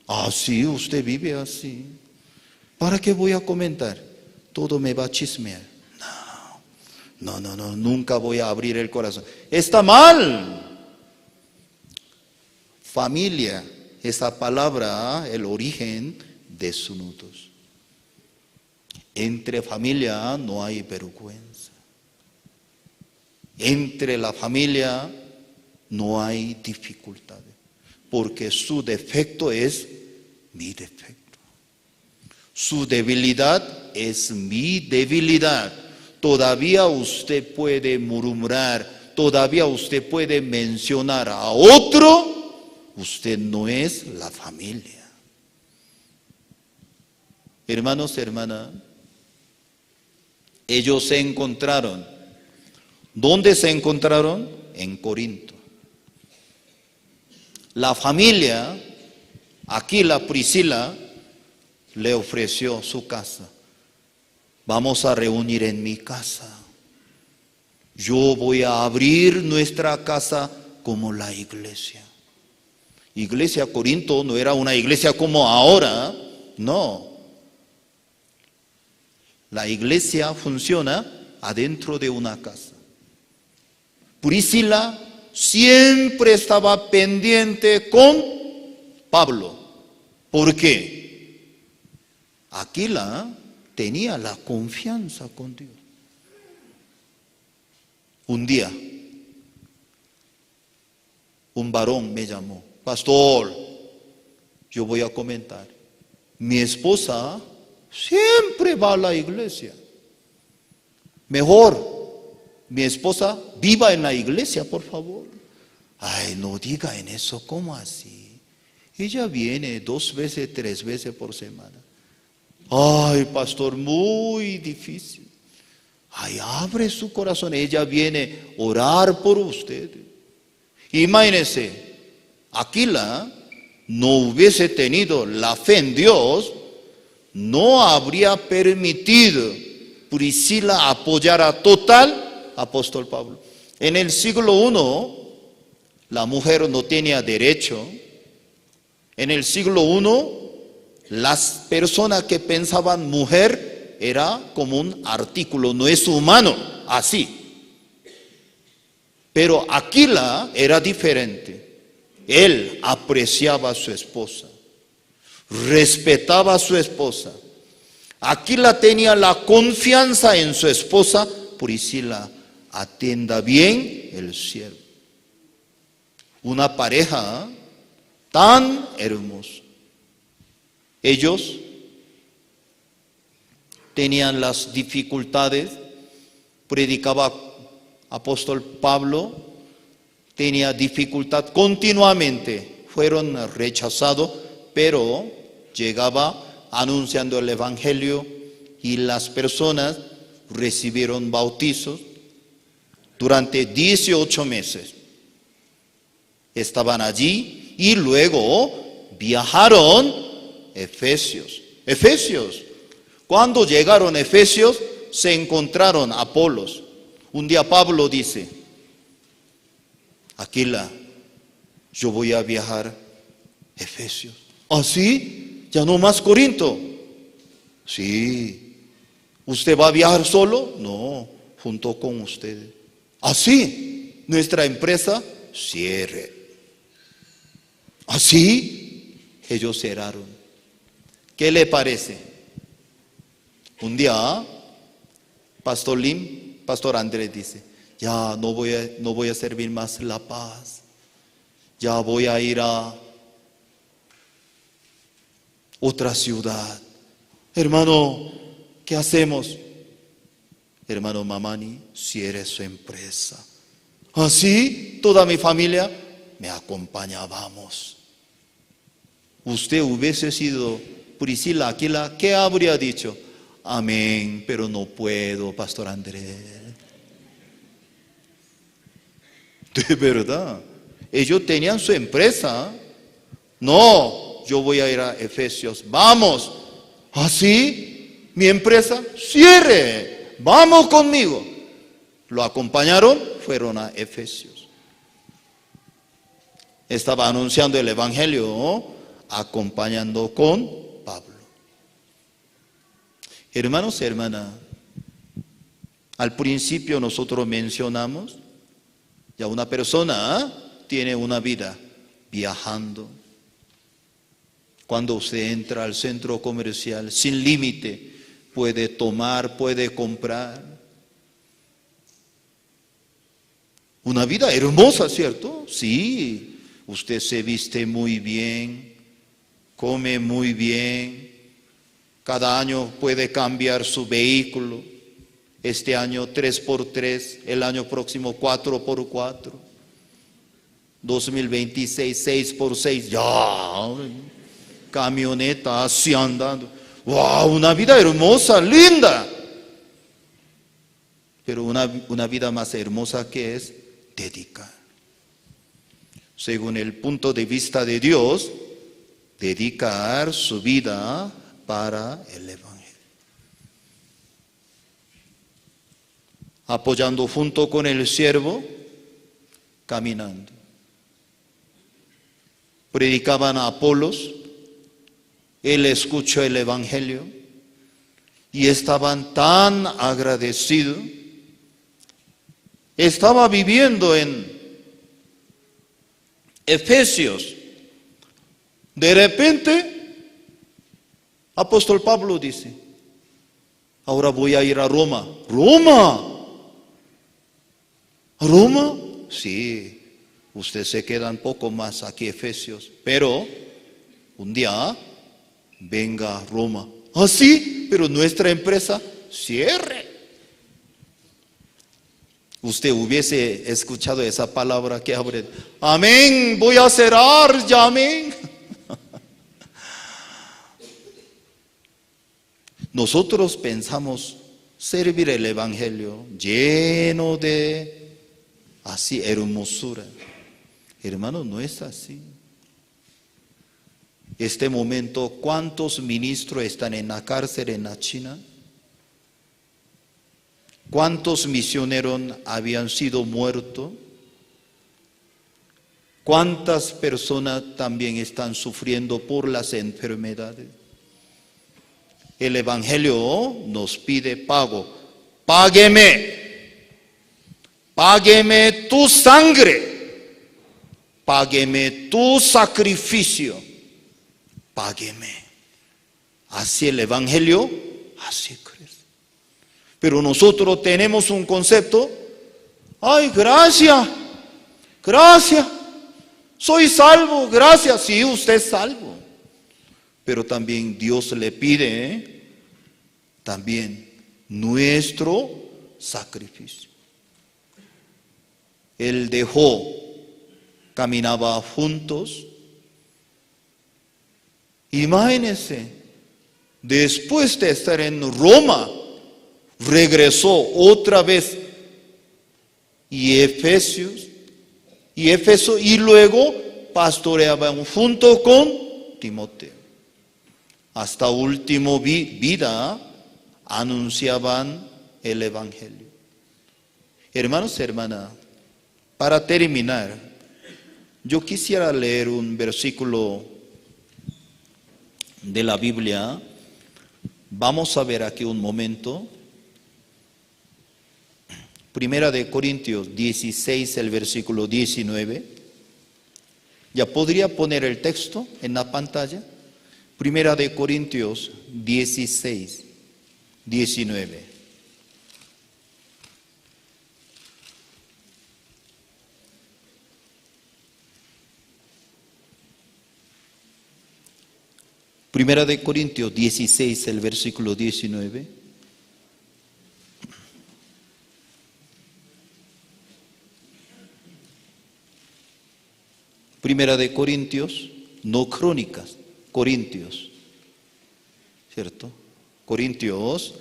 Speaker 10: Así, usted vive así. ¿Para qué voy a comentar? Todo me va a chismear. No, nunca voy a abrir el corazón. Está mal. Familia, esa palabra, el origen, desnudos. Entre familia no hay vergüenza. Entre la familia no hay dificultades. Porque su defecto es mi defecto. Su debilidad es mi debilidad. Todavía usted puede murmurar, todavía usted puede mencionar a otro, usted no es la familia. Hermanos, hermanas, ellos se encontraron. ¿Dónde se encontraron? En Corinto. La familia, Aquila, Priscila, le ofreció su casa. Vamos a reunir en mi casa. Yo voy a abrir nuestra casa como la iglesia. Iglesia Corinto no era una iglesia como ahora, no. La iglesia funciona adentro de una casa. Priscila siempre estaba pendiente con Pablo. ¿Por qué? Aquila tenía la confianza con Dios. Un día, un varón me llamó: pastor, yo voy a comentar, mi esposa siempre va a la iglesia. Mejor, mi esposa viva en la iglesia, por favor. Ay, no diga en eso, ¿cómo así? Ella viene 2 veces, 3 veces por semana. Ay, pastor, muy difícil. Ay, abre su corazón, ella viene a orar por usted. Imagínense, Aquila no hubiese tenido la fe en Dios, no habría permitido Priscila apoyara total apóstol Pablo. En el siglo I, la mujer no tenía derecho. En el siglo I, las personas que pensaban mujer era como un artículo, no es humano, así. Pero Aquila era diferente. Él apreciaba a su esposa, respetaba a su esposa. Aquila tenía la confianza en su esposa. Priscila, atienda bien el siervo. Una pareja tan hermosa. Ellos tenían las dificultades. Predicaba apóstol Pablo, tenía dificultad continuamente. Fueron rechazados, pero llegaba anunciando el evangelio y las personas recibieron bautizos. Durante 18 meses estaban allí y luego viajaron a Efesios. Cuando llegaron a Efesios, se encontraron a Apolos. Un día Pablo dice: Aquila, yo voy a viajar a Efesios. ¿Ah, sí? ¿Ya no más Corinto? Sí. ¿Usted va a viajar solo? No, junto con ustedes. ¿Ah, sí? ¿Nuestra empresa? Cierre. ¿Ah, sí? Ellos cerraron. ¿Qué le parece? Un día, Pastor Andrés dice: ya no voy a servir más la paz. Ya voy a ir a otra ciudad. Hermano, ¿qué hacemos? Hermano Mamani, cierre su empresa. Así, toda mi familia me acompañábamos. Usted hubiese sido Priscila, Aquila, ¿qué habría dicho? Amén, pero no puedo, Pastor Andrés. De verdad, ellos tenían su empresa. No, yo voy a ir a Efesios. Vamos. ¿Así? Mi empresa, cierre. Vamos conmigo. Lo acompañaron, fueron a Efesios. Estaba anunciando el evangelio, ¿no? Acompañando con Pablo. Hermanos y hermanas, al principio nosotros mencionamos, ya una persona tiene una vida viajando. Cuando usted entra al centro comercial sin límite, puede tomar, puede comprar. Una vida hermosa, ¿cierto? Sí, usted se viste muy bien, come muy bien. Cada año puede cambiar su vehículo. Este año 3x3, el año próximo 4x4. 2026 6x6, ya. Camioneta así andando. ¡Wow! Una vida hermosa, linda. Pero una vida más hermosa que es dedicar. Según el punto de vista de Dios, dedicar su vida para el evangelio. Apoyando junto con el siervo, caminando. Predicaban a Apolos, él escuchó el evangelio y estaban tan agradecidos estaba viviendo en Efesios. De repente, apóstol Pablo dice, ahora voy a ir a Roma. ¿Roma? ¿A Roma? Sí, usted se queda un poco más aquí, Efesios, pero un día venga a Roma. ¿Ah, sí? Pero nuestra empresa cierre. Usted hubiese escuchado esa palabra que abre. Amén, voy a cerrar, ya amén. Nosotros pensamos servir el Evangelio lleno de así hermosura. Hermano, no es así. Este momento, ¿cuántos ministros están en la cárcel en la China? ¿Cuántos misioneros habían sido muertos? ¿Cuántas personas también están sufriendo por las enfermedades? El Evangelio nos pide pago. Págueme. Págueme tu sangre. Págueme tu sacrificio. Págueme. Así el Evangelio, así crece. Pero nosotros tenemos un concepto. Ay, gracias. Gracias. Soy salvo. Gracias. Sí, usted es salvo. Pero también Dios le pide también nuestro sacrificio. Él dejó, caminaba juntos. Imagínense, después de estar en Roma, regresó otra vez y Éfeso, y luego pastoreaban junto con Timoteo. Hasta último vida anunciaban el Evangelio. Hermanos y hermanas, para terminar, yo quisiera leer un versículo de la Biblia. Vamos a ver aquí un momento. Primera de Corintios 16, el versículo 19. ¿Ya podría poner el texto en la pantalla? Primera de Corintios 16, 19. Primera de Corintios 16, el versículo 19. Primera de Corintios, no Crónicas. Corintios, ¿cierto? Corintios,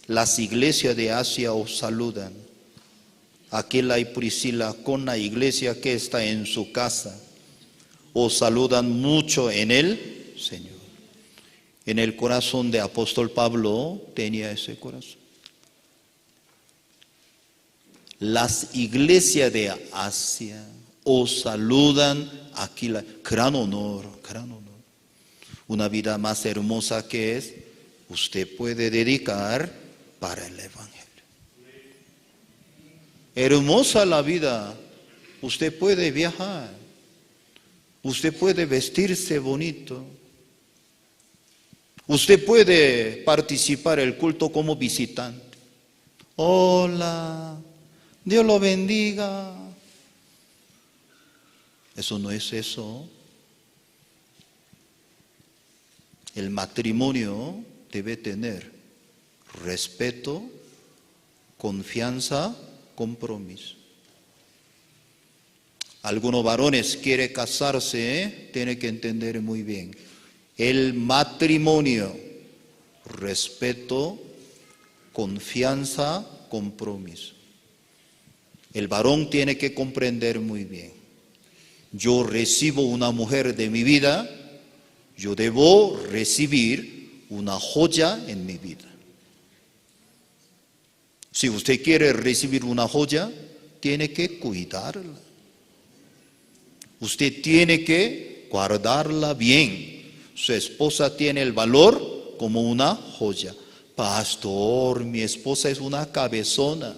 Speaker 10: las iglesias de Asia os saludan. Aquila y Priscila con la iglesia que está en su casa, os saludan mucho en el Señor. En el corazón de apóstol Pablo tenía ese corazón. Las iglesias de Asia os saludan, Aquila, gran honor, gran honor. Una vida más hermosa que es, usted puede dedicar para el Evangelio. Hermosa la vida, usted puede viajar, usted puede vestirse bonito, usted puede participar en el culto como visitante. Hola, Dios lo bendiga. Eso no es eso. El matrimonio debe tener respeto, confianza, compromiso. Algunos varones quieren casarse, tienen que entender muy bien. El matrimonio, respeto, confianza, compromiso. El varón tiene que comprender muy bien. Yo recibo una mujer de mi vida, yo debo recibir una joya en mi vida. Si usted quiere recibir una joya, tiene que cuidarla. Usted tiene que guardarla bien. Su esposa tiene el valor como una joya. Pastor, mi esposa es una cabezona.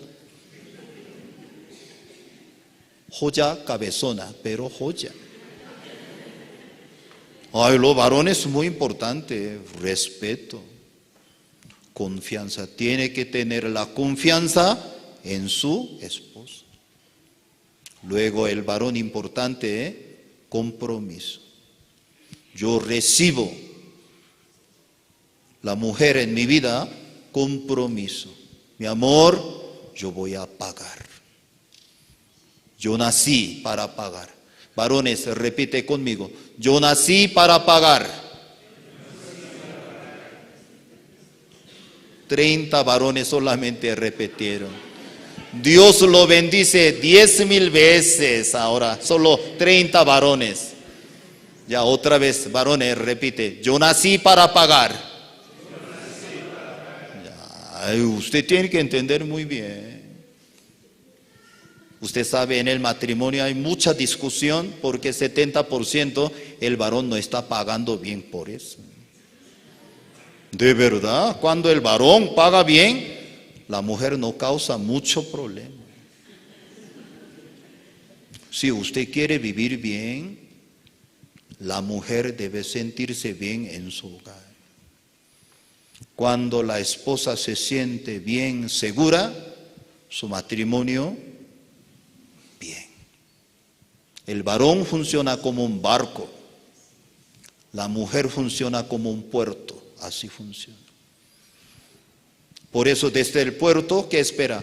Speaker 10: joya cabezona, pero joya. Ay, los varones es muy importante, respeto, confianza. Tiene que tener la confianza en su esposa. Luego el varón importante, compromiso. Yo recibo la mujer en mi vida, compromiso. Mi amor, yo voy a pagar. Yo nací para pagar. Varones, repite conmigo. Yo nací para pagar. 30 varones solamente repitieron. Dios lo bendice 10,000 veces ahora. Solo 30 varones. Ya otra vez, varones, repite. Yo nací para pagar. Ya, usted tiene que entender muy bien. Usted sabe, en el matrimonio hay mucha discusión porque 70% el varón no está pagando bien por eso. De verdad, cuando el varón paga bien, la mujer no causa mucho problema. Si usted quiere vivir bien, la mujer debe sentirse bien en su hogar. Cuando la esposa se siente bien, segura, su matrimonio bien. El varón funciona como un barco, la mujer funciona como un puerto, así funciona. Por eso desde el puerto, ¿qué espera?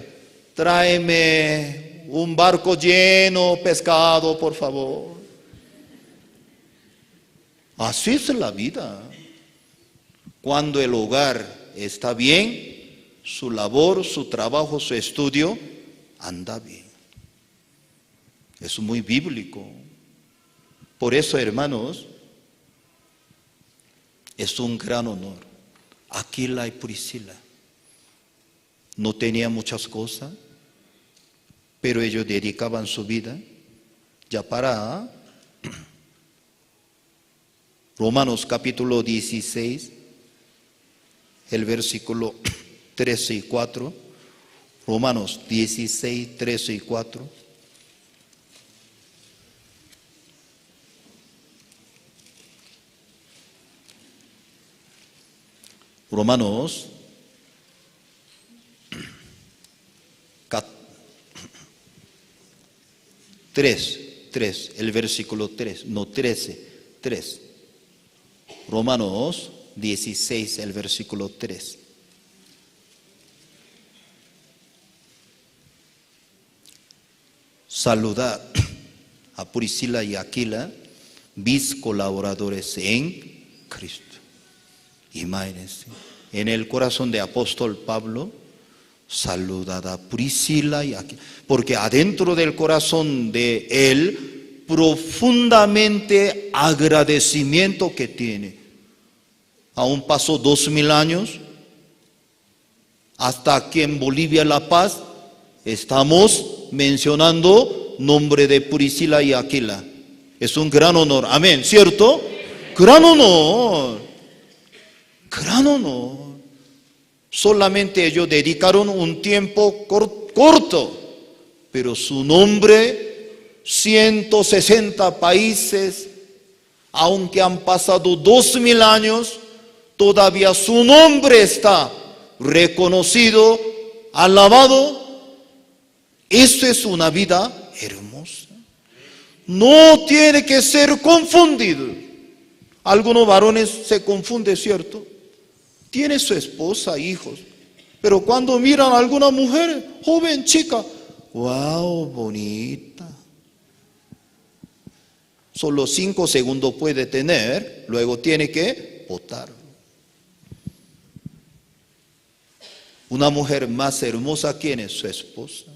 Speaker 10: Tráeme un barco lleno de pescado, por favor. Así es la vida. Cuando el hogar está bien, su labor, su trabajo, su estudio anda bien. Es muy bíblico. Por eso, hermanos, es un gran honor. Aquila y Priscila no tenían muchas cosas, pero ellos dedicaban su vida ya para Romanos capítulo 16, el versículo 13 y 4. Romanos 16, 13 y 4. Romanos 3, el versículo 3, no 13, 3. Romanos 16, el versículo 3. Saludad a Priscila y Aquila, mis colaboradores en Cristo. Imagínense, en el corazón de apóstol Pablo, saludad a Priscila y Aquila, porque adentro del corazón de él, profundamente agradecimiento que tiene. Aún pasó 2000 años, hasta aquí en Bolivia, La Paz, estamos mencionando nombre de Priscila y Aquila. Es un gran honor, amén, ¿cierto? Gran honor, gran honor. Solamente ellos dedicaron un tiempo corto, pero su nombre, 160 países, aunque han pasado 2000 años, todavía su nombre está reconocido, alabado. Esto es una vida hermosa. No tiene que ser confundido. Algunos varones se confunden, ¿cierto? Tiene su esposa, hijos, pero cuando miran a alguna mujer, joven, chica, wow, bonita. Solo 5 segundos puede tener, luego tiene que botar. Una mujer más hermosa, ¿quién es? Su esposa.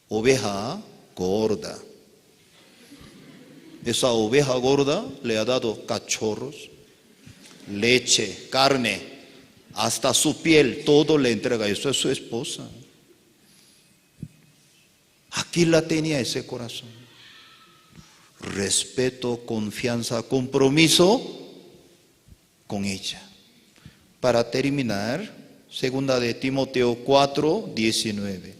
Speaker 10: Oveja gorda. Esa oveja gorda le ha dado cachorros, leche, carne, hasta su piel, todo le entrega. Eso es su esposa. Aquila tenía ese corazón. Respeto, confianza, compromiso con ella. Para terminar, segunda de Timoteo 4, 19.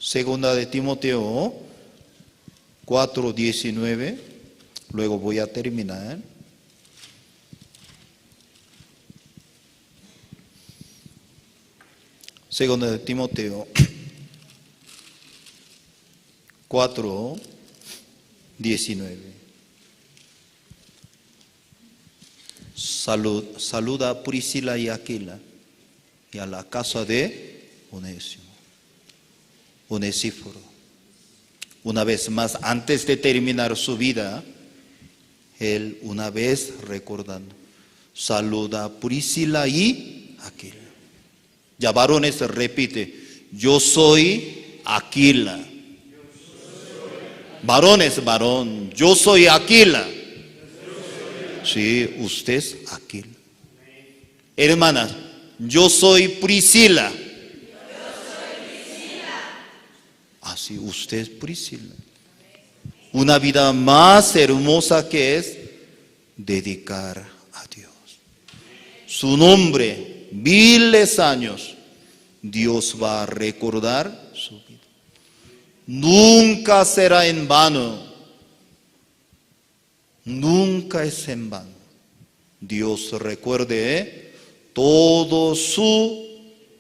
Speaker 10: Segunda de Timoteo 4:19. Luego voy a terminar. Segunda de Timoteo 4:19. Saluda a Priscila y Aquila y a la casa de Onesíforo. Una vez más, antes de terminar su vida, él una vez recordando, saluda a Priscila y Aquila. Ya varones, repite, yo soy Aquila. Varones, varón, yo soy Aquila. Sí, usted es Aquila. Hermanas, yo soy Priscila. Así, usted es Priscila. Una vida más hermosa que es dedicar a Dios. Su nombre, miles años, Dios va a recordar su vida. Nunca será en vano. Nunca es en vano. Dios recuerde todas sus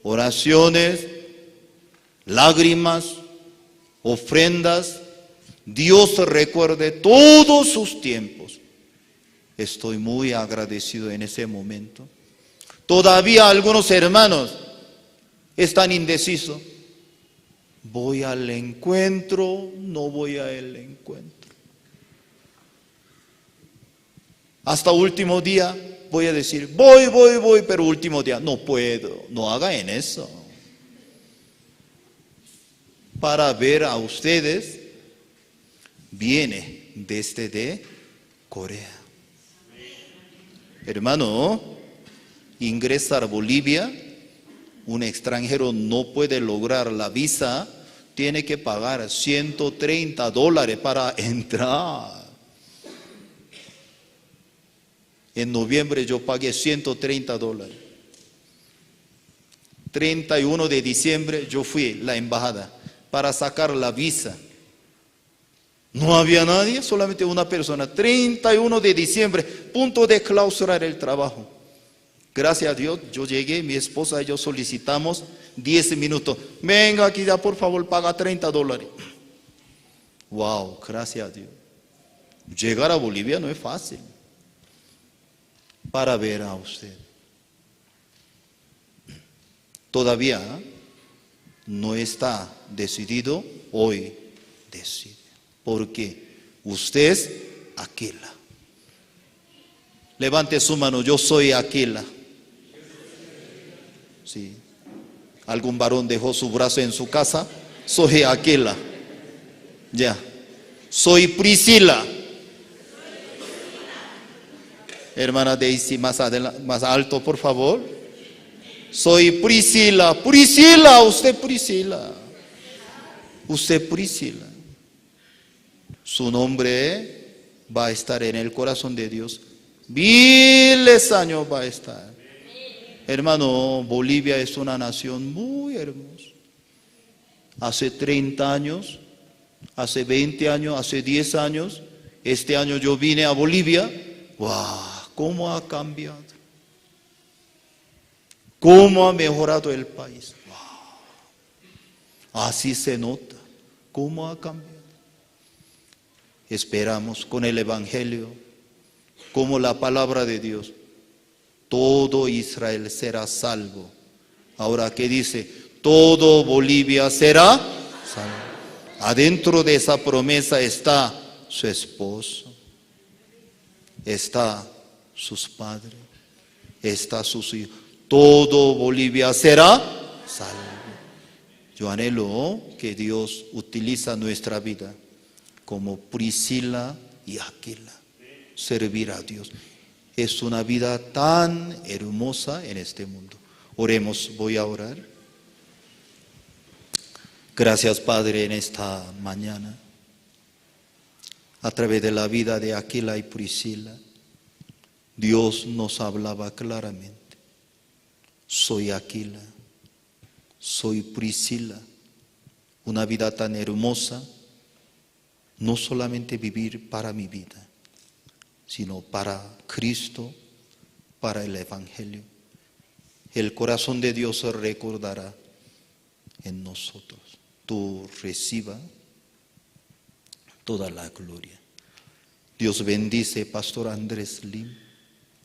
Speaker 10: oraciones, lágrimas, ofrendas. Dios recuerde todos sus tiempos. Estoy muy agradecido en ese momento. Todavía algunos hermanos están indecisos. ¿Voy al encuentro? ¿No voy al encuentro? Hasta último día voy a decir, voy, pero último día no puedo. No haga en eso. Para ver a ustedes, viene desde Corea. Hermano, ingresar a Bolivia, un extranjero no puede lograr la visa, tiene que pagar $130 para entrar. En noviembre yo pagué $130. 31 de diciembre yo fui a la embajada para sacar la visa. No había nadie, solamente una persona. 31 de diciembre, punto de clausurar el trabajo. Gracias a Dios, yo llegué, mi esposa y yo solicitamos 10 minutos. Venga aquí ya, por favor, paga $30. Wow, gracias a Dios. Llegar a Bolivia no es fácil. Para ver a usted. Todavía no está decidido, hoy decide. Porque usted es Aquila. Levante su mano, yo soy Aquila. Sí. ¿Algún varón dejó su brazo en su casa? Soy Aquila. Ya. Soy Priscila. Hermana Daisy, más adelante, más alto, por favor. Soy Priscila. Priscila, usted Priscila. Usted Priscila. Su nombre va a estar en el corazón de Dios. Miles años va a estar. Hermano, Bolivia es una nación muy hermosa. Hace 30 años, hace 20 años, hace 10 años, este año yo vine a Bolivia. ¡Wow! ¿Cómo ha cambiado? ¿Cómo ha mejorado el país? ¡Wow! Así se nota. ¿Cómo ha cambiado? Esperamos con el Evangelio, como la palabra de Dios, todo Israel será salvo. Ahora, ¿qué dice? Todo Bolivia será salvo. Adentro de esa promesa está su esposo, está sus padres, está sus hijos. Todo Bolivia será salvo. Yo anhelo que Dios utilice nuestra vida como Priscila y Aquila. Servir a Dios. Es una vida tan hermosa en este mundo. Oremos, voy a orar. Gracias, Padre, en esta mañana. A través de la vida de Aquila y Priscila, Dios nos hablaba claramente. Soy Aquila, soy Priscila. una vida tan hermosa, no solamente vivir para mi vida, sino para Cristo, para el Evangelio. El corazón de Dios se recordará en nosotros. Tú reciba toda la gloria. Dios bendice Pastor Andrés Lim,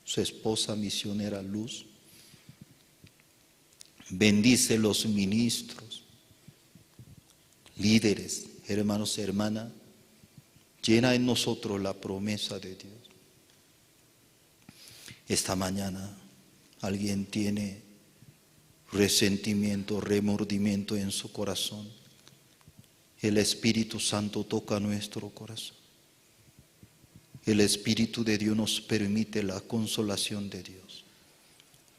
Speaker 10: su esposa misionera Luz. Bendice los ministros, líderes, hermanos y hermanas. Llena en nosotros la promesa de Dios. Esta mañana alguien tiene resentimiento, remordimiento en su corazón. El Espíritu Santo toca nuestro corazón. El Espíritu de Dios nos permite la consolación de Dios.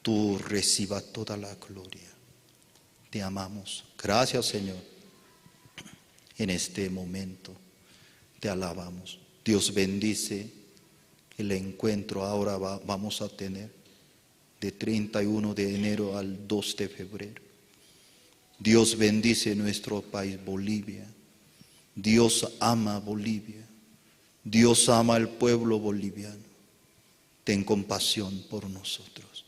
Speaker 10: Tú reciba toda la gloria. Te amamos. Gracias, Señor. En este momento te alabamos. Dios bendice el encuentro. Ahora vamos a tener de 31 de enero al 2 de febrero. Dios bendice nuestro país, Bolivia. Dios ama Bolivia. Dios ama al pueblo boliviano. Ten compasión por nosotros.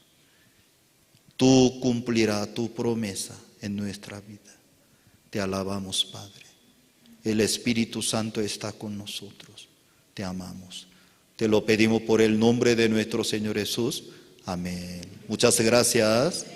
Speaker 10: Tú cumplirás tu promesa en nuestra vida. Te alabamos, Padre. El Espíritu Santo está con nosotros. Te amamos. Te lo pedimos por el nombre de nuestro Señor Jesús. Amén. Muchas gracias.